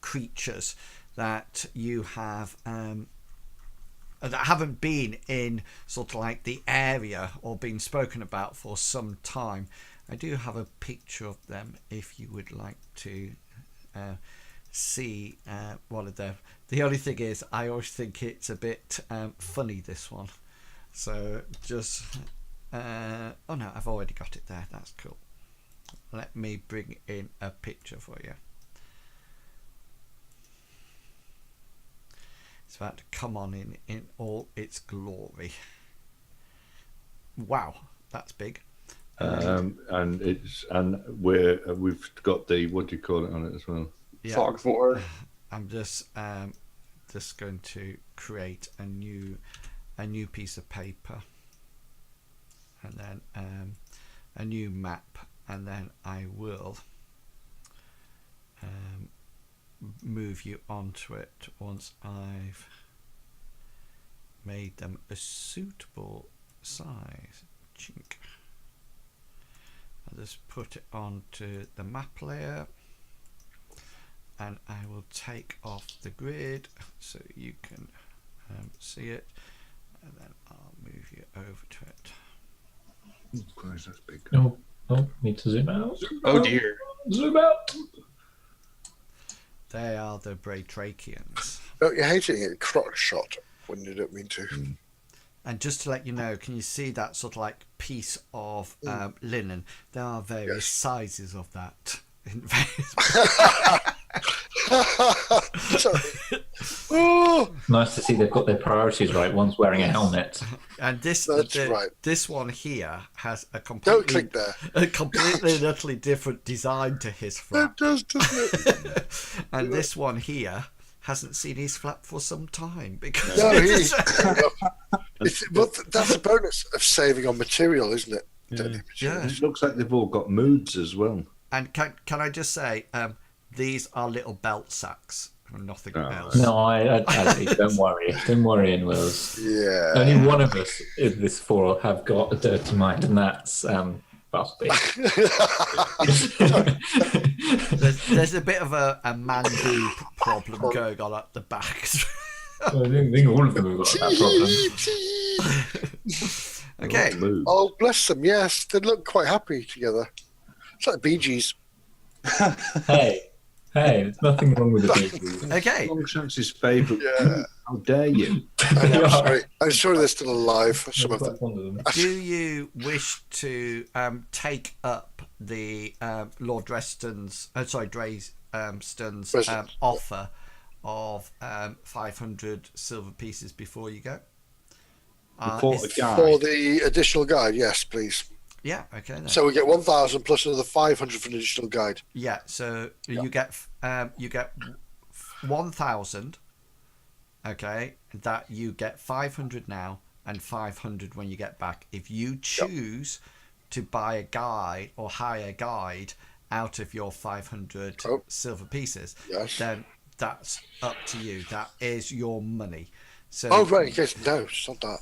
creatures that you have that haven't been in sort of like the area or been spoken about for some time. I do have a picture of them if you would like to see one of them. The only thing is, I always think it's a bit funny, this one. So just oh no, I've already got it there. That's cool. Let me bring in a picture for you. It's about to come on in all its glory. Wow, that's big. And we've got the, what do you call it on it as well? Yeah. Fog 4. I'm just going to create a new piece of paper, and then a new map, and then I will move you onto it once I've made them a suitable size. Chink. I'll just put it onto the map layer, and I will take off the grid so you can see it, and then I'll move you over to it. Oh, Christ, that's big. Oh, need to zoom out. Oh dear. Zoom out. They are the Braytrachians. Oh, you're hating it crotch shot when you don't mean to. And just to let you know, can you see that sort of like piece of linen? There are various sizes of that. In various Sorry. Oh, Nice to see they've got their priorities right. One's wearing a helmet. and this That's right. this one here has a don't completely click there. a completely and utterly different design to his It flap. does, doesn't it? And this one here hasn't seen his flap for some time because No, it's, but that's a bonus of saving on material, isn't it? yeah. It looks like they've all got moods as well. And can I just say, these are little belt sacks, nothing else. No, I don't worry. Don't worry, in Wills. Yeah. Only one of us in this four have got a dirty mind, and that's Busby. There's a bit of a man boob problem going on at the back. I think all of them have got that problem. Okay. Moods. Oh, bless them. Yes, they look quite happy together. It's like Bee Gees. Hey, there's nothing wrong with the baby. Okay. Longshanks's favourite. Yeah. How dare you? I'm sorry they're still alive. Some of them. Do you wish to take up the Lord Dreston's, Dreyston's President. offer of 500 silver pieces before you go? For is- a guy. For the additional guide, yes, please. Yeah. Okay. Then. So we get 1,000 plus another 500 for an additional guide. Yeah, so you get 1,000. Okay, that you get 500 now and 500 when you get back. If you choose to buy a guide or hire a guide out of your 500 silver pieces, Yes. then that's up to you. That is your money. So Oh, right. Yes, no, it's not that.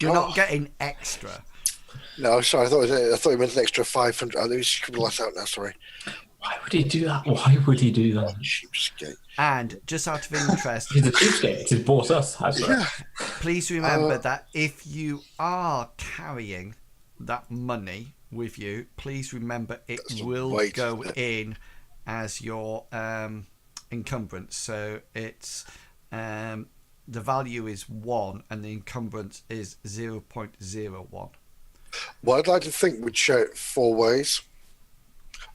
you're not getting extra. No, sorry. I thought you meant an extra 500. Oh, let me just come the last out now. Sorry. Why would he do that? Why would he do that? Cheapskate. And just out of interest, He's a cheapskate. He's bought us, hasn't he? Yeah. please remember that if you are carrying that money with you, please remember it That's the will weight, go isn't in as your encumbrance. So it's the value is 1 and the encumbrance is 0.01. Well, I'd like to think we'd share it 4 ways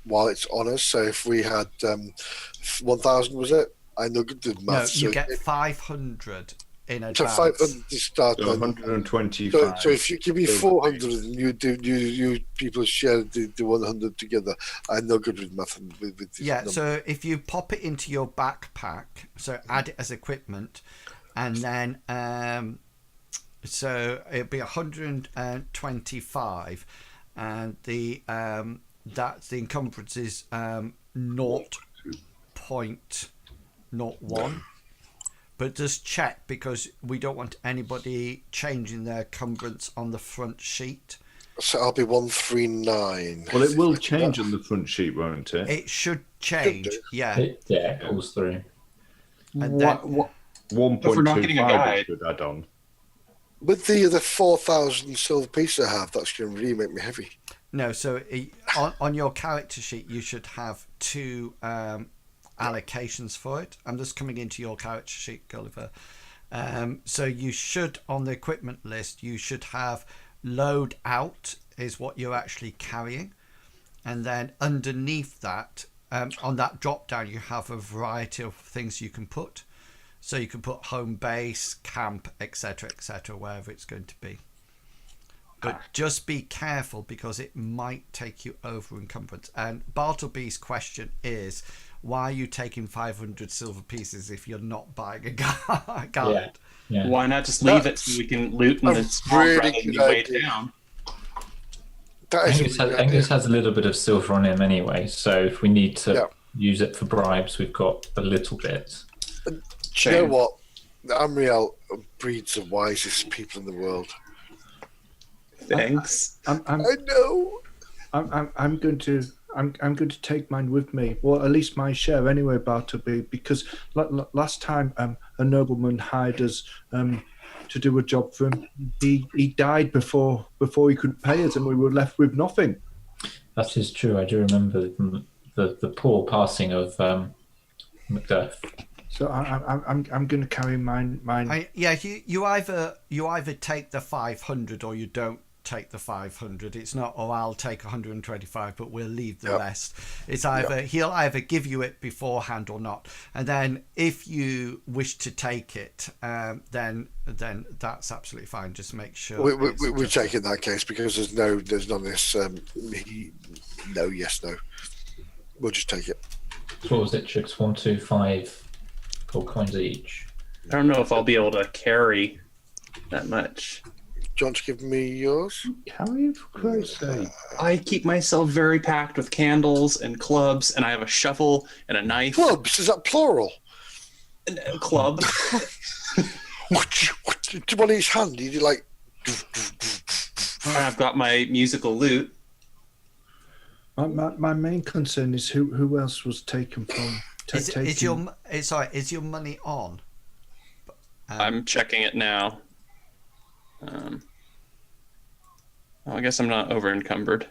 while it's on us. So if we had 1,000, was it? I know good did No, maths. you so get 500 in so advance. 500 to start. So then. 125. So if you give me 400 and you people share the 100 together, I'm no good with math. With these Yeah, numbers. so if you pop it into your backpack, so add it as equipment, and then so it'll be 125, and the that's the encumbrance is 0.01. But just check, because we don't want anybody changing their encumbrance on the front sheet. So I'll be 139. Well, it will change on the front sheet, won't it? It should change, do. yeah. Yeah, it pulls through. And then, If we're not getting a 1.25 guide- should add on. With the other 4,000 silver pieces I have, that's going to really make me heavy. no, so on your character sheet you should have 2 allocations for it. I'm just coming into your character sheet, Gulliver. So you should, on the equipment list, you should have load out is what you're actually carrying. And then underneath that, on that drop down, you have a variety of things you can put. So you can put home base, camp, etc., wherever it's going to be. But just be careful because it might take you over encumbrance. And Bartleby's question is, why are you taking 500 silver pieces if you're not buying a guard? Yeah. Why not just leave it so we can loot in the swamp really rather than good way idea. down? That is a Angus, really has, good Angus idea. has a little bit of silver on him anyway, so if we need to Yeah. use it for bribes, we've got a little bit. Do you know Shame. what? Amriel breeds the wisest people in the world. Thanks. I'm I know. I'm going to take mine with me, or at least my share anyway, Bartleby, because last time a nobleman hired us to do a job for him. He died before he could pay us, and we were left with nothing. That is true. I do remember the poor passing of Macduff. So I'm going to carry mine. You either take the 500 or you don't take the 500. It's not, oh, I'll take 125, but we'll leave the rest. It's either he'll either give you it beforehand or not. And then if you wish to take it, then that's absolutely fine. Just make sure We take it in that case because there's none of this. No, yes, no. We'll just take it. So what was it, chicks? 1, 2, 5 gold coins each. I don't know if I'll be able to carry that much. Do you want to give me yours? Carry, for Christ's sake. I keep myself very packed with candles and clubs, and I have a shovel and a knife. Clubs? Is that plural? Club. What? One in each hand? You do like. I've got my musical lute. My main concern is who else was taken from. Is your money on? I'm checking it now. I guess I'm not over encumbered,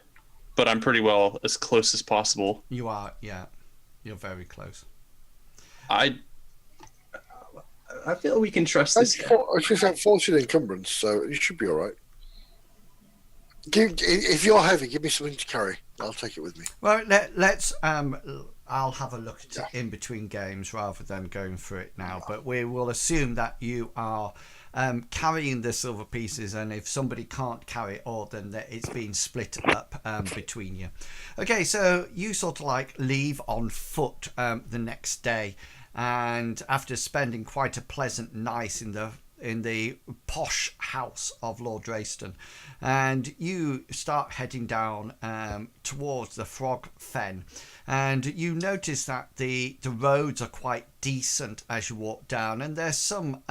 but I'm pretty well as close as possible. You are, yeah. You're very close. I feel we can trust this guy. It's 14 encumbrance, so you should be all right. If you're heavy, give me something to carry. I'll take it with me. Well, let's. I'll have a look at it in between games rather than going through it now. But we will assume that you are carrying the silver pieces, and if somebody can't carry it all, then it's been split up between you. Okay, so you sort of like leave on foot the next day, and after spending quite a pleasant night in the posh house of Lord Drayston, and you start heading down towards the Frog Fen, and you notice that the roads are quite decent as you walk down, and there's some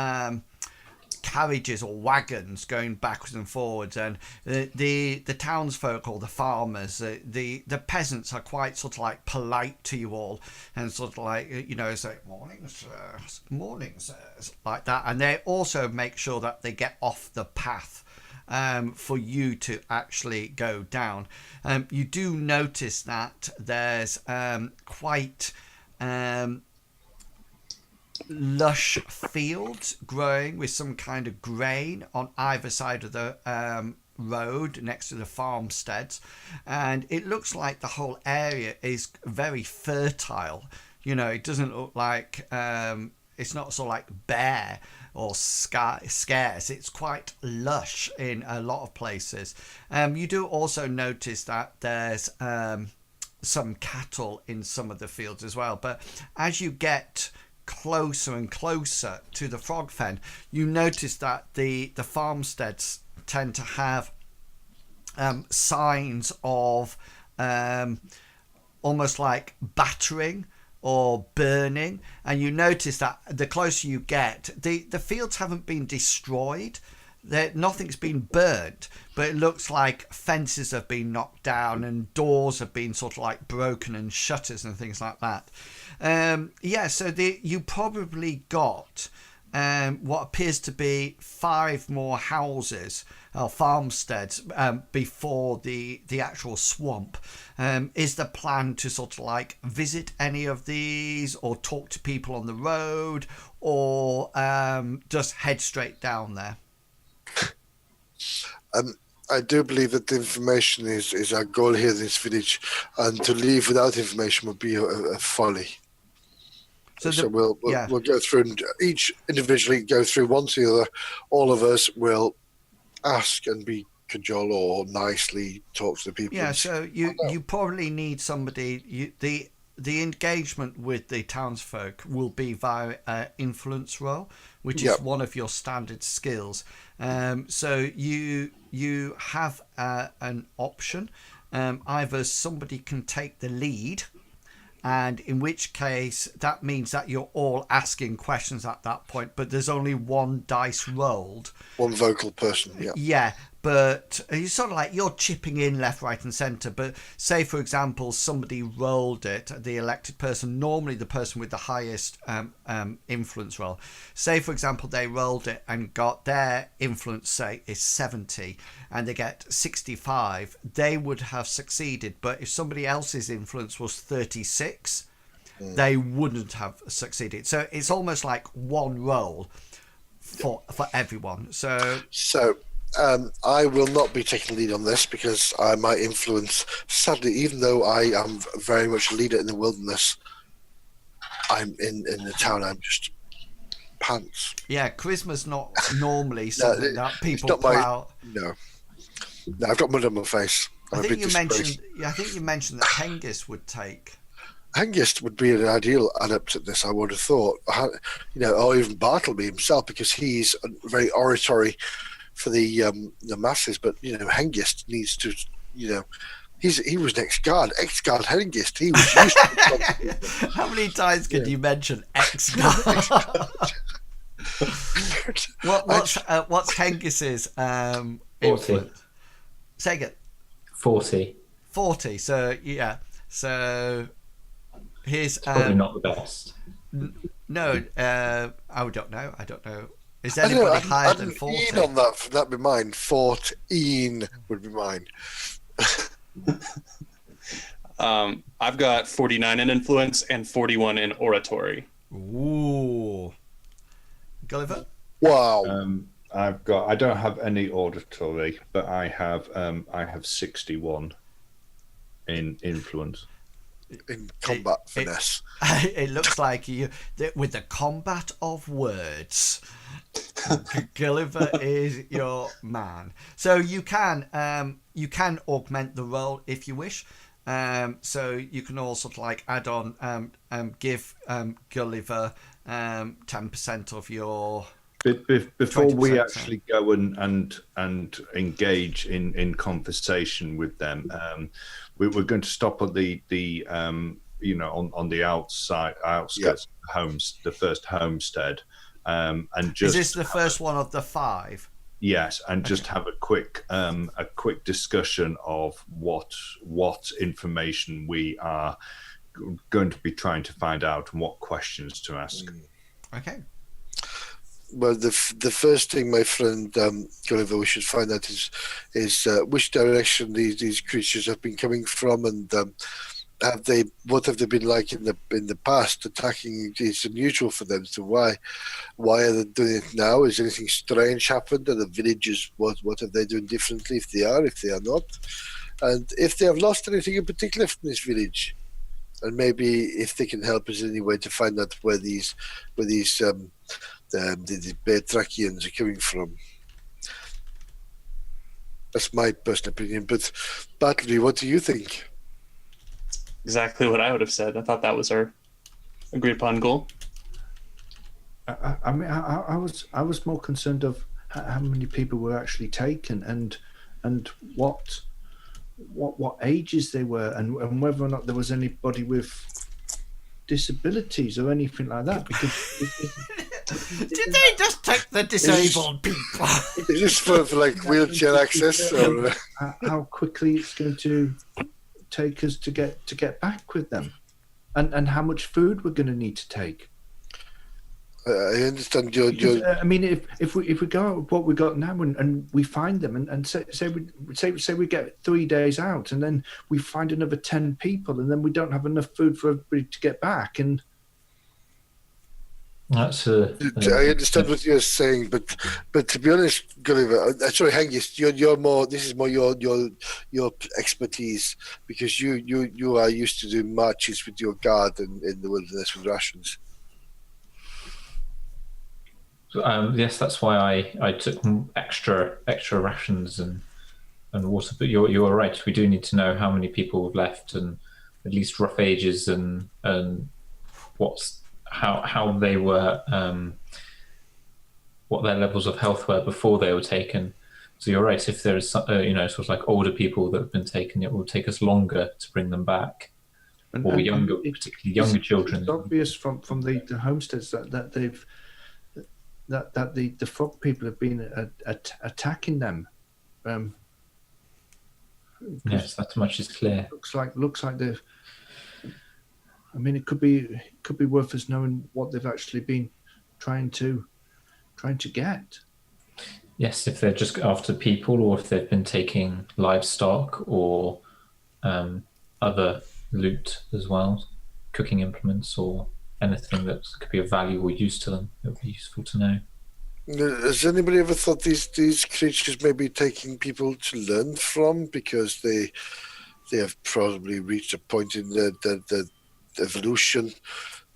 carriages or wagons going backwards and forwards, and the townsfolk or the farmers, the peasants are quite sort of like polite to you all, and sort of like, say morning sirs, like that, and they also make sure that they get off the path for you to actually go down. You do notice that there's quite lush fields growing with some kind of grain on either side of the road next to the farmsteads, and it looks like the whole area is very fertile. It doesn't look like it's not sort of like bare or scarce. It's quite lush in a lot of places. You do also notice that there's some cattle in some of the fields as well, but as you get closer and closer to the Frog Fen, you notice that the farmsteads tend to have signs of almost like battering or burning, and you notice that the closer you get, the fields haven't been destroyed, nothing's been burnt, but it looks like fences have been knocked down and doors have been sort of like broken and shutters and things like that. So you probably got what appears to be 5 more houses or farmsteads before the actual swamp. Is the plan to sort of like visit any of these or talk to people on the road, or just head straight down there? I do believe that the information is our goal here in this village, and to leave without information would be a folly. So we'll go through and each individually go through one to the other. All of us will ask and be cajole or nicely talk to the people. Yeah, so you probably need somebody. The engagement with the townsfolk will be via influence role, which is one of your standard skills. So you have an option. Either somebody can take the lead, and in which case that means that you're all asking questions at that point, but there's only one dice rolled. One vocal person, Yeah, but you sort of like you're chipping in left, right, and centre. But say, for example, somebody rolled it, the elected person, normally the person with the highest influence roll. Say, for example, they rolled it and got their influence, say, is 70, and they get 65. They would have succeeded. But if somebody else's influence was 36, they wouldn't have succeeded. So it's almost like one roll for everyone. So I will not be taking the lead on this because my influence, sadly, even though I am very much a leader in the wilderness, I'm in the town. I'm just pants. Yeah, charisma's not normally something that people pull out. No, I've got mud on my face. I think you mentioned that Hengist would take. Hengist would be an ideal adept at this, I would have thought. Or even Bartleby himself, because he's very oratory for the masses. But Hengist needs to, he was an ex-guard Hengist. He was used to. How many times can you mention ex-guard? What's Hengist's 40. influence? Say again. 40. 40. So yeah. So his probably not the best. No, I don't know. Is anybody higher than 40? On that'd be mine. 14 would be mine. I've got 49 in influence and 41 in oratory. Ooh. Gulliver? Wow. I don't have any auditory, but I have 61 in influence. In combat finesse. It looks like you with the combat of words. Gulliver is your man. So you can augment the roll if you wish. So you can also like add on give Gulliver 10% of your. Before we actually go and engage in conversation with them, we're going to stop at the on the outskirts of the first homestead, and just. Is this the first one of the 5? Yes, and just have a quick discussion of what information we are going to be trying to find out and what questions to ask. Okay. Well, the first thing, my friend Gulliver, we should find out is which direction these creatures have been coming from, and what have they been like in the past? Attacking is unusual for them. So why are they doing it now? Is anything strange happened? Are the villagers what are they doing differently? If they are not, and if they have lost anything in particular from this village, and maybe if they can help us in any way to find out where these the Beartrackians are coming from. That's my personal opinion. But Bartleby, what do you think? Exactly what I would have said. I thought that was our agreed upon goal. I mean, I was more concerned of how many people were actually taken and what ages they were and whether or not there was anybody with disabilities or anything like that. Because did they just take the disabled people? Is this for like wheelchair access? Or? How quickly it's going to take us to get back with them, and how much food we're going to need to take. I understand your. Because, I mean, if we go out with what we got now and we find them and say we get 3 days out and then we find another 10 people and then we don't have enough food for everybody to get back, and That's I understand what you're saying, but to be honest, Gulliver, sorry, Hengist, you're more. This is more your expertise, because you are used to doing marches with your guard in the wilderness with rations. yes, that's why I took extra rations and water. But you're right. We do need to know how many people have left and at least rough ages and how they were, what their levels of health were before they were taken. So you're right. If there is sort of like older people that have been taken, it will take us longer to bring them back, or younger, particularly younger children. It's obvious from the homesteads that they've. That the frog people have been attacking them. Yes, that much is clear. Looks like they've. I mean, it could be worth us knowing what they've actually been trying to get. Yes, if they're just after people, or if they've been taking livestock or other loot as well, cooking implements or anything that could be of value or use to them. It would be useful to know. Has anybody ever thought these creatures may be taking people to learn from, because they have probably reached a point in the evolution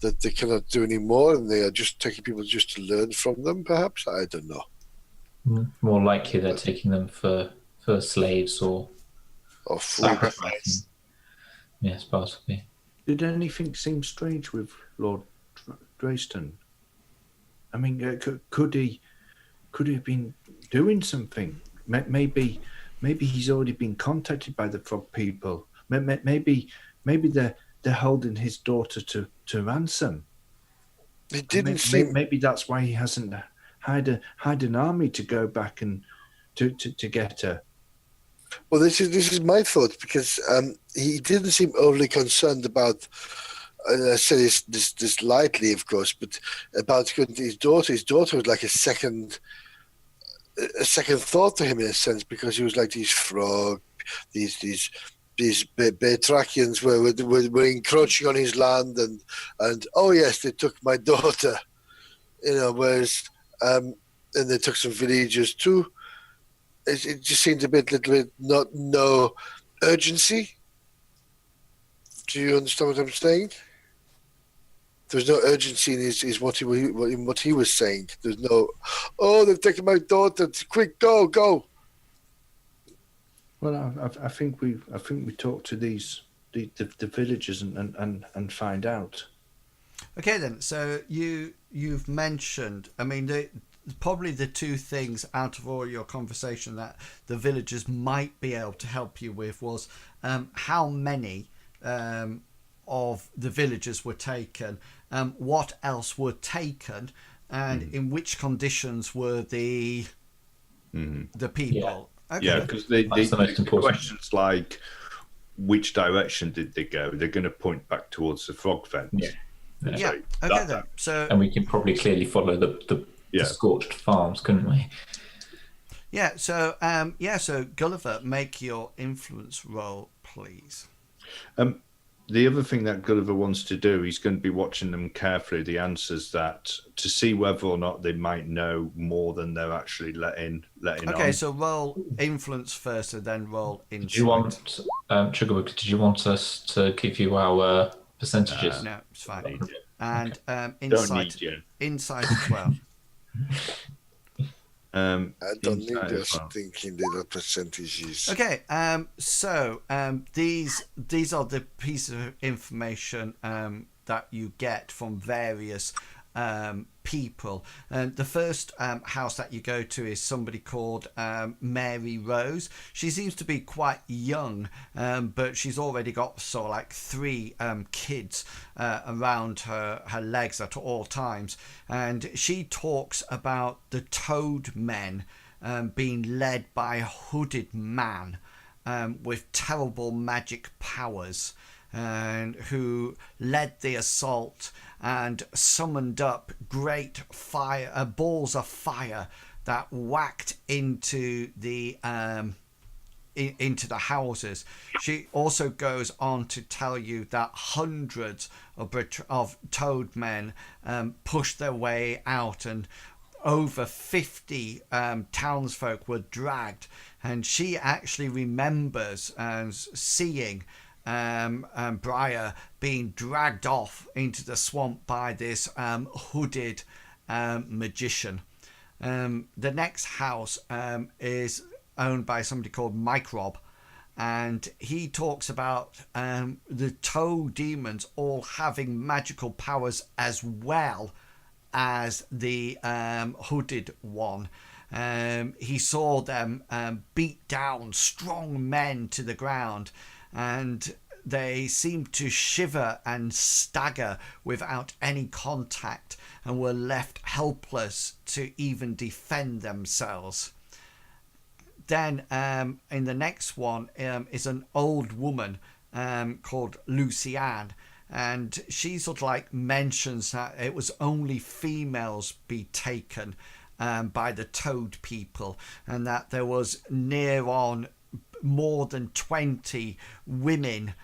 that they cannot do anymore, and they are just taking people just to learn from them? Perhaps, I don't know. More likely, they're taking them for slaves or Or food. Sacrifice. yes, possibly. Did anything seem strange with Lord Dreyston? I mean, could he have been doing something? Maybe he's already been contacted by the frog people. Maybe they're holding his daughter to ransom. It didn't seem. Maybe that's why he hasn't hired an army to go back and to get her. Well, this is my thought, because he didn't seem overly concerned about. I say this lightly, of course, but about his daughter. His daughter was like a second thought to him, in a sense, because he was like, these frog, these Betrakians were encroaching on his land, and oh yes, they took my daughter, whereas and they took some villagers too. It just seemed a little bit no urgency. Do you understand what I'm saying? There's no urgency in what he was saying. There's no, oh, they've taken my daughter. Quick, go. Well, I think we talk to the villagers and find out. Okay, then. So you've mentioned. I mean, probably the two things out of all your conversation that the villagers might be able to help you with was how many of the villagers were taken, what else were taken, and in which conditions were the people. Yeah. Okay. Yeah, because That's the most the important. questions like which direction did they go, they're going to point back towards the frog fence. Yeah. Yeah. So Okay then. So And we can probably clearly follow the scorched farms, couldn't we? yeah. So So Gulliver, make your influence roll, please. The other thing that Gulliver wants to do, he's going to be watching them carefully, the answers, that to see whether or not they might know more than they're actually letting Okay, on. so roll influence first, and then roll insight. Did you want, Sugarbook, did you want us to give you our percentages? No, it's fine. Need you. And Don't insight, need you. insight as well. I don't need Insight your as well. stinking little percentages. Okay, so these are the pieces of information that you get from various people. The first house that you go to is somebody called Mary Rose. She seems to be quite young, but she's already got sort of like 3 kids around her legs at all times, and she talks about the Toad Men being led by a hooded man with terrible magic powers. and who led the assault and summoned up great fire, balls of fire that whacked into the houses. She also goes on to tell you that hundreds of toad men pushed their way out, and over 50 townsfolk were dragged. And she actually remembers seeing Briar being dragged off into the swamp by this hooded magician. The next house is owned by somebody called Microb, and he talks about the toad demons all having magical powers as well as the hooded one. He saw them beat down strong men to the ground, and they seemed to shiver and stagger without any contact and were left helpless to even defend themselves. Then in the next one is an old woman called Lucianne, and she sort of like mentions that it was only females be taken by the toad people, and that there was near on more than 20 women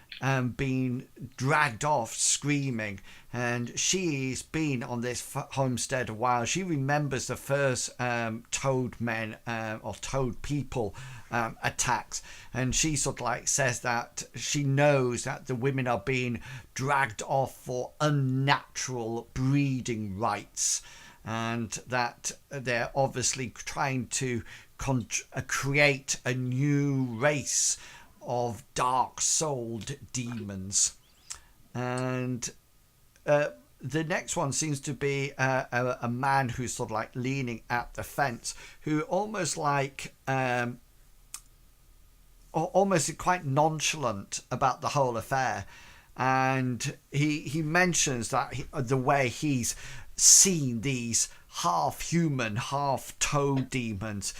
being dragged off screaming. And she's been on this homestead a while. She remembers the first toad men or toad people attacks, and she sort of like says that she knows that the women are being dragged off for unnatural breeding rights, and that they're obviously trying to create a new race of dark-souled demons. And the next one seems to be a man who's sort of like leaning at the fence, who almost quite nonchalant about the whole affair. And he mentions that the way he's seen these half-human, half-toad demons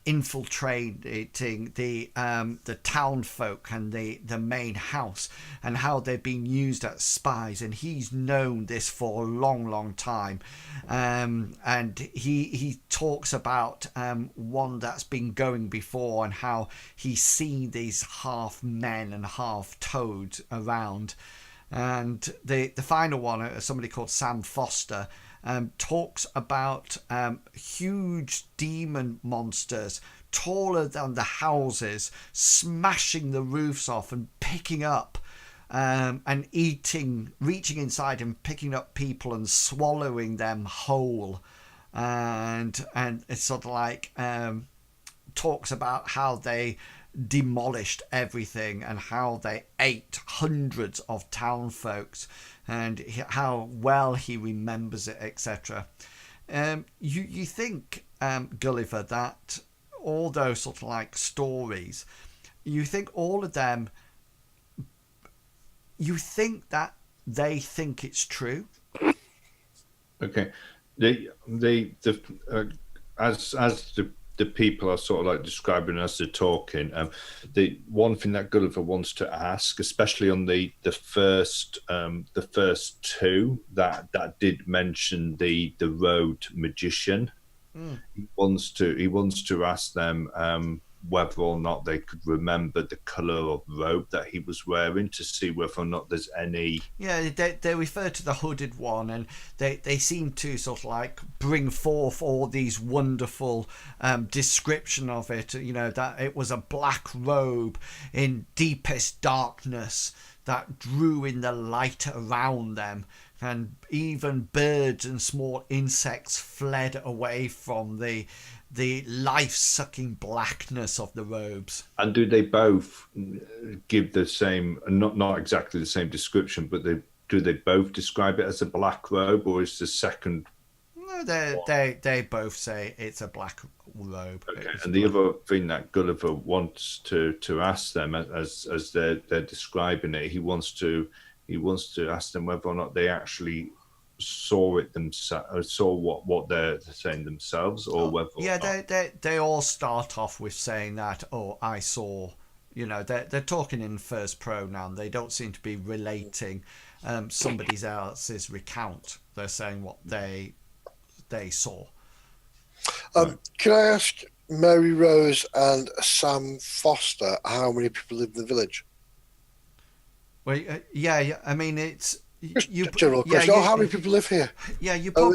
infiltrating the town folk and the main house, and how they're being used as spies. And he's known this for a long time, and he talks about one that's been going before, and how he's seen these half men and half toads around. And the final one, somebody called Sam Foster, talks about huge demon monsters taller than the houses smashing the roofs off and picking up and reaching inside and picking up people and swallowing them whole. And it's sort of like talks about how they demolished everything and how they ate hundreds of town folks, and how well he remembers it, etc. You think, Gulliver, that all those sort of like stories, you think all of them, you think that they think it's true? Okay, as the people are sort of like describing as they're talking, the one thing that Gulliver wants to ask, especially on the first two that did mention the road magician, he wants to ask them whether or not they could remember the colour of robe that he was wearing, to see whether or not there's any... Yeah, they refer to the hooded one, and they seem to sort of like bring forth all these wonderful description of it, you know, that it was a black robe in deepest darkness that drew in the light around them, and even birds and small insects fled away from the life-sucking blackness of the robes. And do they both give the same, not exactly the same description, but do they both describe it as a black robe, or is the second? No, they both say it's a black robe. Okay. And the other thing that Gulliver wants to ask them, as they're describing it, he wants to ask them whether or not they actually saw it themselves, saw what they're saying themselves, or whether... Yeah, they all start off with saying that, oh, I saw You know, they're talking in first pronoun. They don't seem to be relating somebody else's recount. They're saying what they saw. Can I ask Mary Rose and Sam Foster how many people live in the village? Well, yeah. I mean, it's you. General question. How many people live here? Yeah, you Oh,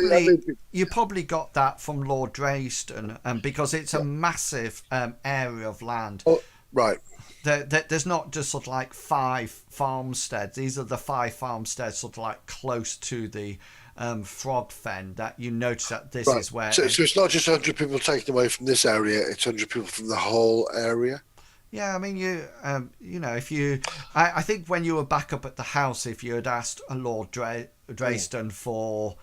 probably got that from Lord Drayston, because it's a massive area of land. Oh, right. There's not just sort of like 5 farmsteads. These are the 5 farmsteads sort of like close to the Frog Fen that you notice that this is where. So it's not just 100 people taken away from this area; it's 100 people from the whole area. Yeah, I mean, you know, if you, I think when you were back up at the house, if you had asked Lord Drayston for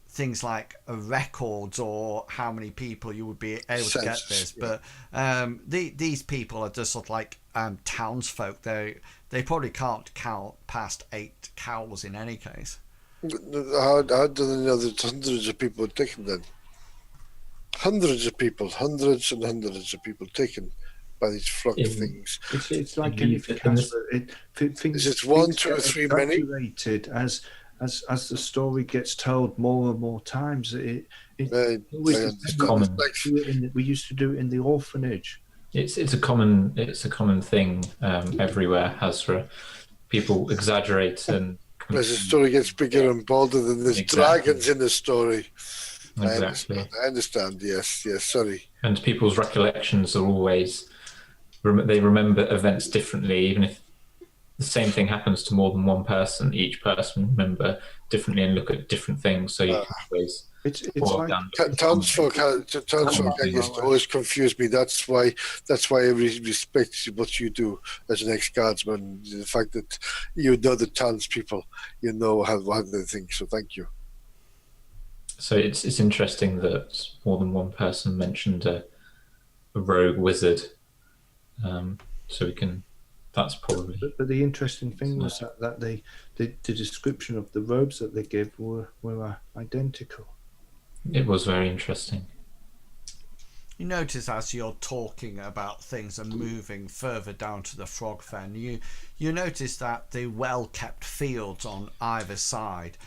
things like records or how many people, you would be able to get this. Yeah. But these people are just sort of like townsfolk. They probably can't count past 8 cows in any case. How do they know that hundreds of people are taken then? Hundreds and hundreds of people taken by these frog things. It's like anything else. Is it 1, 2, or 3 many? As the story gets told more and more times, common. We used to do it in the orphanage. It's a common thing everywhere. Hazra, people exaggerate and. As the story gets bigger and bolder, than there's dragons in the story. Exactly. I understand. Yes. Sorry. And people's recollections are always they remember events differently, even if the same thing happens to more than one person. Each person remember differently and look at different things. So you can always. It's like townsfolk always confuse me. That's why I really respect what you do as an ex-guardsman. The fact that you know the townspeople, you know how they think. So thank you. So it's interesting that more than one person mentioned a rogue wizard. So we can. That's probably. But the interesting thing was that the description of the robes that they gave were identical. It was very interesting. You notice as you're talking about things and moving further down to the Frog Fen, you notice that the well-kept fields on either side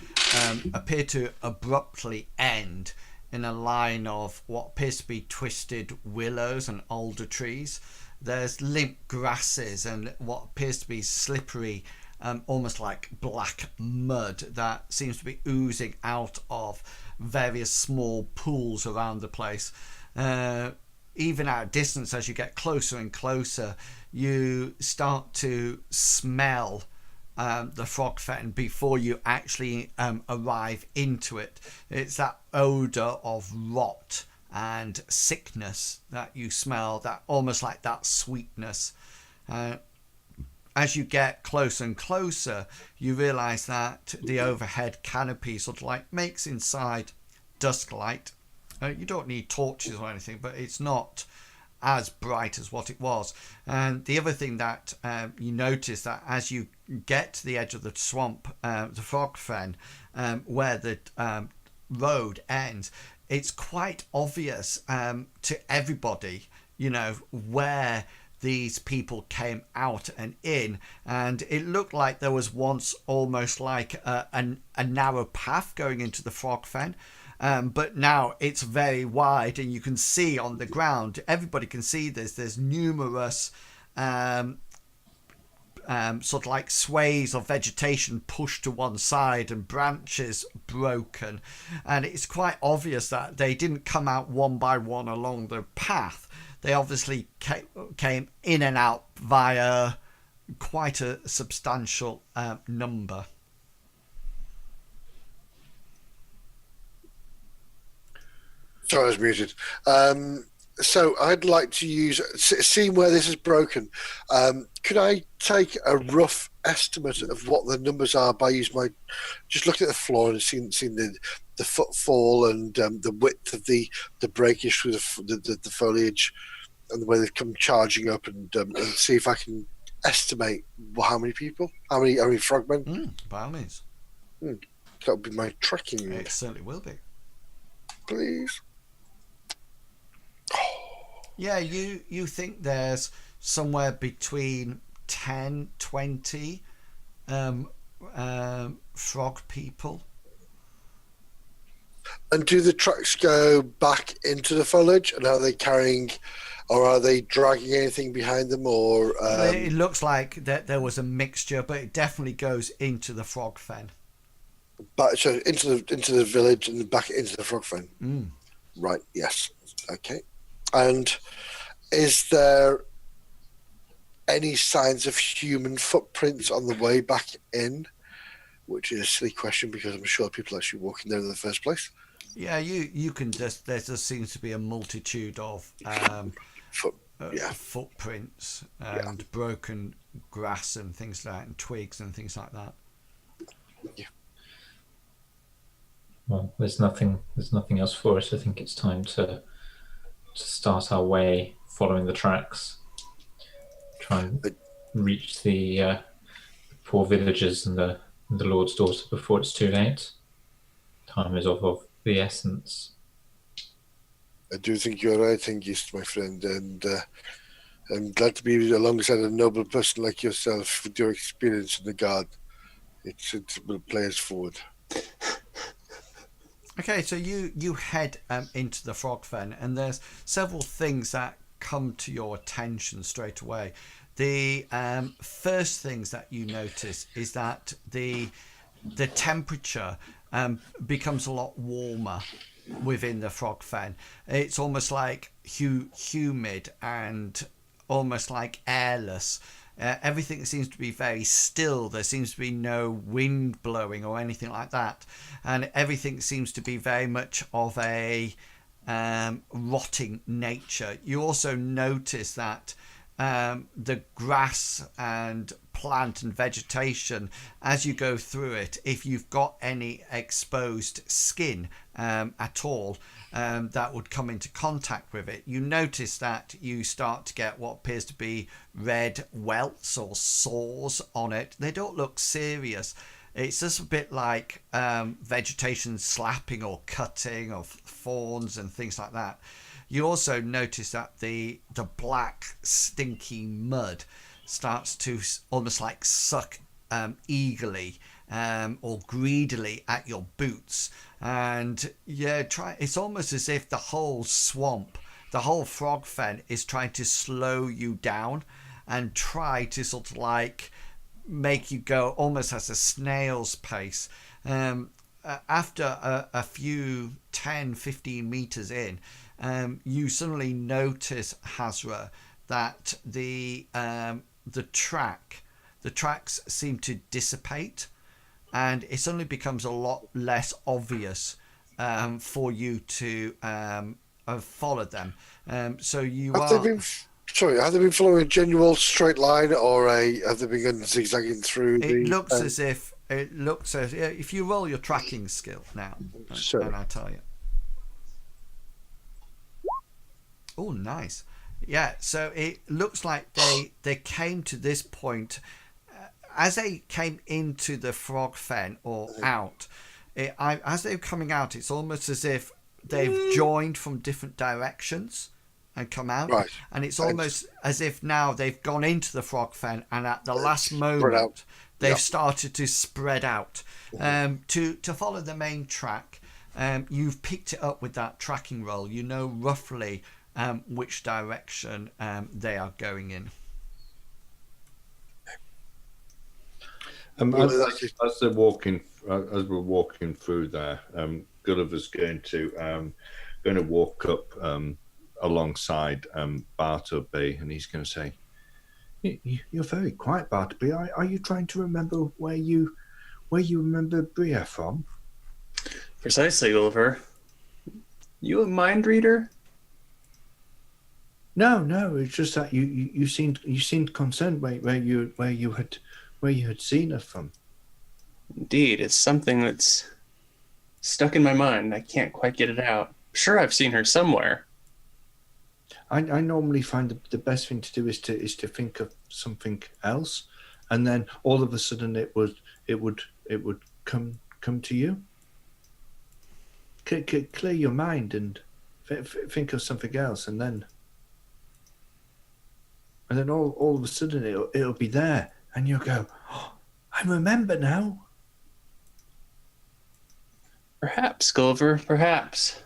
appear to abruptly end in a line of what appears to be twisted willows and alder trees. There's limp grasses and what appears to be slippery, almost like black mud that seems to be oozing out of various small pools around the place. Even at a distance, as you get closer and closer, you start to smell the Frog Fen before you actually arrive into it. It's that odour of rot and sickness that you smell, that almost like that sweetness. As you get closer and closer, you realise that the overhead canopy sort of like makes inside dusk light. You don't need torches or anything, but it's not as bright as what it was. And the other thing that you notice that as you get to the edge of the swamp, the Frog Fen, where the road ends, it's quite obvious to everybody, you know, where these people came out and in, and it looked like there was once almost like a narrow path going into the Frog Fen, but now it's very wide, and you can see on the ground, everybody can see this, there's numerous sort of like sways of vegetation pushed to one side and branches broken, and it's quite obvious that they didn't come out one by one along the path. They obviously came in and out via quite a substantial number. Sorry, I was muted. So I'd like to use, seeing where this is broken, could I take a rough estimate of what the numbers are by using just looking at the floor and seeing the footfall and the width of the breakage through the foliage and the way they've come charging up, and see if I can estimate how many people, how many frogmen? By all means. That would be my tracking. It certainly will be. Please. Yeah, you think there's somewhere between 10, 20 frog people. And do the tracks go back into the foliage, and are they carrying, or are they dragging anything behind them, or? It looks like that there was a mixture, but it definitely goes into the frog fen. Back, so into the village and back into the frog fen. Mm. Right. Yes. Okay. And is there any signs of human footprints on the way back in? Which is a silly question because I'm sure people are actually walking there in the first place. Yeah, you can just, there just seems to be a multitude of footprints and broken grass and things like that, and twigs and things like that. Yeah. Well, there's nothing else for us. I think it's time to start our way following the tracks. Try and reach the poor villagers and the Lord's daughter before it's too late. Time is of the essence. I do think you're right, Hengist, my friend, and I'm glad to be alongside a noble person like yourself with your experience in the guard. It will play us forward. Okay, so you head into the frog fen, and there's several things that come to your attention straight away. The first things that you notice is that the temperature becomes a lot warmer within the frog fen. It's almost like humid and almost like airless. Everything seems to be very still. There seems to be no wind blowing or anything like that, and everything seems to be very much of a rotting nature. You also notice that the grass and plant and vegetation, as you go through it, if you've got any exposed skin at all that would come into contact with it, you notice that you start to get what appears to be red welts or sores on it. They don't look serious. It's just a bit like vegetation slapping or cutting of thorns and things like that. You also notice that the black stinky mud starts to almost like suck eagerly or greedily at your boots, and it's almost as if the whole swamp, the whole frog fen, is trying to slow you down and try to sort of like make you go almost at a snail's pace. After a few 10-15 meters in, you suddenly notice, Hazra, that the tracks seem to dissipate, and it suddenly becomes a lot less obvious for you to follow them. So you have they been following a genuine straight line, or have they been going zigzagging through? It looks as if if you roll your tracking skill now, sure. And I'll tell you. Oh, nice. Yeah, so it looks like they came to this point as they came into the frog fen or out. As they're coming out, it's almost as if they've joined from different directions and come out. Right. And it's almost as if now they've gone into the frog fen, and at the last moment they've started to spread out. To follow the main track, you've picked it up with that tracking roll. You know roughly which direction they are going in. As they're walking, as we're walking through there, Gulliver's going to walk up alongside Bartleby, and he's going to say, "You're very quiet, Bartleby. Are you trying to remember where you remember Bria from?" Precisely, Gulliver. You a mind reader? No. It's just that you seemed concerned where you had seen her from. Indeed, it's something that's stuck in my mind. I can't quite get it out. Sure, I've seen her somewhere. I normally find the best thing to do is to think of something else, and then all of a sudden it would come to you. Clear your mind and think of something else, and then and then all of a sudden it'll be there, and you'll go, oh, I remember now. Perhaps, Gulliver, perhaps.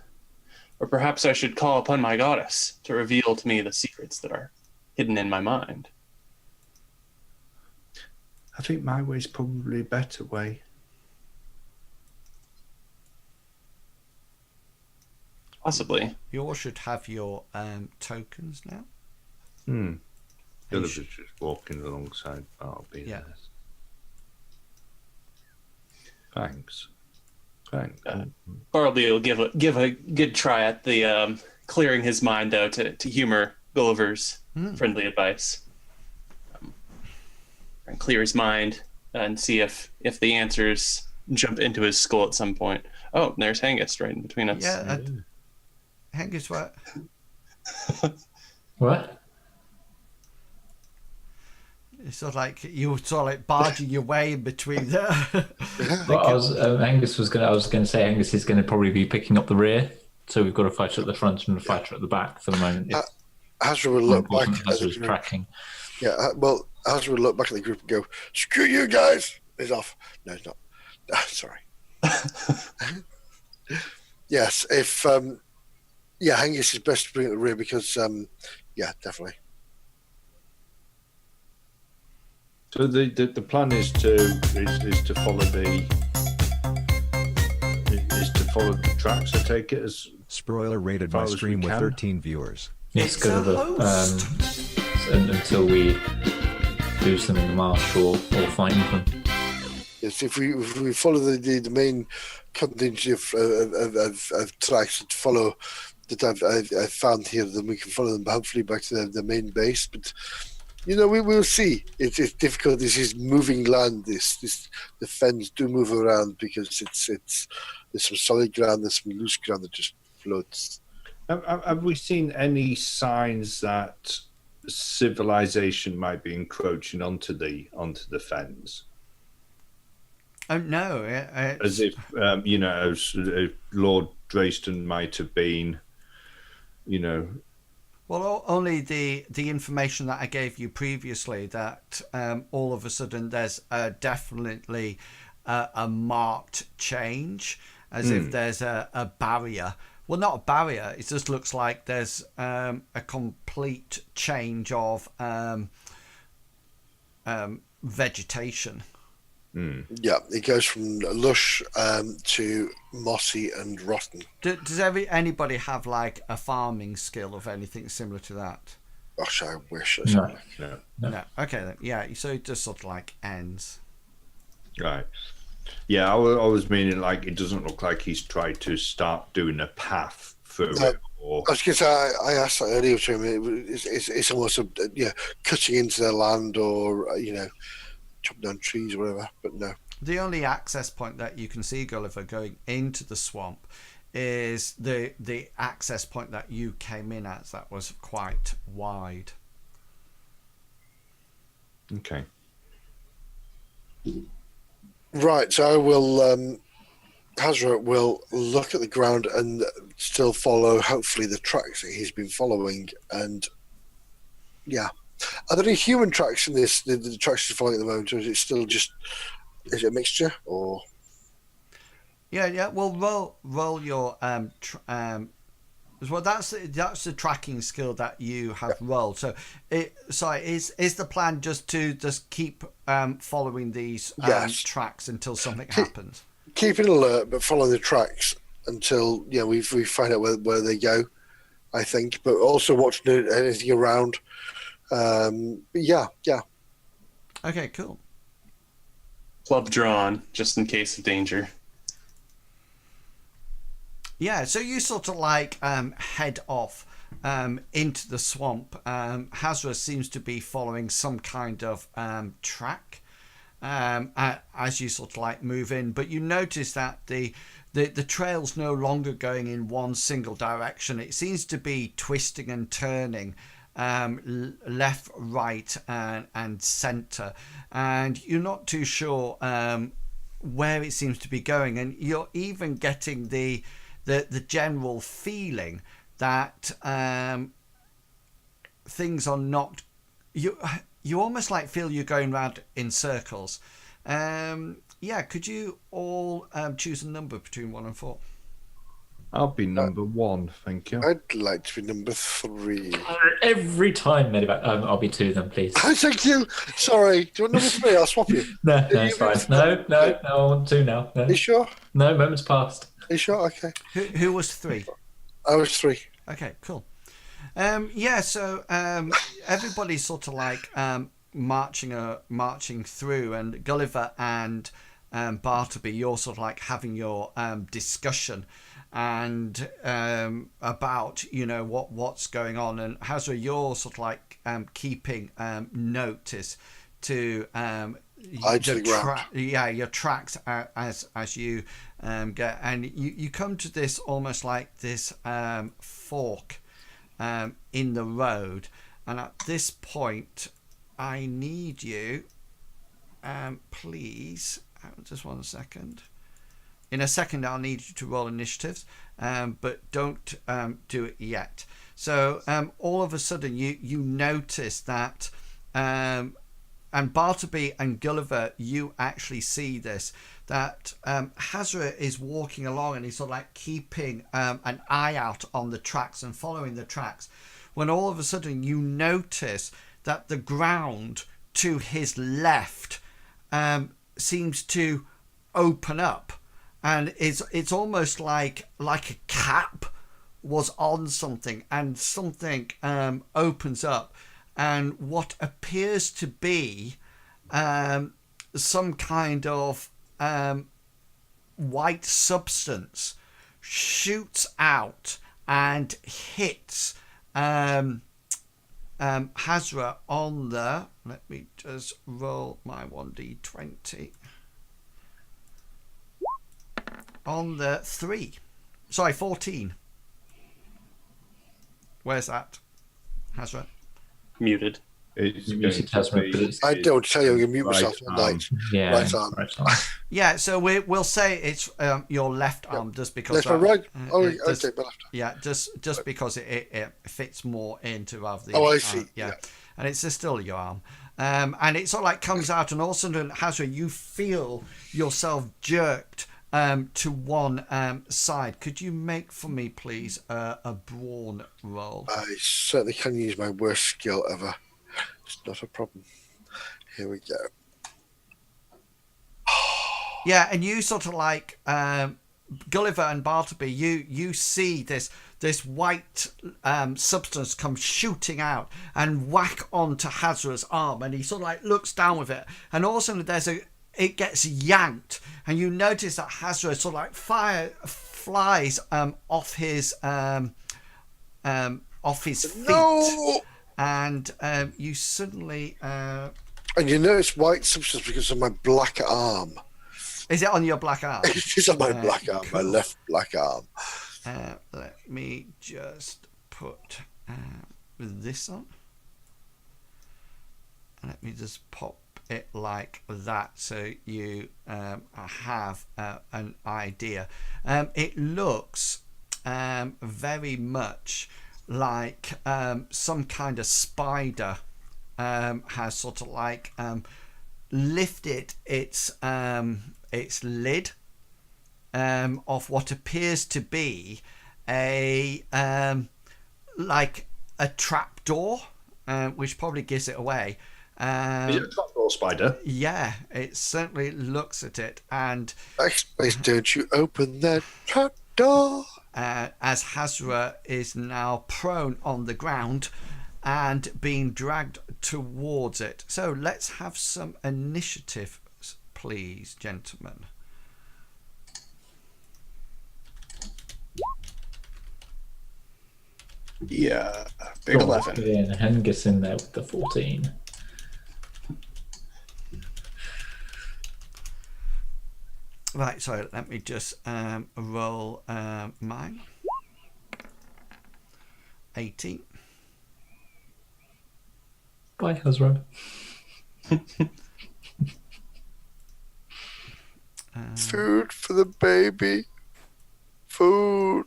Or perhaps I should call upon my goddess to reveal to me the secrets that are hidden in my mind. I think my way's probably a better way. Possibly. You all should have your tokens now. Gulliver's just walking alongside Barbie. Yeah. Thanks. Thanks. Bartleby will give a good try at the clearing his mind out to humor Gulliver's friendly advice. And clear his mind and see if the answers jump into his skull at some point. Oh, there's Hengist right in between us. Yeah. Hengist, what? What? It's sort of like you were sort of like barging your way in between there. Well, I was going to say Angus is going to probably be picking up the rear, so we've got a fighter at the front and a fighter at the back for the moment. Hazra will look back at as the was group. tracking. Yeah, well, Hazra will look back at the group and go, "Screw you guys!" He's off. No, he's not. Sorry. Yes, if Hengist is best to bring at the rear because definitely. So the plan is to follow the tracks. I take it as Sproiler rated my Far as we stream with can. 13 viewers. Yes, It's a host. Until we lose them in the marsh or find them. Yes, if we follow the main contingent of tracks that follow that I've found here, then we can follow them hopefully back to the main base. But we will see. It's difficult. This is moving land. The fens do move around because there's some solid ground, there's some loose ground that just floats. Have we seen any signs that civilization might be encroaching onto the fens? Oh no! As if as Lord Dreyston might have been, Well, only the information that I gave you previously, that all of a sudden there's definitely a marked change, as if there's a barrier. Well, not a barrier. It just looks like there's a complete change of vegetation. Yeah, it goes from lush to mossy and rotten. Does anybody have like a farming skill of anything similar to that? Gosh, I wish. No. Okay then. Yeah. So it just sort of like ends. Right. Yeah, I was meaning like it doesn't look like he's tried to start doing a path through it. Or... I was going to say, I asked that earlier to him. It's almost cutting into their land or chopping down trees or whatever. But no. The only access point that you can see, Gulliver, going into the swamp is the access point that you came in at. That was quite wide. Okay. Right, so I will. Hazra will look at the ground and still follow, hopefully, the tracks that he's been following. And yeah, are there any human tracks in this? The tracks he's following at the moment, or is it still is it a mixture? Or Yeah. Well, roll your well, that's the tracking skill that you have rolled. So, is the plan just to keep following these tracks until something happens? Keep it alert, but follow the tracks until we find out where they go. I think, but also watching anything around. Yeah. Okay, cool. Club drawn, just in case of danger. Yeah, so you sort of like head off into the swamp. Hazra seems to be following some kind of track as you sort of like move in, but you notice that the trail's no longer going in one single direction. It seems to be twisting and turning left, right, and centre, and you're not too sure where it seems to be going, and you're even getting the general feeling that things are not you almost like feel you're going round in circles. Yeah, could you all choose a number between 1 and 4? I'll be number 1, thank you. I'd like to be number 3. Every time, Medivac. I'll be 2 then, please. Thank you. Sorry. Do you want number 3? I'll swap you. No, it's fine. No, I want 2 now. No, Are you sure? no, moment's passed. Are you sure? Okay. Who was 3? I was 3. Okay, cool. Yeah, so everybody's sort of like marching through, and Gulliver and Bartleby, you're sort of like having your discussion and about what's going on, and Hazra, you're sort of like keeping notice to the ground. your tracks as you get, and you come to this almost like this fork in the road, and at this point I need you please just 1 second. In a second I'll need you to roll initiatives, but don't do it yet. So all of a sudden you notice that and Bartleby and Gulliver, you actually see this, that Hazra is walking along and he's sort of like keeping an eye out on the tracks and following the tracks, when all of a sudden you notice that the ground to his left seems to open up, and it's almost like a cap was on something, and something opens up, and what appears to be some kind of white substance shoots out and hits Hazra on the, let me just roll my 1d20, on the 14. Where's that, Hazra? Muted. It's You going should to tell me, be but I don't tell you, I'm going to mute right myself all arm. night. Yeah, Right arm. Yeah, so we'll say it's your left arm, just because Left or right? Oh, it does- okay, my left. yeah, just because it fits more into rather the Oh, I see. yeah. Yeah. And it's still your arm, and it sort of like comes out, and all of a sudden, Hazra, you feel yourself jerked to one side. Could you make for me, please, a brawn roll? I certainly can use my worst skill ever. It's not a problem. Here we go. Yeah, and you sort of like Gulliver and Bartleby, you see this white substance come shooting out and whack onto Hazra's arm, and he sort of like looks down with it, and all of a sudden it gets yanked, and you notice that Hazra sort of like flies off his feet, No! and you suddenly And you know it's white substance because of my black arm. is it on your black arm? It is on my black arm, my cool. left black arm. Let me just put this on. Let me just pop it like that so you have an idea. It looks very much like some kind of spider has sort of like lifted its lid of what appears to be a like a trap door, which probably gives it away. Is it a trapdoor spider? Yeah, it certainly looks at it, and Backspace, don't you open that trap door? as Hazra is now prone on the ground and being dragged towards it. So let's have some initiative, please, gentlemen. Yeah, big 11. And Hengist in there with the 14. Right, so let me just roll mine. 18. Bye, Hazra. Food for the baby. Food.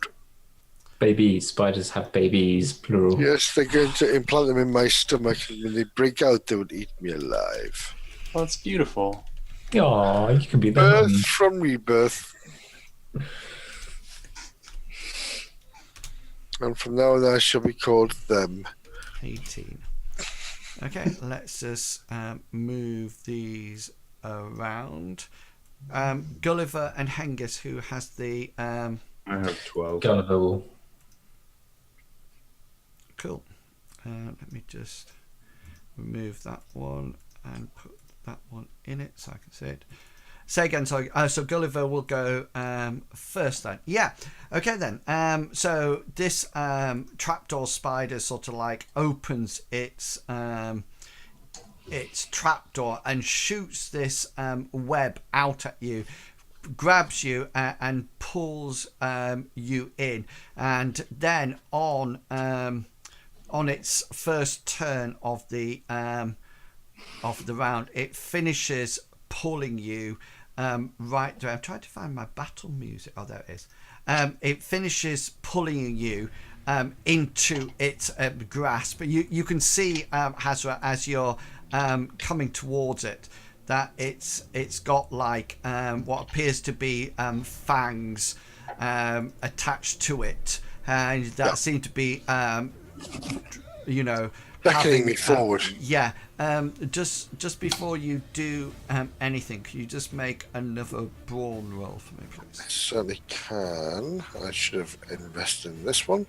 Babies. Spiders have babies, plural. Yes, they're going to implant them in my stomach, and when they break out, they would eat me alive. Well, it's beautiful. Oh, you can be the Birth mum. from rebirth. And from now on, I shall be called them. 18. Okay, let's just move these around. Gulliver and Hengist, who has the I have 12. Gulliver will. cool. Let me just remove that one and put that one in it so I can see it. Say again, sorry. So Gulliver will go first then. Yeah. Okay then. So this trapdoor spider sort of like opens its trapdoor and shoots this web out at you, grabs you and pulls you in, and then on its first turn of the round, it finishes pulling you right there. I'm trying to find my battle music. Oh, there it is. It finishes pulling you into its grasp. You can see, Hazra, as you're coming towards it, that it's got like what appears to be fangs attached to it, and that seem to be Beckoning me forward. Yeah. Just before you do anything, can you just make another brawn roll for me, please? I certainly can. I should have invested in this one.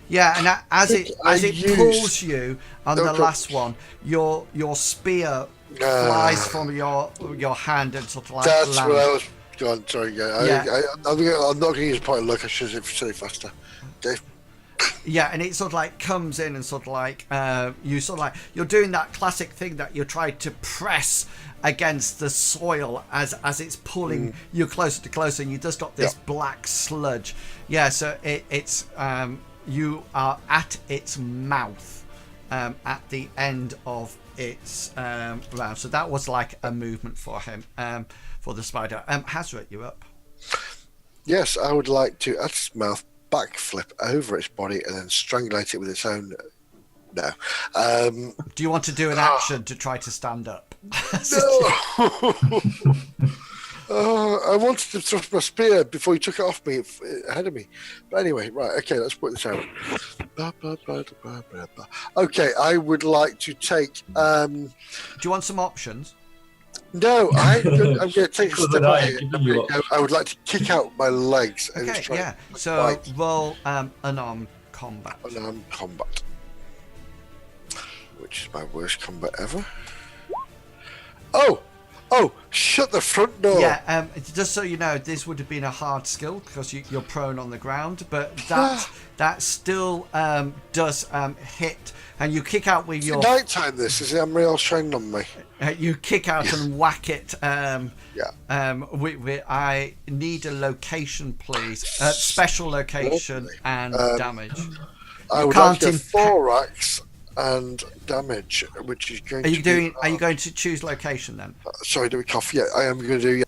Yeah, and as it used- pulls you on No the problem. last one, your spear flies from your hand and sort of like That's lands. what I was going. Sorry, Yeah. I'm not going to use a point of luck. I should have said it faster. Okay. Yeah, and it sort of like comes in and sort of like you're doing that classic thing that you try to press against the soil as it's pulling you closer to closer, and you just got this black sludge. Yeah, so it's you are at its mouth at the end of its round. So that was like a movement for him, for the spider. Hazrat, you're up. Yes, I would like to, at its mouth, backflip over its body and then strangulate it with its own. No. Do you want to do an action to try to stand up? I wanted to thrust my spear before he took it off me ahead of me. But anyway, right, okay, let's put this out. Okay, I would like to take. Do you want some options? No, I'm going to take a Well, step then out I here. give you I would like to kick out my legs and Okay, just try yeah. to So fight roll unarmed combat. unarmed combat, which is my worst combat ever. Oh! Shut the front door. Yeah, just so you know, this would have been a hard skill because you're prone on the ground, but that still does hit, and you kick out with It's your nighttime. This is the Amriel shining on me. you kick out and whack it. Yeah. I need a location, please. Special location and damage. I would can't like to impa- thorax and damage, which is going Are you to doing? be, Are you going to choose location then? sorry, do we cough? Yeah, I am going to do. Yeah.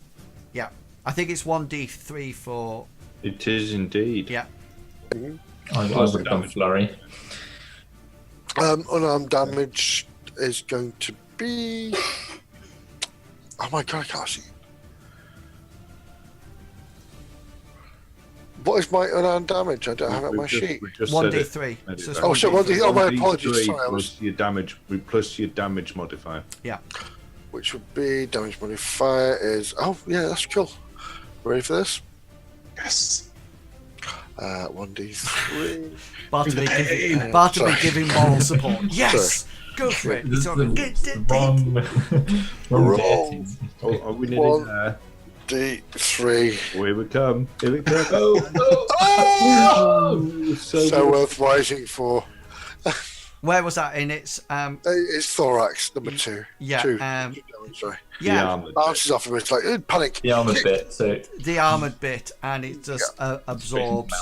Yeah, I think it's 1d3 for. It is indeed. Yeah. I would have done flurry. Unarmed damage is going to be. Oh my god, I can't see. What is my unarmed damage? I don't have it on my sheet. We just said it. 1d3. Made it So it's better. Oh, shit, 1d3. Oh, my 1d3 apologies. Sorry, I was. plus your damage, plus your damage modifier. Yeah. Which would be damage modifier is. Oh, yeah, that's cool. Ready for this? Yes. 1d3. Bartleby Sorry. giving moral support. Yes, go for it. This It's is all the right. wrong Roll. deities. Oh, are we One. nearly there? D3. Here we come. Here we come. Oh! So, So worth rising for. Where was that in its? It's thorax, number 2. Yeah. 2. Sorry. the Yeah. armored bit. Bounces off him. It's like, panic. The armored bit. So The armored bit, and it just absorbs.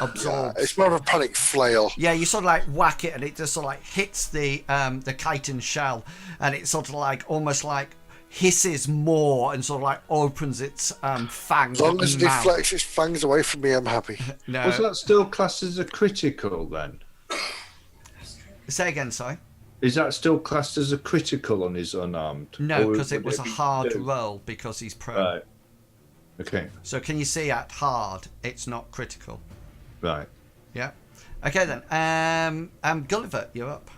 It's more of a panic flail. Yeah, you sort of like whack it, and it just sort of like hits the chitin shell, and it's sort of like almost like hisses more and sort of like opens its fangs. As long as it mouth. deflects its fangs away from me, I'm happy. No. Was that still classed as a critical then? Say again, sorry. Is that still classed as a critical on his unarmed? No, Or because it would was a be hard two? roll because he's prone. Right. Okay. So can you see at hard, it's not critical. Right. Yeah. Okay then. Gulliver, you're up.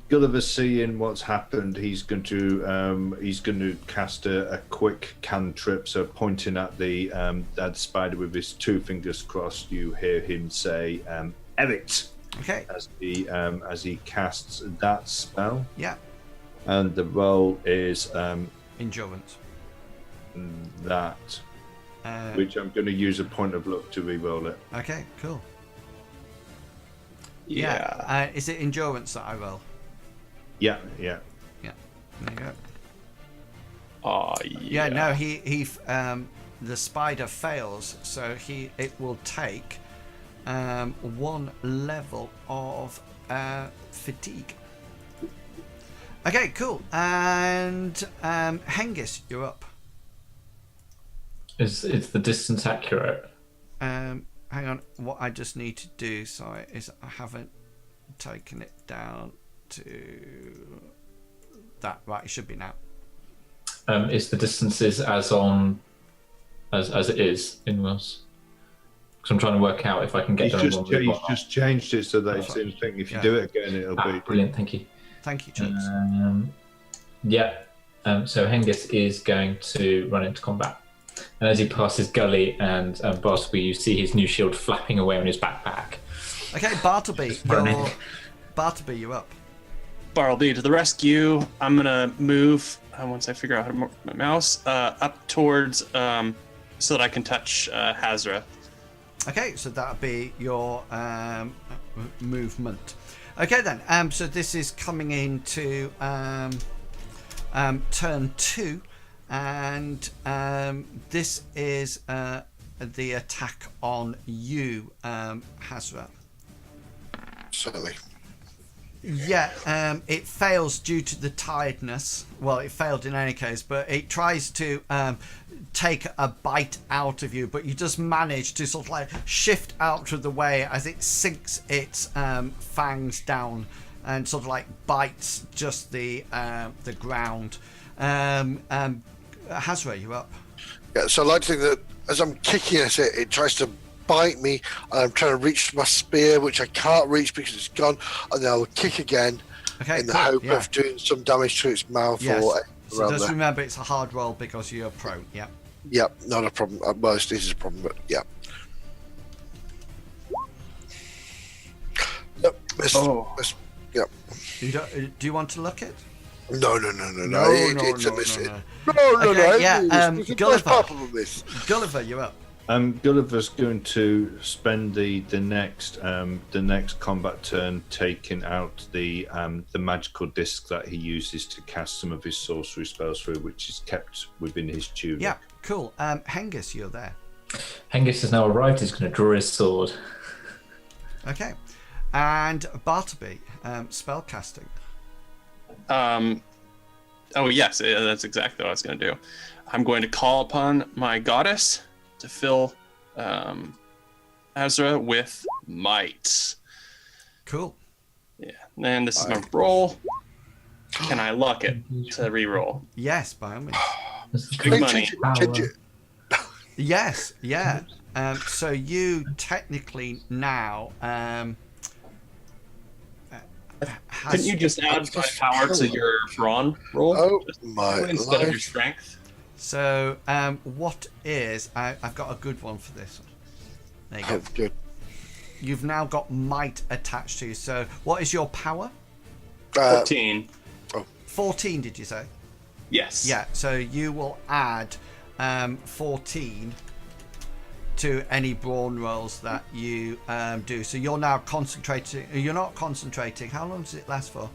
Gulliver, seeing what's happened, he's going to cast a quick cantrip. So pointing at the spider with his two fingers crossed, you hear him say "Erit" Okay. as he casts that spell, Yeah. and the roll is Endurance. that, Uh, which I'm going to use a point of luck to re-roll it. okay. Cool. Yeah. Is it endurance that I roll? Yeah. Yeah. There you go. Oh, Yeah. No. He. The spider fails, so it will take 1 level of fatigue. Okay. Cool. And Hengist, you're up. Is the distance accurate? Hang on. What I just need to do, sorry, is I haven't taken it down to that. Right, it should be now. Is the distances as it is in Wills? Because I'm trying to work out if I can get He's them in one move or not. just changed it so that Oh, it's in thing. If you yeah. do it again, it'll be Brilliant, thank you. Thank you, Chubbs. Yeah. So Hengist is going to run into combat. And as he passes Gully and Bartleby, you see his new shield flapping away on his backpack. Okay, Bartleby, you're up. Bartleby to the rescue. I'm gonna move once I figure out how to move my mouse up towards so that I can touch Hazra. Okay, so that'll be your movement. Okay then. So this is coming into turn 2, and this is the attack on you, Hazra. Certainly. Yeah, it fails due to the tiredness. Well, it failed in any case, but it tries to take a bite out of you, but you just manage to sort of like shift out of the way as it sinks its fangs down and sort of like bites just the ground. Hazra, you're up. Yeah, so I like to think that as I'm kicking at it, it tries to bite me, and I'm trying to reach my spear, which I can't reach because it's gone, and then I'll kick again Okay, in the cool, hope yeah. of doing some damage to its mouth Yes. or So around just there. remember it's a hard roll because you're prone. Yeah. Yep, not a problem. Well, this is a problem, but yeah. Yep. Yep. You don't, do you want to look it? No. No, It's a no, miss. no. No. Okay, yeah, It's a Gulliver. problem with this. Gulliver, you're up. Gulliver's going to spend the next combat turn taking out the magical disc that he uses to cast some of his sorcery spells through, which is kept within his tunic. Yeah, cool. Hengist, you're there. Hengist has now arrived. He's going to draw his sword. Okay. And Bartleby, spell casting. Oh yes, that's exactly what I was going to do. I'm going to call upon my goddess to fill Azra with might. Cool. Yeah, and this is my roll. Can I luck it to re-roll? Yes, by all means. This is Big money. Change it. Yes, yeah. So you technically now Couldn't you just add my power to your brawn roll? Oh, Just my instead of your life. strength. So what is I've got a good one for this one. There you go. Oh, good. You've now got might attached to you. So what is your power? 14. 14, did you say? Yes. Yeah, so you will add 14 to any brawn rolls that you do. So you're now concentrating. You're not concentrating. How long does it last for?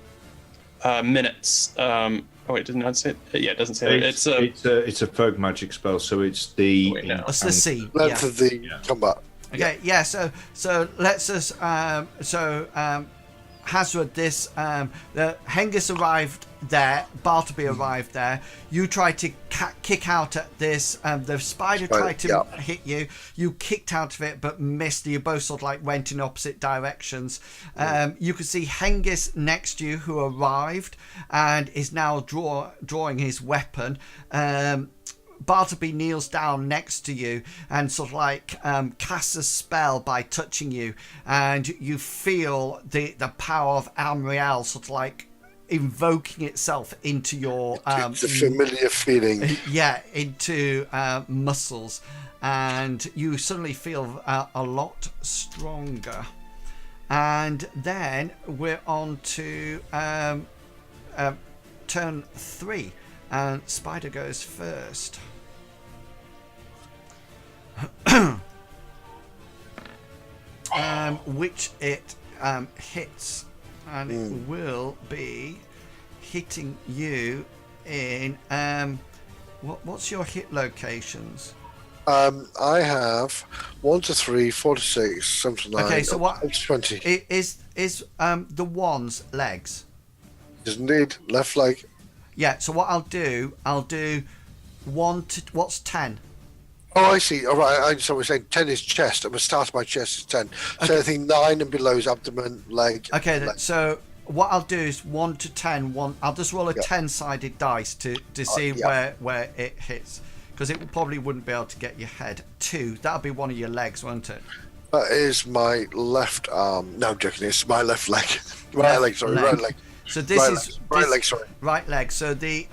Minutes. Oh wait, didn't I say? Yeah, it doesn't say that. It's a folk magic spell, so it's the Wait, no. It's the scene. Length Yeah. of the combat. Okay. Yeah. So let's just Hazard, this the Hengist arrived there, Bartleby arrived there. You tried to kick out at this. The spider tried to hit you. You kicked out of it, but missed. You both sort of like went in opposite directions. You could see Hengist next to you, who arrived and is now drawing his weapon. Bartleby kneels down next to you and sort of like casts a spell by touching you, and you feel the power of Amriel sort of like invoking itself into your it's a familiar feeling. Yeah, into muscles, and you suddenly feel a lot stronger. And then we're on to turn 3, and Spider goes first. Which it hits, and it will be hitting you in what's your hit locations? I have 1 to 3, 4 to 6, 7 to 9. Okay, so what 20 is the one's legs? is indeed left leg. Yeah, so what I'll do 1 to what's 10? Oh, I see. All right, I so we're saying 10 is chest, and the start of my chest is 10. So anything 9 and below is abdomen, leg. Okay, leg. so what I'll do is 1 to 10. I'll just roll a 10-sided dice to see where it hits, because it probably wouldn't be able to get your head. 2, that'll be one of your legs, won't it? That is my left arm. No, I'm joking. It's my left leg. Right leg. Sorry, right leg. So this right leg. Sorry. Right leg. So the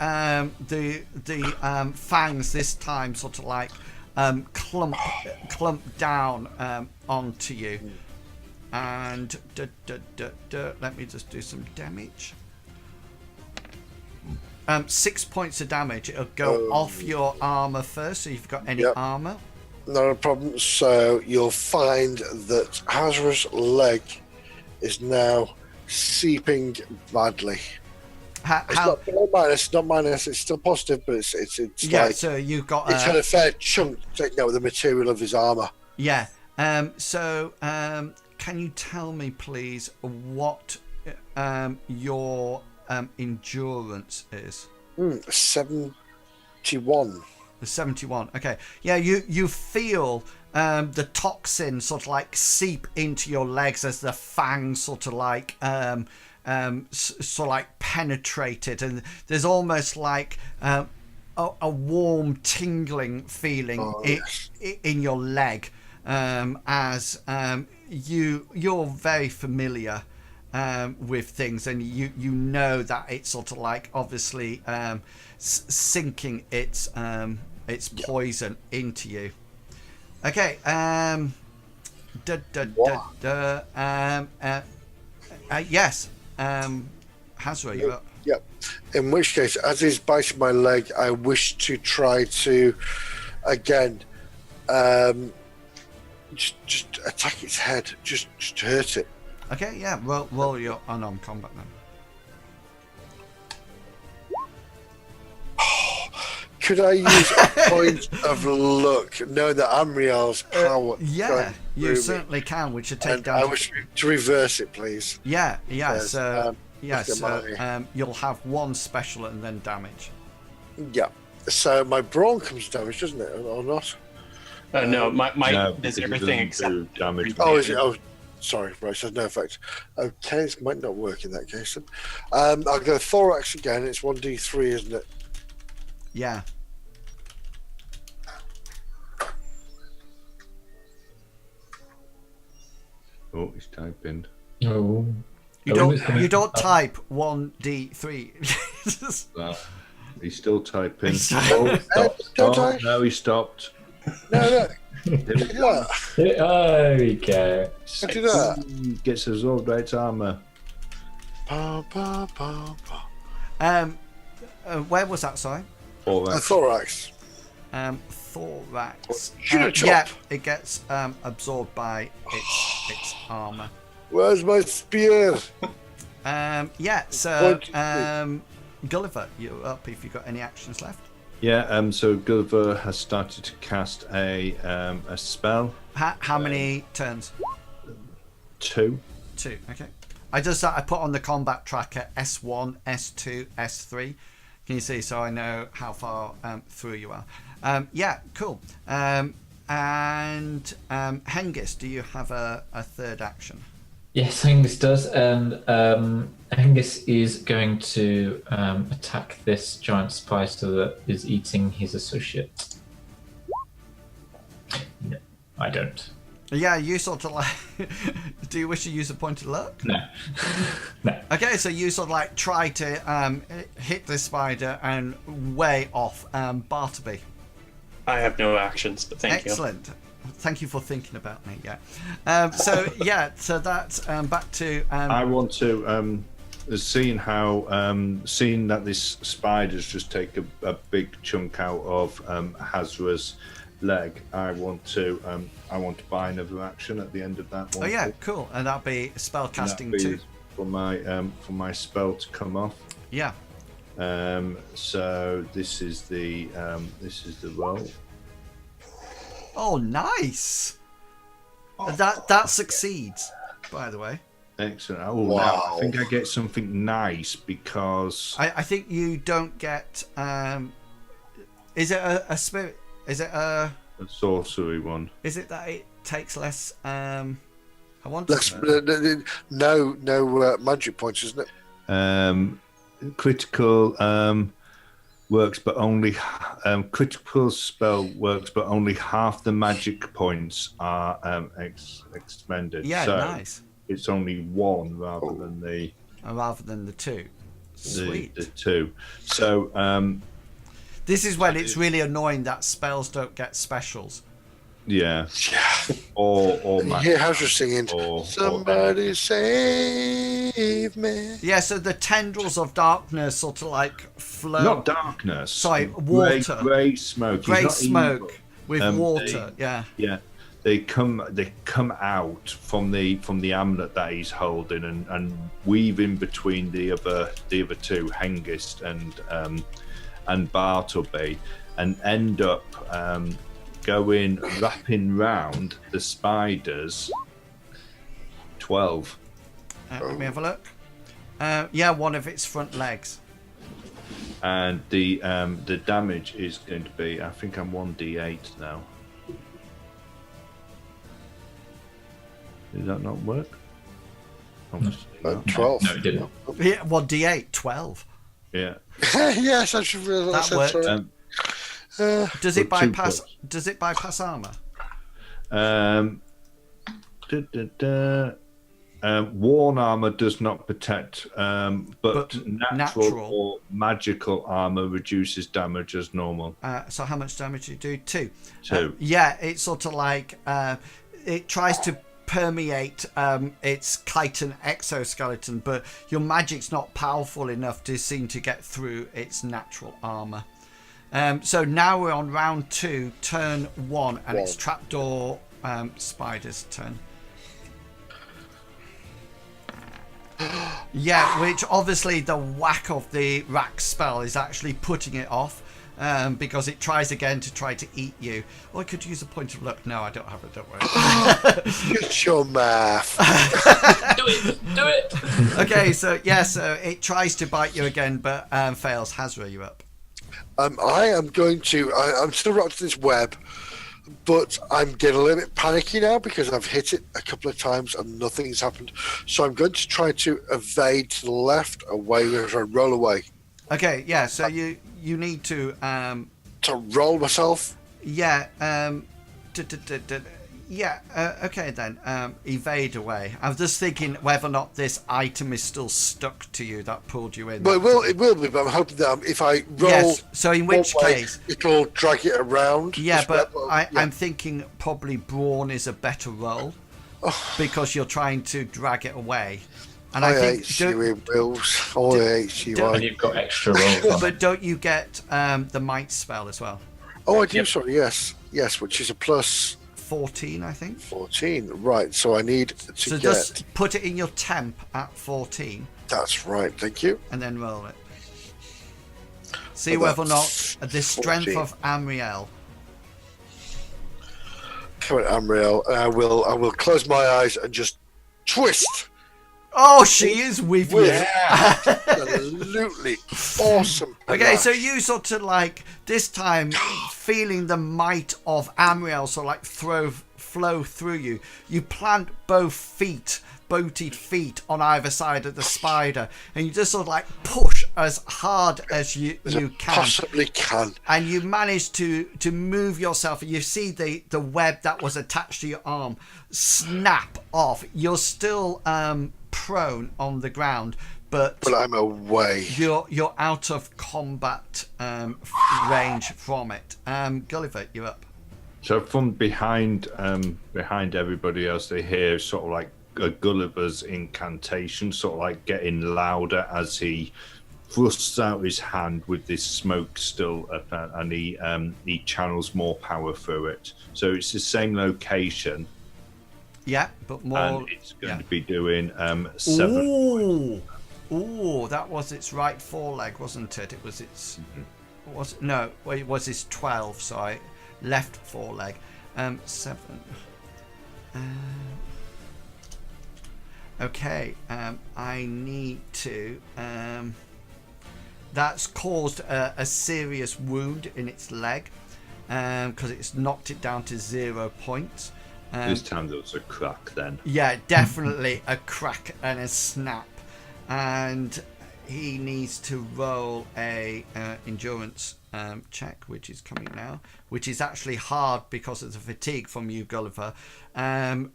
fangs this time sort of like clump down onto you, and let me just do some damage. 6 points of damage. It'll go off your armor first, so you've got any armor. Not a problem. So you'll find that Hazra's leg is now seeping badly. It's not minus, not minus. It's still positive, but it's like, so you've got it's had a fair chunk taken out of the material of his armor. Yeah. So can you tell me, please, what your endurance is? 71. The 71. Okay. Yeah, you feel the toxin sort of like seep into your legs as the fangs sort of like penetrated, and there's almost like a warm tingling feeling in your leg, as you're very familiar with things, and you know that it's sort of like obviously sinking its poison into you. Okay. Yes. Hazra, you're up. Yep. In which case, as he's biting my leg, I wish to try to again just attack its head, just hurt it. Okay, yeah. Roll your unarmed combat then. Could I use a point of luck, knowing that Amriel's power? Yeah, you certainly can, which should take down. I wish to reverse it, please. Yeah. Yes, So you'll have 1 special and then damage. Yeah. So my brawn comes damage, doesn't it, or not? No, my No, does because it everything doesn't do except damage. Oh, is it? Oh, sorry. Right, so no effect. Okay, this might not work in that case. Then. I'll go thorax again. It's 1d3, isn't it? Yeah. Oh, he's typing. Oh. You don't type 1d3. He's still typing. No, he stopped. No. There we Yeah. There we go. Don't do that. Gets absorbed by its armor. Where was that? Sorry. A thorax. Thorax. Shoot a chop. Yeah, it gets absorbed by its armor. Where's my spear? Yeah. So Gulliver, you're up. If you've got any actions left. Yeah. So Gulliver has started to cast a spell. How many turns? 2. 2. Okay. I put on the combat tracker S1, S2, S3. Can you see? So I know how far through you are. Yeah, cool. And Hengist, do you have a third action? Yes, Hengist does, and Hengist is going to attack this giant spider that is eating his associate. No, I don't. Yeah, you sort of like. Do you wish to use a point of luck? No. No. Okay, so you sort of like try to hit the spider and way off Bartleby. I have no actions, but thank you. Excellent. Thank you for thinking about me. Yeah. So that's back to. I want to seeing that this spider's just take a big chunk out of Hazra's leg. I want to buy another action at the end of that one. Oh yeah, cool. And that'll be spell casting too. For my spell to come off. Yeah. So this is the roll. Oh, nice. That succeeds. By the way. Excellent. Oh, Wow. now I think I get something nice because I think you don't get. Is it a spirit? Is it a sorcery one. Is it that it takes less? I want. No magic points, isn't it? Critical works, but only critical spell works, but only half the magic points are expended. Yeah, so nice. It's only one rather than the two. Sweet. the two. So this is when it's really annoying that spells don't get specials. yeah, Yeah. or You hear Hazra singing, or- "Somebody save me." Yeah, so the tendrils of darkness sort of like flow. not darkness. Sorry, water. Grey smoke. He's Grey not smoke evil. with water. Yeah. Yeah, they come out from the amulet that he's holding and weave in between the other two, Hengist and Bartleby, and end up wrapping round the spiders. 12. Let me have a look. Yeah, one of its front legs. And the damage is going to be, I think I'm 1d8 now. Did that not work? Obviously not. 12. No, it didn't. Yeah, 1d8, 12. Yeah. Yes, I should realise That worked. sorry. Does it Well, two bypass? plus. Does it bypass armor? Worn armor does not protect, but natural or magical armor reduces damage as normal. So how much damage do you do? 2. 2. Yeah, it's sort of like it tries to permeate its chitin exoskeleton, but your magic's not powerful enough to seem to get through its natural armor. So now we're on round 2, turn 1, and it's trapdoor spider's turn. Yeah, which obviously the whack of the rack spell is actually putting it off, because it tries again to try to eat you. Oh, I could use a point of luck. No, I don't have it, don't worry. Get your math. Do it! Okay, so it tries to bite you again, but fails. Hazra, you up. I am going to. I'm still wrapped in this web, but I'm getting a little bit panicky now because I've hit it a couple of times and nothing's happened. So I'm going to try to evade to the left, away as I roll away. Okay, yeah. So you need to To roll myself. Okay then. Evade away. I was just thinking whether or not this item is still stuck to you that pulled you in. Well, it will be, but I'm hoping that if I roll, Yes. So in which one way, case, it'll drag it around. yeah, this but web. I'm thinking probably brawn is a better roll because you're trying to drag it away. And I think hate you in Wills. I hate you. And you've got extra rolls. but don't you get the might spell as well? Oh, I do. Sorry, yes, which is a plus 14, I think. 14. Right, so I need to So get. just put it in your temp at 14 That's right. Thank you. and then roll it. See So whether or that's not the strength 14. of Amriel. Come on, Amriel. I will close my eyes and just twist Oh, she is with you. Absolutely awesome. Okay, so you sort of like this time feeling the might of Amriel sort of like flow through you. You plant both booted feet on either side of the spider, and you just sort of like push as hard as you can. Possibly can. And you manage to move yourself. You see the web that was attached to your arm snap off. You're still prone on the ground, but I'm away. You're out of combat range from it. Gulliver, you're up. So from behind everybody else, they hear sort of like Gulliver's incantation, sort of like getting louder as he thrusts out his hand with this smoke still up, and he channels more power through it. So it's the same location. Yeah, but more. And it's going to be doing 7. Ooh, that was its right foreleg, wasn't it? It was its. It was its 12. Sorry, left foreleg. 7. Okay. I need to. That's caused a serious wound in its leg, because it's knocked it down to 0 points. This time there was a crack then. Yeah, definitely a crack and a snap. And he needs to roll a endurance check, which is coming now, which is actually hard because of the fatigue from you, Gulliver,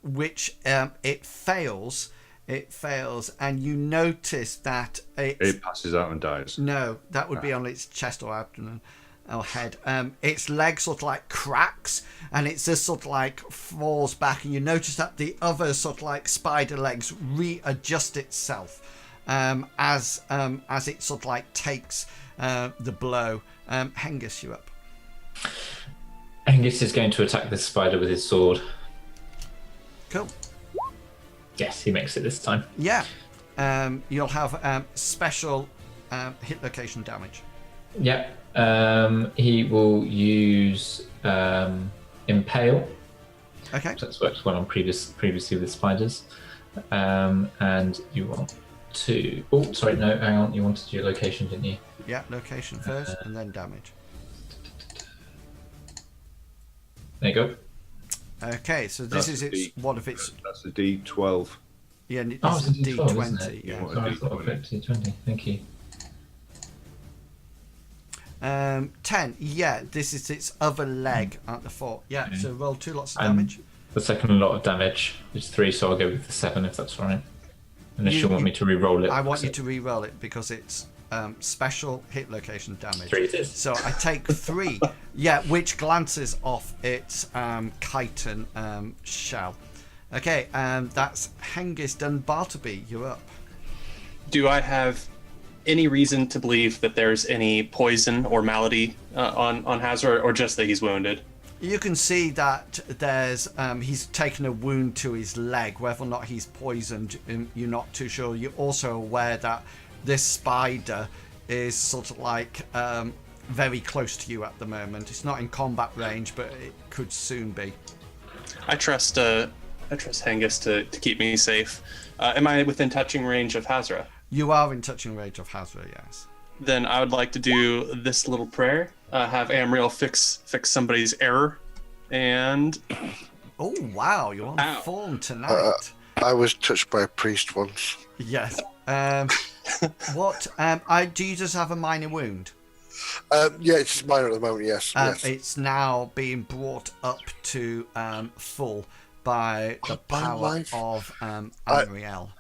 which it fails. It fails, and you notice that it passes out and dies. No, that would be on its chest or abdomen. Or head. Its leg sort of like cracks, and it just sort of like falls back, and you notice that the other sort of like spider legs readjust itself as it sort of like takes the blow. Hengist, you up? Hengist is going to attack this spider with his sword. Cool. Yes, he makes it this time. Yeah. You'll have special hit location damage. Yep. He will use Impale. Okay. So that's worked well on previously with spiders. And you want to... Oh, sorry, no, hang on. You wanted your location, didn't you? Yeah, location first and then damage. There you go. Okay, so this is its one of its... That's a D12. Yeah, it's it's a a D12, isn't D20. it? Yeah. Sorry, I thought I picked D20. Thank you. 10. Yeah, this is its other leg at the fort. Yeah, Okay. so roll 2 lots of And damage. the second lot of damage is 3, so I'll go with the 7 if that's all right. Unless you want You- me to re-roll it. I want you to re-roll it because it's special hit location damage. 3 it is. So I take 3. Yeah, which glances off its chitin shell. Okay, that's Hengist and Bartleby. You're up. Do I have any reason to believe that there's any poison or malady on Hazra, or just that he's wounded? You can see that there's he's taken a wound to his leg. Whether or not he's poisoned, you're not too sure. You're also aware that this spider is sort of like very close to you at the moment. It's not in combat range, but it could soon be. I trust Hengist to keep me safe. Am I within touching range of Hazra? You are in touching range of Hazra, yes. Then I would like to do this little prayer. Have Amriel fix somebody's error, and Oh wow, you're on Ow. form tonight. I was touched by a priest once. Yes. What? Do you just have a minor wound? Yeah, it's minor at the moment, yes. Yes. It's now being brought up to full by the My power life. of Amriel.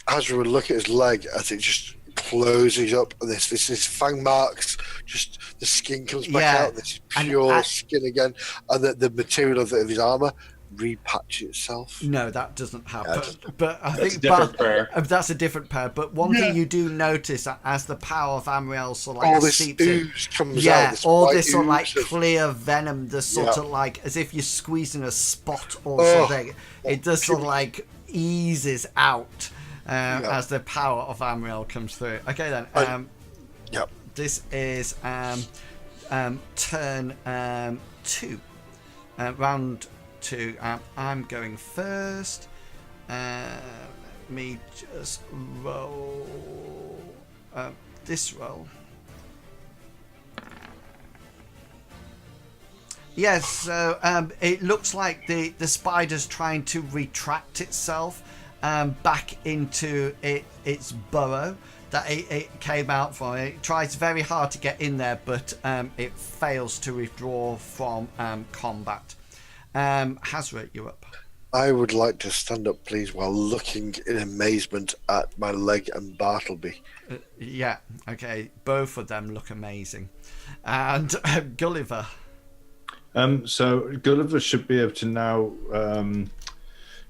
Hazra would look at his leg as it just closes up, and this is fang marks, just the skin comes back Yeah, out, this and pure skin again, and the material of his armour repatch itself. No, that doesn't happen. Yeah, but I that's a think different prayer. that's a different prayer. But one thing you do notice that as the power of Amriel sort of like All this seeps in, ooze comes out. yeah, This all white this sort of like ooze of- clear venom, the sort Yeah. of like as if you're squeezing a spot or Oh, something. It does sort of like eases out as the power of Amriel comes through. Okay then. Yep. This is turn 2. Round 2. I'm going first. Let me me just roll this roll. Yes, so it looks like the spider's trying to retract itself back into its burrow that it came out from. It tries very hard to get in there, but it fails to withdraw from combat. Hazret, you're up. I would like to stand up, please, while looking in amazement at my leg and Bartleby. Yeah, okay. Both of them look amazing. And Gulliver. So Gulliver should be able to now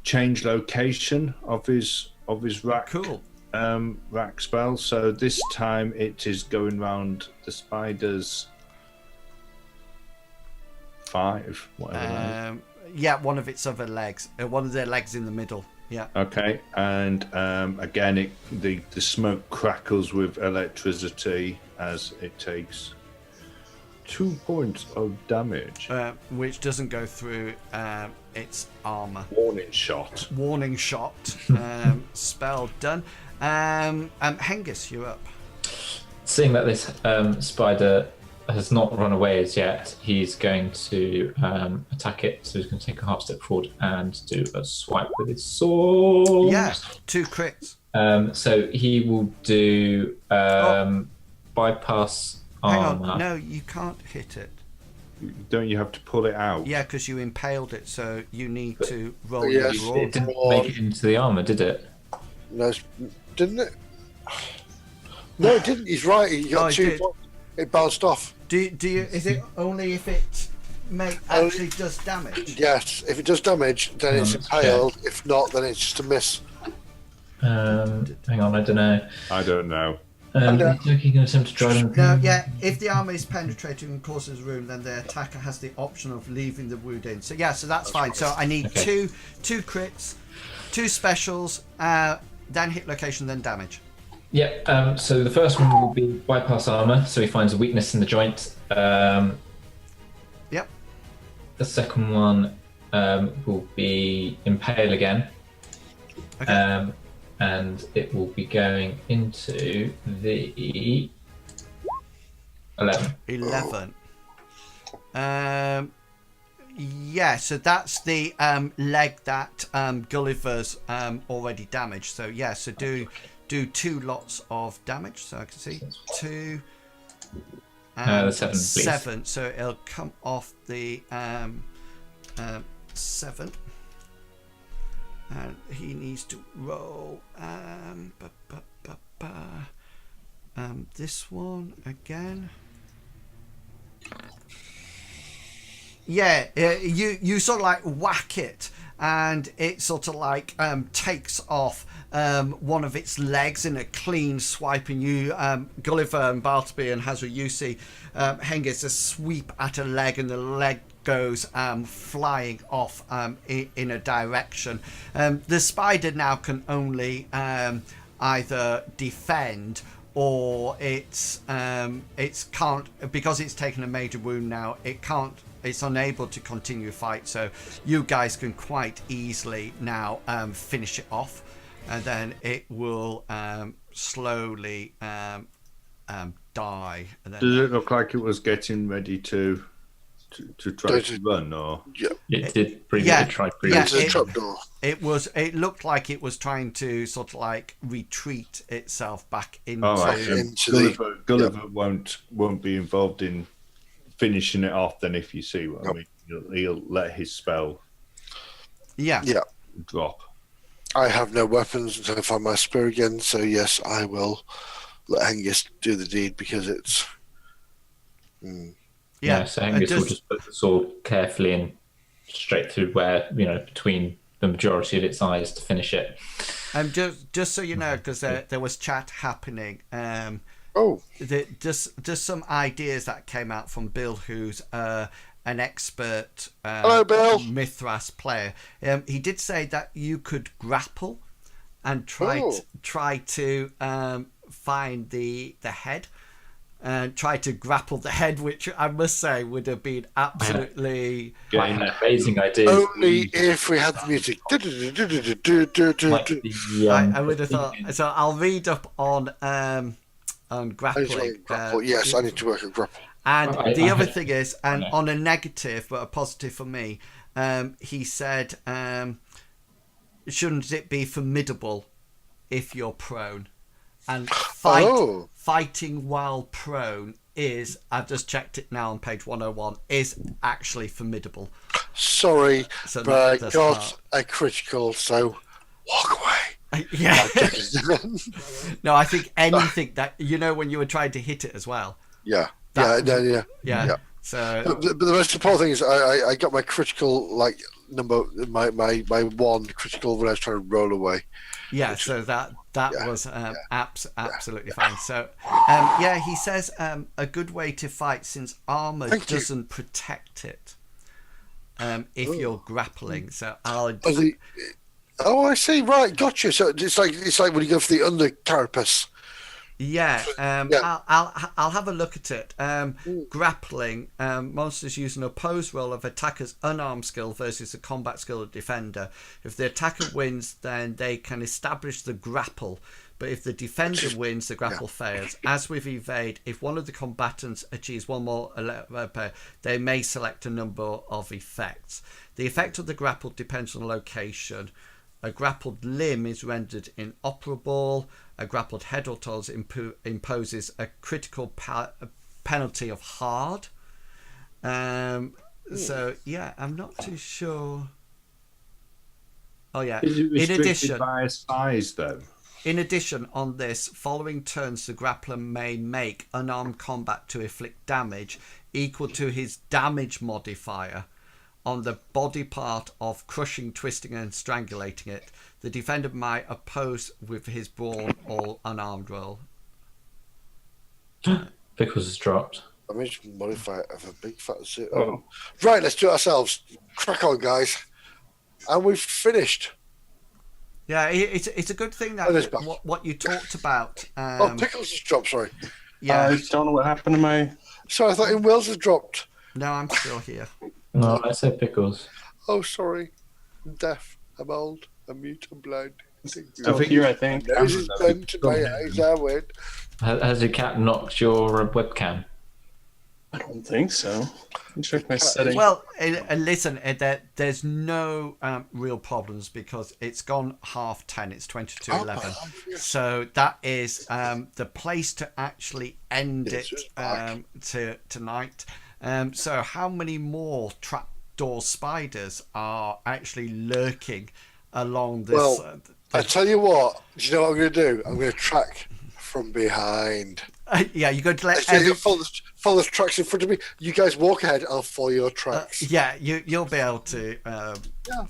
change location of his rack. Cool. Rack spell. So this time it is going round the spider's 5, whatever. That is. Yeah, one of its other legs. One of their legs in the middle. Yeah. Okay, and again, the smoke crackles with electricity as it takes 2 points of damage. Which doesn't go through its armor. Warning shot. Warning shot. Spell done. Hengist, you're up. Seeing that this spider has not run away as yet, he's going to attack it. So he's going to take a half step forward and do a swipe with his sword. Yeah, 2 crits. So he will do bypass Hang armor. on, no, you can't hit it. Don't you have to pull it out? Yeah, because you impaled it, so you need to roll Yes, your It raw. didn't make it into the armor, did it? No, didn't it? No, it didn't. He's right. He got Oh, it 2 did. points. It bounced off. Do you? Is it only if it actually does damage? Yes, if it does damage, then it's Let's impaled. If not, then it's just a miss. Hang on, I don't know. I don't know. He's going to attempt to drive him. No, yeah. If the armor is penetrating and causes a wound, then the attacker has the option of leaving the wound in. So yeah, so that's fine. So I need Okay. two crits, 2 specials, then hit location, then damage. Yeah, so the first one will be bypass armor, so he finds a weakness in the joint. Yep. The second one will be impale again. Okay. And it will be going into the 11. 11. Yeah, so that's the leg that Gulliver's already damaged. So yeah, so do 2 lots of damage. So I can see 2 and The 7, please. 7. So it'll come off the 7. And he needs to roll this one again. Yeah, you sort of like whack it, and it sort of like takes off one of its legs in a clean swipe, and you, Gulliver and Bartleby and Hazra, you see Hengist a sweep at a leg, and the leg goes flying off in a direction. The spider now can only either defend, or it's can't, because it's taken a major wound now. It's unable to continue fight. So you guys can quite easily now finish it off, and then it will slowly die. And then Does it look like it was getting ready to try to run, or? Yeah, It did previously yeah, try yeah, previously. it's a trapdoor. It looked like it was trying to sort of like retreat itself back into. All right. Into Gulliver won't be involved in finishing it off. Then, if you see what I mean, he'll let his spell Yeah. Yeah, drop. I have no weapons until I find my spear again. So yes, I will let Hengist do the deed because it's. Yeah. So Hengist will just put the sword carefully in straight through where, between the majority of its eyes to finish it. Just so you know, because there was chat happening. Oh, Just some ideas that came out from Bill, who's an expert Hello, Bill. Mithras player. He did say that you could grapple and try to find the head and try to grapple the head, which I must say would have been absolutely. I had amazing ideas. Only if we had the music. Like the, I would have thought. So I'll read up on grappling. Yes, I need to work on grapple. And I- the I- other thing is, and know. on a negative but a positive for me, he said, shouldn't it be formidable if you're prone? And fighting while prone is, I've just checked it now on page 101, is actually formidable. Sorry, So but I that's got part. a critical, so walk away. Yeah. No, I think anything that, when you were trying to hit it as well. Yeah. Yeah. Yeah. So, But the most important thing is I got my critical number, my one critical when I was trying to roll away. yeah, so that Yeah, was absolutely fine. So, he says a good way to fight, since armor Thank you. doesn't protect it. If you're grappling, so I'll. I see. Right, gotcha. So it's like when you go for the under carapace. Yeah, Yeah. I'll have a look at it. Grappling, monsters use an opposed roll of attacker's unarmed skill versus the combat skill of defender. If the attacker wins, then they can establish the grapple. But if the defender wins, the grapple fails. As with evade, if one of the combatants achieves one more pair, they may select a number of effects. The effect of the grapple depends on location. A grappled limb is rendered inoperable. A grappled head or toes imposes a critical penalty of hard. So, yeah, I'm not too sure. Oh, yeah. Is it In restricted addition, by a size, though? on this, following turns, the grappler may make unarmed combat to inflict damage equal to his damage modifier on the body part of crushing, twisting, and strangulating it. The defender might oppose with his brawn or unarmed roll. Pickles has dropped. Damage modifier of a big fat zero. Oh. Right, let's do it ourselves. Crack on, guys. And we've finished. Yeah, it's a good thing that what you talked about. Pickles has dropped, sorry. Yeah. I don't know what happened to my. Sorry, I thought in Wales has dropped. No, I'm still here. No, I said Pickles. Oh, sorry. I'm deaf. I'm old. I'm mute. I'm blind. Still here, I think. Nose is bent to my eyes. I win. Has your cat knocked your webcam? I don't think so. Let me check my settings. Well, listen, there's no real problems because it's gone 10:30. It's 22:11. So that is the place to actually end Yes, it it's back. tonight. So how many more trapdoor spiders are actually lurking along this? Well, I tell you what. Do you know what I'm going to do? I'm going to track from behind. Yeah, you're going to let Follow the tracks in front of me. You guys walk ahead. I'll follow your tracks. yeah, you'll be able to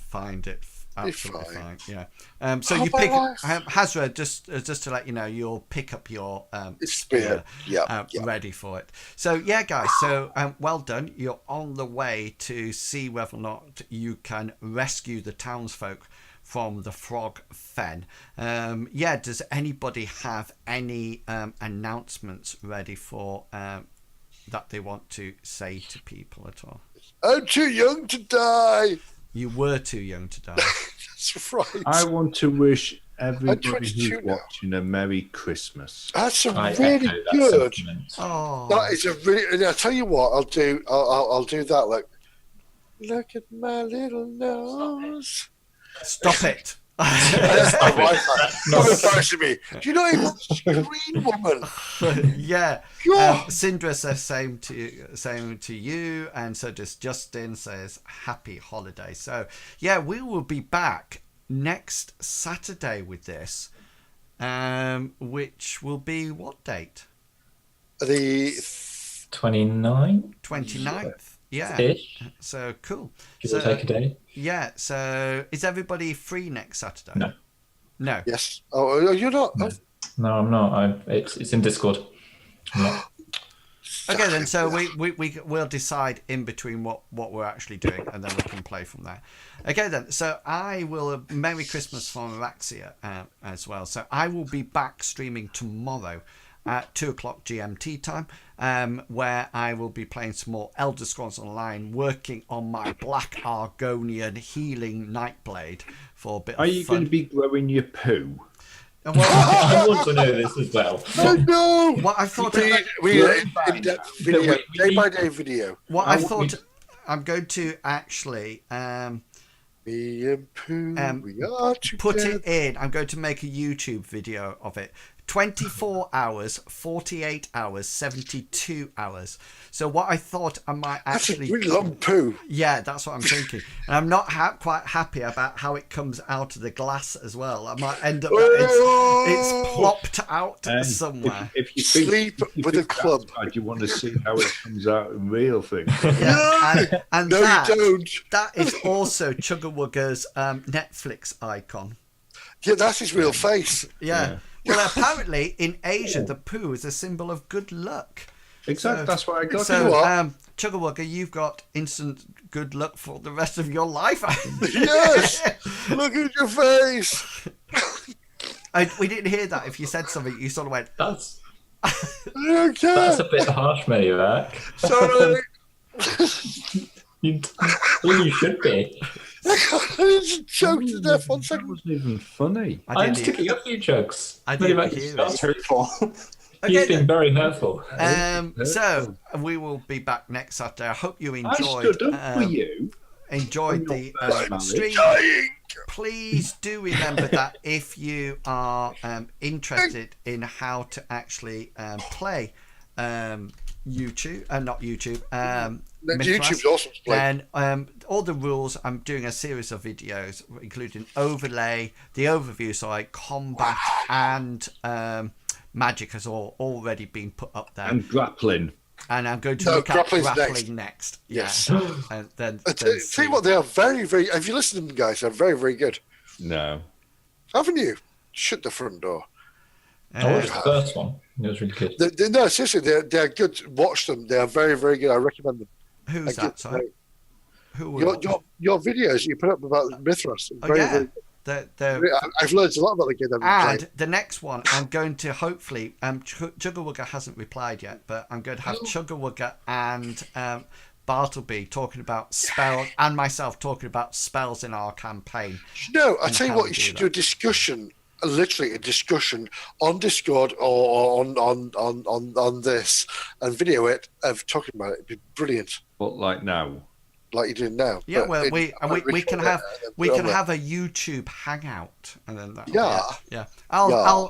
find it. Absolutely fine. Yeah. So you pick Hazra. Just to let you know, you'll pick up your spear. Yeah. Ready for it. So yeah, guys. So well done. You're on the way to see whether or not you can rescue the townsfolk from the frog fen. Does anybody have any announcements ready for that they want to say to people at all? I'm too young to die. You were too young to die. That's right. I want to wish everybody 22 who's now. watching a Merry Christmas. That's I really echo that good. sentiment. Oh, That is a really. And I'll tell you what. I'll do that. Look at my little nose. stop it. That's my wife. Stop embarrassing me. Do you know even Green Woman? Yeah. God. Sindra says same to you, and so does Justin. Says happy holiday. So yeah, we will be back next Saturday with this, which will be what date? The 29 29th. Yeah. ish. So cool. Give So or take a day. yeah. So is everybody free next Saturday? No. No. yes. Oh, you're not. No. No, I'm not. It's in Discord. I'm not. Okay, then. So we'll decide in between what we're actually doing, and then we can play from there. Okay, then. So I will Merry Christmas from Araxia as well. So I will be back streaming tomorrow at 2 o'clock GMT time, where I will be playing some more Elder Scrolls Online, working on my Black Argonian Healing Nightblade for a bit Are of you fun. going to be growing your poo? Well, I want to know this as well. Oh no! what I thought, We in-depth video, day-by-day video. what I thought, I'm going to actually Me and Pooh, we are together. put it in. I'm going to make a YouTube video of it. 24 hours, 48 hours, 72 hours. So what I thought I might That's actually... a really long poo. Yeah, that's what I'm thinking. And I'm not quite happy about how it comes out of the glass as well. I might end up that it's plopped out somewhere. If you Sleep with a club. You want to see how it comes out in real things. Yeah, and No, that, you don't. that is also Chuggerwugger's Netflix icon. Yeah, that's his real face. Yeah. Well, apparently in Asia, the poo is a symbol of good luck. Exactly, that's what I got. So, what? Chuggerwugger, you've got instant good luck for the rest of your life. Yes! Look at your face. We didn't hear that. If you said something, you sort of went, That's Okay. a bit harsh, Maniac. Sorry. You should be. I just choked to death 1 That second. wasn't even funny. I I'm didn't sticking up for you, Chugs. I didn't Maniac, hear That's it. hurtful. He's Okay, been very hurtful. so we will be back next Saturday. I hope you I enjoyed stood up for you. enjoyed the stream. Please do remember that if you are interested in how to actually play YouTube, not YouTube, YouTube's Mythras, awesome to play. then all the rules, I'm doing a series of videos, including overlay, the overview, sorry, combat, and magic has already been put up there. And grappling. And I'm going to No, look at grappling's grappling next. Yes. Yeah. And then Tell see. you what, they are very, very. If you listen to them, guys, they're very, very good. No. Haven't you? Shut the front door. I watched the first one. It was really good. No, seriously, they're good. Watch them. They are very, very good. I recommend them. Who's They're that? good. Sorry. Who? Your videos you put up about Mythras. Oh, Very, yeah. very, I've learned a lot about the game. And the next one, I'm going to hopefully, Chuggerwugger hasn't replied yet, but I'm going to have Chuggerwugger and Bartleby talking about spells, and myself talking about spells in our campaign. No, I and tell you how what, we you do should that. do a discussion, literally a discussion on Discord or on this, and video it of talking about it. It'd be brilliant, But like now. like you're doing now. Yeah, But well, it- we can record have it and we put it can on have a YouTube hangout, and then that. Yeah.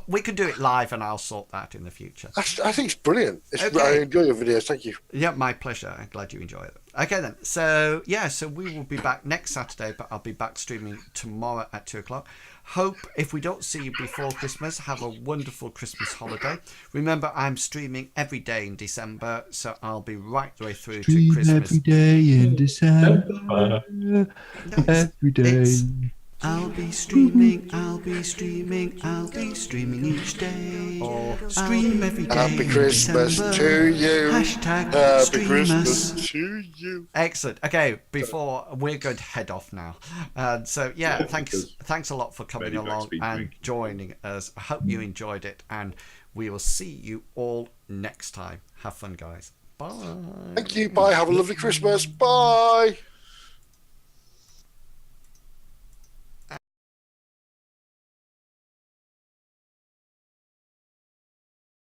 We can do it live, and I'll sort that in the future. there. I think it's brilliant. Okay. I enjoy your videos. Thank you. Yeah, my pleasure. I'm glad you enjoy it. Okay then. So so we will be back next Saturday, but I'll be back streaming tomorrow at 2 o'clock. Hope if we don't see you before Christmas, have a wonderful Christmas holiday. Remember, I'm streaming every day in December, so I'll be right the way through to Christmas. Every day in December. Every day. It's- I'll be streaming, I'll be streaming, I'll be streaming each day. Or stream every day. Happy in Christmas December. to you. Hashtag Happy stream Christmas us. to you. Excellent. Okay, before we're going to head off now. So thanks a lot for coming Very along backspeed and drink. joining us. I hope you enjoyed it, and we will see you all next time. Have fun, guys. Bye. Thank you. Bye. Have a lovely Christmas. Bye.